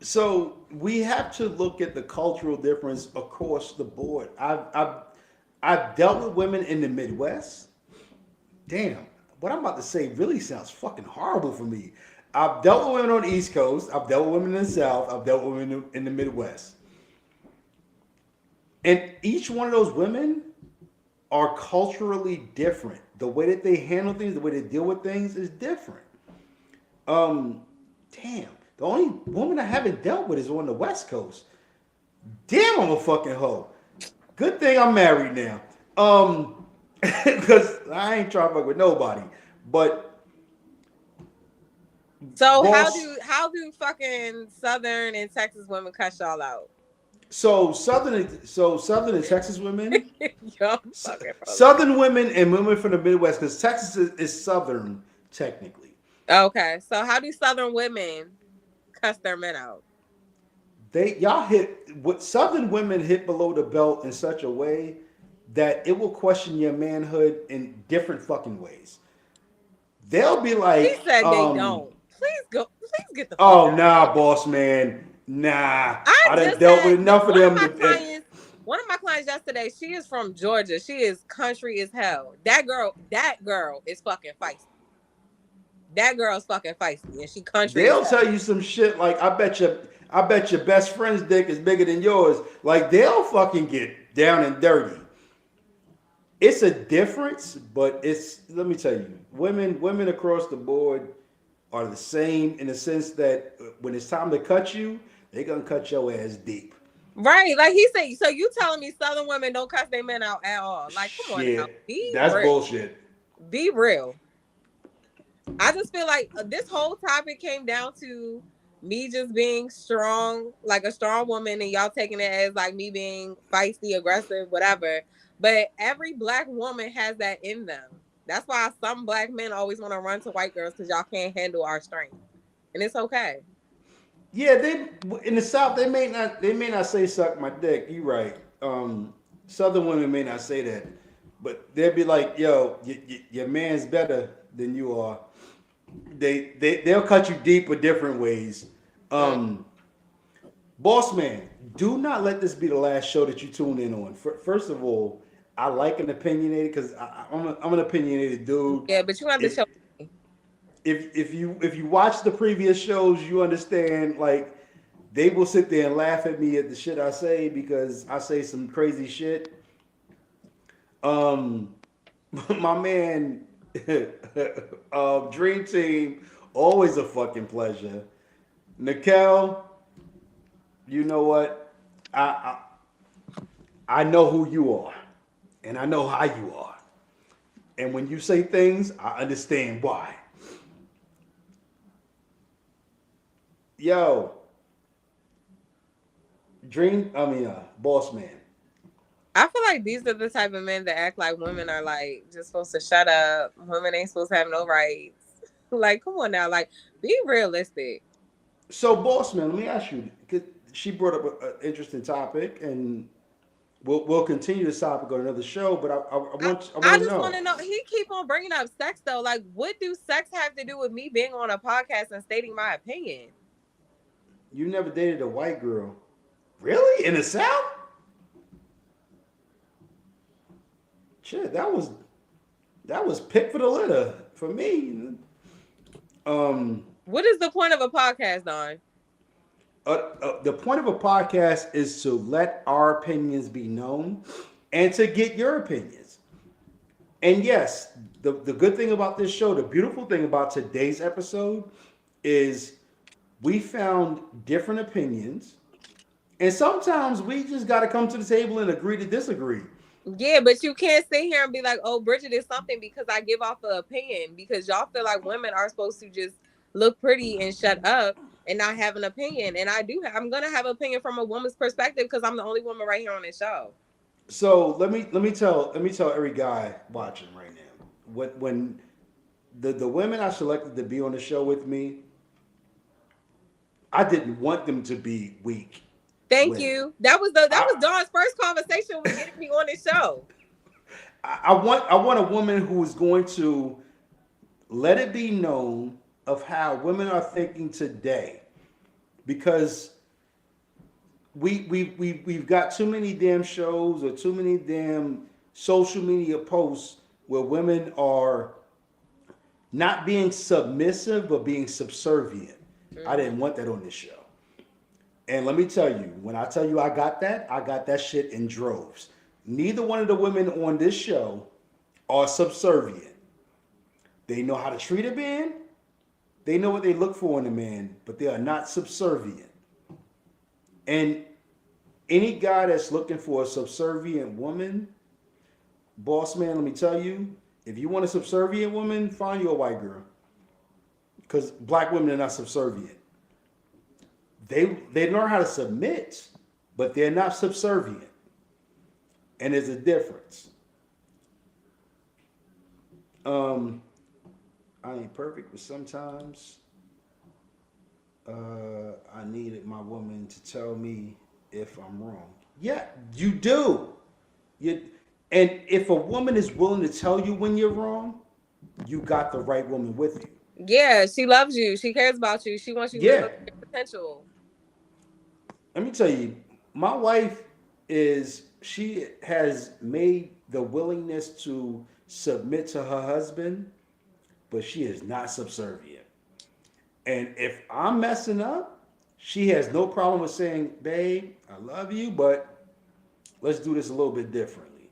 Speaker 1: So we have to look at the cultural difference across the board. I've dealt with women in the Midwest. Damn, what I'm about to say really sounds fucking horrible for me. I've dealt with women on the East Coast. I've dealt with women in the South. I've dealt with women in the Midwest. And each one of those women are culturally different. The way that they handle things, the way they deal with things is different. Um, damn. The only woman I haven't dealt with is on the West Coast. Damn, I'm a fucking hoe. Good thing I'm married now. Because I ain't trying to fuck with nobody. But
Speaker 2: So
Speaker 1: boss,
Speaker 2: how do fucking Southern and Texas women cuss y'all out?
Speaker 1: Southern and Texas women,
Speaker 2: Yo, fucking brother.
Speaker 1: Southern women and women from the Midwest, because Texas is Southern technically.
Speaker 2: Okay, so how do Southern women cuss their men out?
Speaker 1: Y'all hit what Southern women hit below the belt in such a way that it will question your manhood in different fucking ways. They'll be
Speaker 2: He
Speaker 1: like,
Speaker 2: said they don't. Please go. Please get the fuck
Speaker 1: oh
Speaker 2: out of
Speaker 1: nah,
Speaker 2: here.
Speaker 1: boss man, nah.
Speaker 2: I
Speaker 1: I done
Speaker 2: just
Speaker 1: dealt with
Speaker 2: had
Speaker 1: enough of
Speaker 2: one of
Speaker 1: them.
Speaker 2: my clients. One of my clients yesterday. She is from Georgia. She is country as hell. That girl is fucking feisty. That girl's fucking feisty, and she country as
Speaker 1: They'll tell
Speaker 2: hell.
Speaker 1: you some shit like, I bet your best friend's dick is bigger than yours. Like they'll fucking get down and dirty. It's a difference, but it's let me tell you, women across the board are the same in the sense that when it's time to cut you, they're gonna cut your ass deep.
Speaker 2: Right, like he said. So you telling me Southern women don't cuss their men out at all? Like, come on now,
Speaker 1: Shit,
Speaker 2: be
Speaker 1: that's
Speaker 2: real.
Speaker 1: bullshit.
Speaker 2: Be real. I just feel like this whole topic came down to me just being strong, like a strong woman, and y'all taking it as like me being feisty, aggressive, whatever. But every black woman has that in them. That's why some black men always want to run to white girls because y'all can't handle our strength, and it's okay.
Speaker 1: Yeah, they in the South they may not say suck my dick. You right. Southern women may not say that, but they'll be like, yo, your man's better than you are. They'll cut you deep with different ways.
Speaker 2: Mm.
Speaker 1: Um, Boss man, do not let this be the last show that you tune in on. First of all, I like an opinionated because I'm an opinionated dude.
Speaker 2: Yeah, but you have to
Speaker 1: If
Speaker 2: show me.
Speaker 1: if you watch the previous shows, you understand like they will sit there and laugh at me at the shit I say because I say some crazy shit. Um, My man, Dream Team, always a fucking pleasure. Nikel, you know what? I know who you are, and I know how you are. And when you say things, I understand why. Yo, Boss Man.
Speaker 2: I feel like these are the type of men that act like women are like just supposed to shut up. Women ain't supposed to have no rights. Like, come on now, like be realistic.
Speaker 1: So, Boss Man, let me ask you. 'Cause she brought up an interesting topic, and we'll continue this topic on another show. But
Speaker 2: I,
Speaker 1: I
Speaker 2: I
Speaker 1: want to
Speaker 2: just want
Speaker 1: know.
Speaker 2: to know. He keep on bringing up sex though. Like, what do sex have to do with me being on a podcast and stating my opinion?
Speaker 1: You never dated a white girl, really? In the South? Shit, that was pick for the litter for me. Um,
Speaker 2: What is the point of a podcast, Don?
Speaker 1: the point of a podcast is to let our opinions be known and to get your opinions. And yes, the good thing about this show, the beautiful thing about today's episode is we found different opinions. And sometimes we just got to come to the table and agree to disagree.
Speaker 2: Yeah, but you can't sit here and be like, "Oh, Bridget is something," because I give off an opinion. Because y'all feel like women are supposed to just look pretty and shut up and not have an opinion. And I do. I'm gonna have an opinion from a woman's perspective because I'm the only woman right here on this show.
Speaker 1: So let me tell every guy watching right now. When the women I selected to be on the show with me, I didn't want them to be weak
Speaker 2: Thank
Speaker 1: women.
Speaker 2: you. That was
Speaker 1: I
Speaker 2: Dawn's first conversation with getting me on this show.
Speaker 1: I want a woman who is going to let it be known of how women are thinking today, because we've got too many damn shows or too many damn social media posts where women are not being submissive but being subservient. I didn't
Speaker 2: Mm-hmm.
Speaker 1: want that on this show. And let me tell you, when I tell you I got that shit in droves. Neither one of the women on this show are subservient. They know how to treat a man. They know what they look for in a man, but they are not subservient. And any guy that's looking for a subservient woman, boss man, let me tell you, if you want a subservient woman, find you a white girl. Because black women are not subservient. They learn how to submit, but they're not subservient. And there's a difference. Um, I ain't perfect, but sometimes I needed my woman to tell me if I'm wrong. Yeah, you do. You, and if a woman is willing to tell you when you're wrong, you got the right woman with you.
Speaker 2: Yeah, she loves you. She cares about you. She wants you to
Speaker 1: Yeah,
Speaker 2: live your potential.
Speaker 1: let me tell you, my wife she has made the willingness to submit to her husband, but she is not subservient. And if I'm messing up, she has no problem with saying, babe, I love you, but let's do this a little bit differently.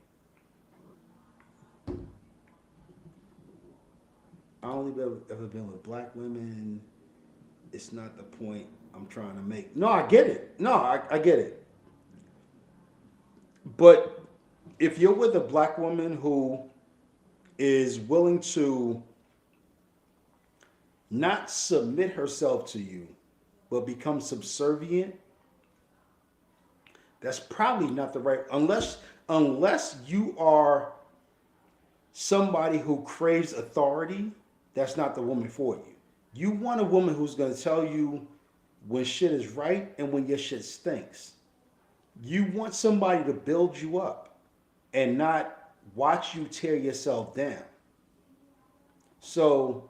Speaker 1: I only ever been with black women. It's not the point I'm trying to make. No, I get it. No, I get it. But if you're with a black woman who is willing to not submit herself to you, but become subservient, that's probably not the right, unless you are somebody who craves authority, that's not the woman for you. You want a woman who's going to tell you when shit is right and when your shit stinks. You want somebody to build you up and not watch you tear yourself down. So,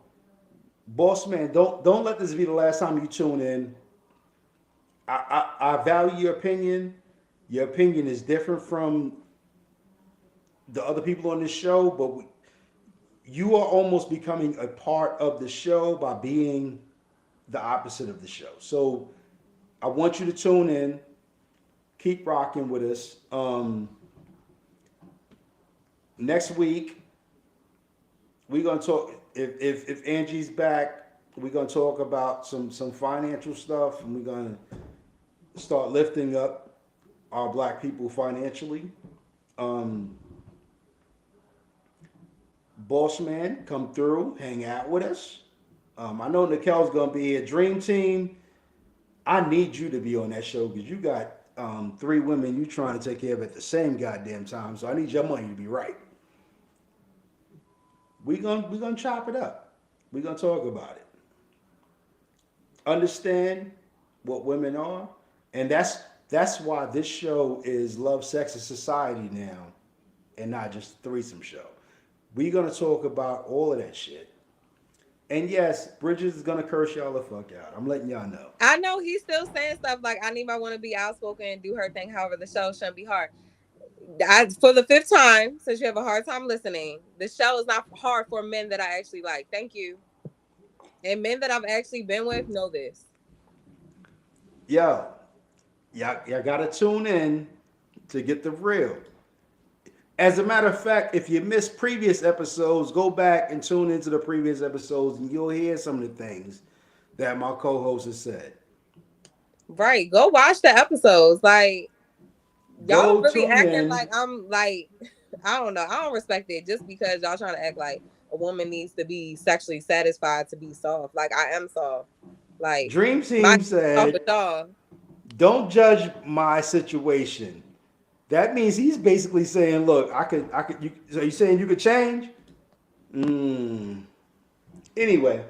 Speaker 1: boss man, don't let this be the last time you tune in. I value your opinion. Your opinion is different from the other people on this show, but you are almost becoming a part of the show by being the opposite of the show. So I want you to tune in, keep rocking with us. Next week we're gonna talk if Angie's back, we're gonna talk about some financial stuff, and we're gonna start lifting up our black people financially. Um, Boss man, come through, hang out with us. I know Nikel's gonna be here. Dream Team, I need you to be on that show because you got three women you trying to take care of at the same goddamn time. So I need your money to be right. We gonna chop it up. We gonna talk about it. Understand what women are, and that's why this show is Love, Sex, and Society now, and not just a threesome show. We gonna talk about all of that shit. And yes, Bridges is gonna curse y'all the fuck out. I'm letting y'all know.
Speaker 2: I know he's still saying stuff like, I need my woman to be outspoken and do her thing. However, the show shouldn't be hard. For the fifth time, since you have a hard time listening, the show is not hard for men that I actually like. Thank you. And men that I've actually been with know this.
Speaker 1: Yo, y'all gotta tune in to get the real. As a matter of fact, if you missed previous episodes, go back and tune into the previous episodes and you'll hear some of the things that my co-host has said.
Speaker 2: Right. Go watch the episodes. Like, y'all
Speaker 1: Go
Speaker 2: really
Speaker 1: tune
Speaker 2: acting
Speaker 1: in.
Speaker 2: like I'm like, I don't know. I don't respect it just because y'all trying to act like a woman needs to be sexually satisfied to be soft. Like, I am soft. Like,
Speaker 1: Dream
Speaker 2: my
Speaker 1: Team
Speaker 2: soft with
Speaker 1: said,
Speaker 2: y'all.
Speaker 1: "Don't judge my situation." That means he's basically saying, "Look, I could." So you saying you could change? Anyway,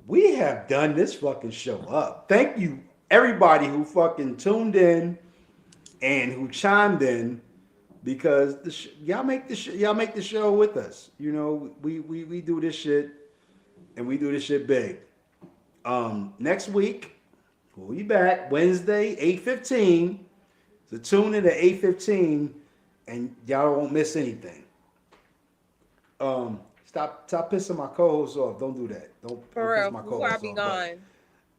Speaker 1: we have done this fucking show up. Thank you, everybody who fucking tuned in and who chimed in, because y'all make the show with us. You know, we do this shit, and we do this shit big. Next week we'll be back Wednesday 8:15. So tune in at 8:15, and y'all won't miss anything. Stop pissing my co-hosts off. Don't do that. Don't
Speaker 2: For
Speaker 1: piss
Speaker 2: real.
Speaker 1: my
Speaker 2: Before I
Speaker 1: co-hosts
Speaker 2: be
Speaker 1: off.
Speaker 2: gone,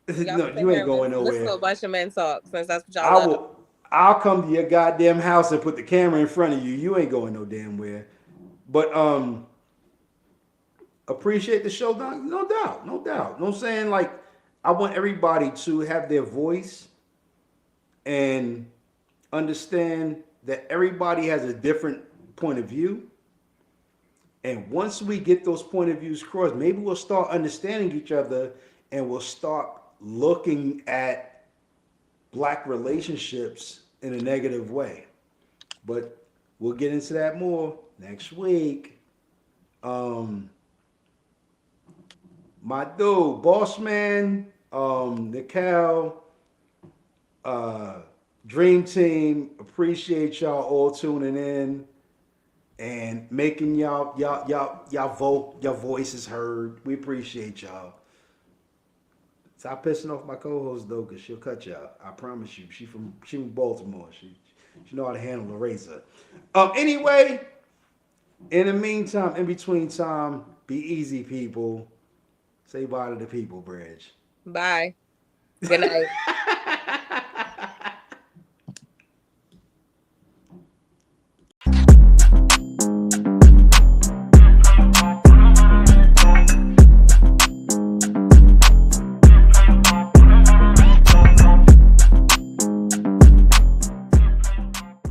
Speaker 1: But
Speaker 2: y'all
Speaker 1: no,
Speaker 2: can sit
Speaker 1: you
Speaker 2: here
Speaker 1: ain't
Speaker 2: and
Speaker 1: going
Speaker 2: listen to a
Speaker 1: nowhere.
Speaker 2: bunch of men talk since that's what y'all
Speaker 1: I
Speaker 2: love.
Speaker 1: will. I'll come to your goddamn house and put the camera in front of you. You ain't going no damn where. But appreciate the show, no doubt, no doubt. You know what I'm saying? Like, I want everybody to have their voice and understand that everybody has a different point of view. And once we get those point of views crossed, maybe we'll start understanding each other and we'll start looking at black relationships in a negative way. But we'll get into that more next week. My dude, Boss Man, Nikel, uh, Dream Team, appreciate y'all all tuning in and making y'all voices heard. We appreciate y'all. Stop pissing off my co-host though, cause she'll cut y'all. I promise you. She from Baltimore. She know how to handle a razor. Anyway, in the meantime, in between time, be easy, people. Say bye to the people, Bridge.
Speaker 2: Bye. Good night.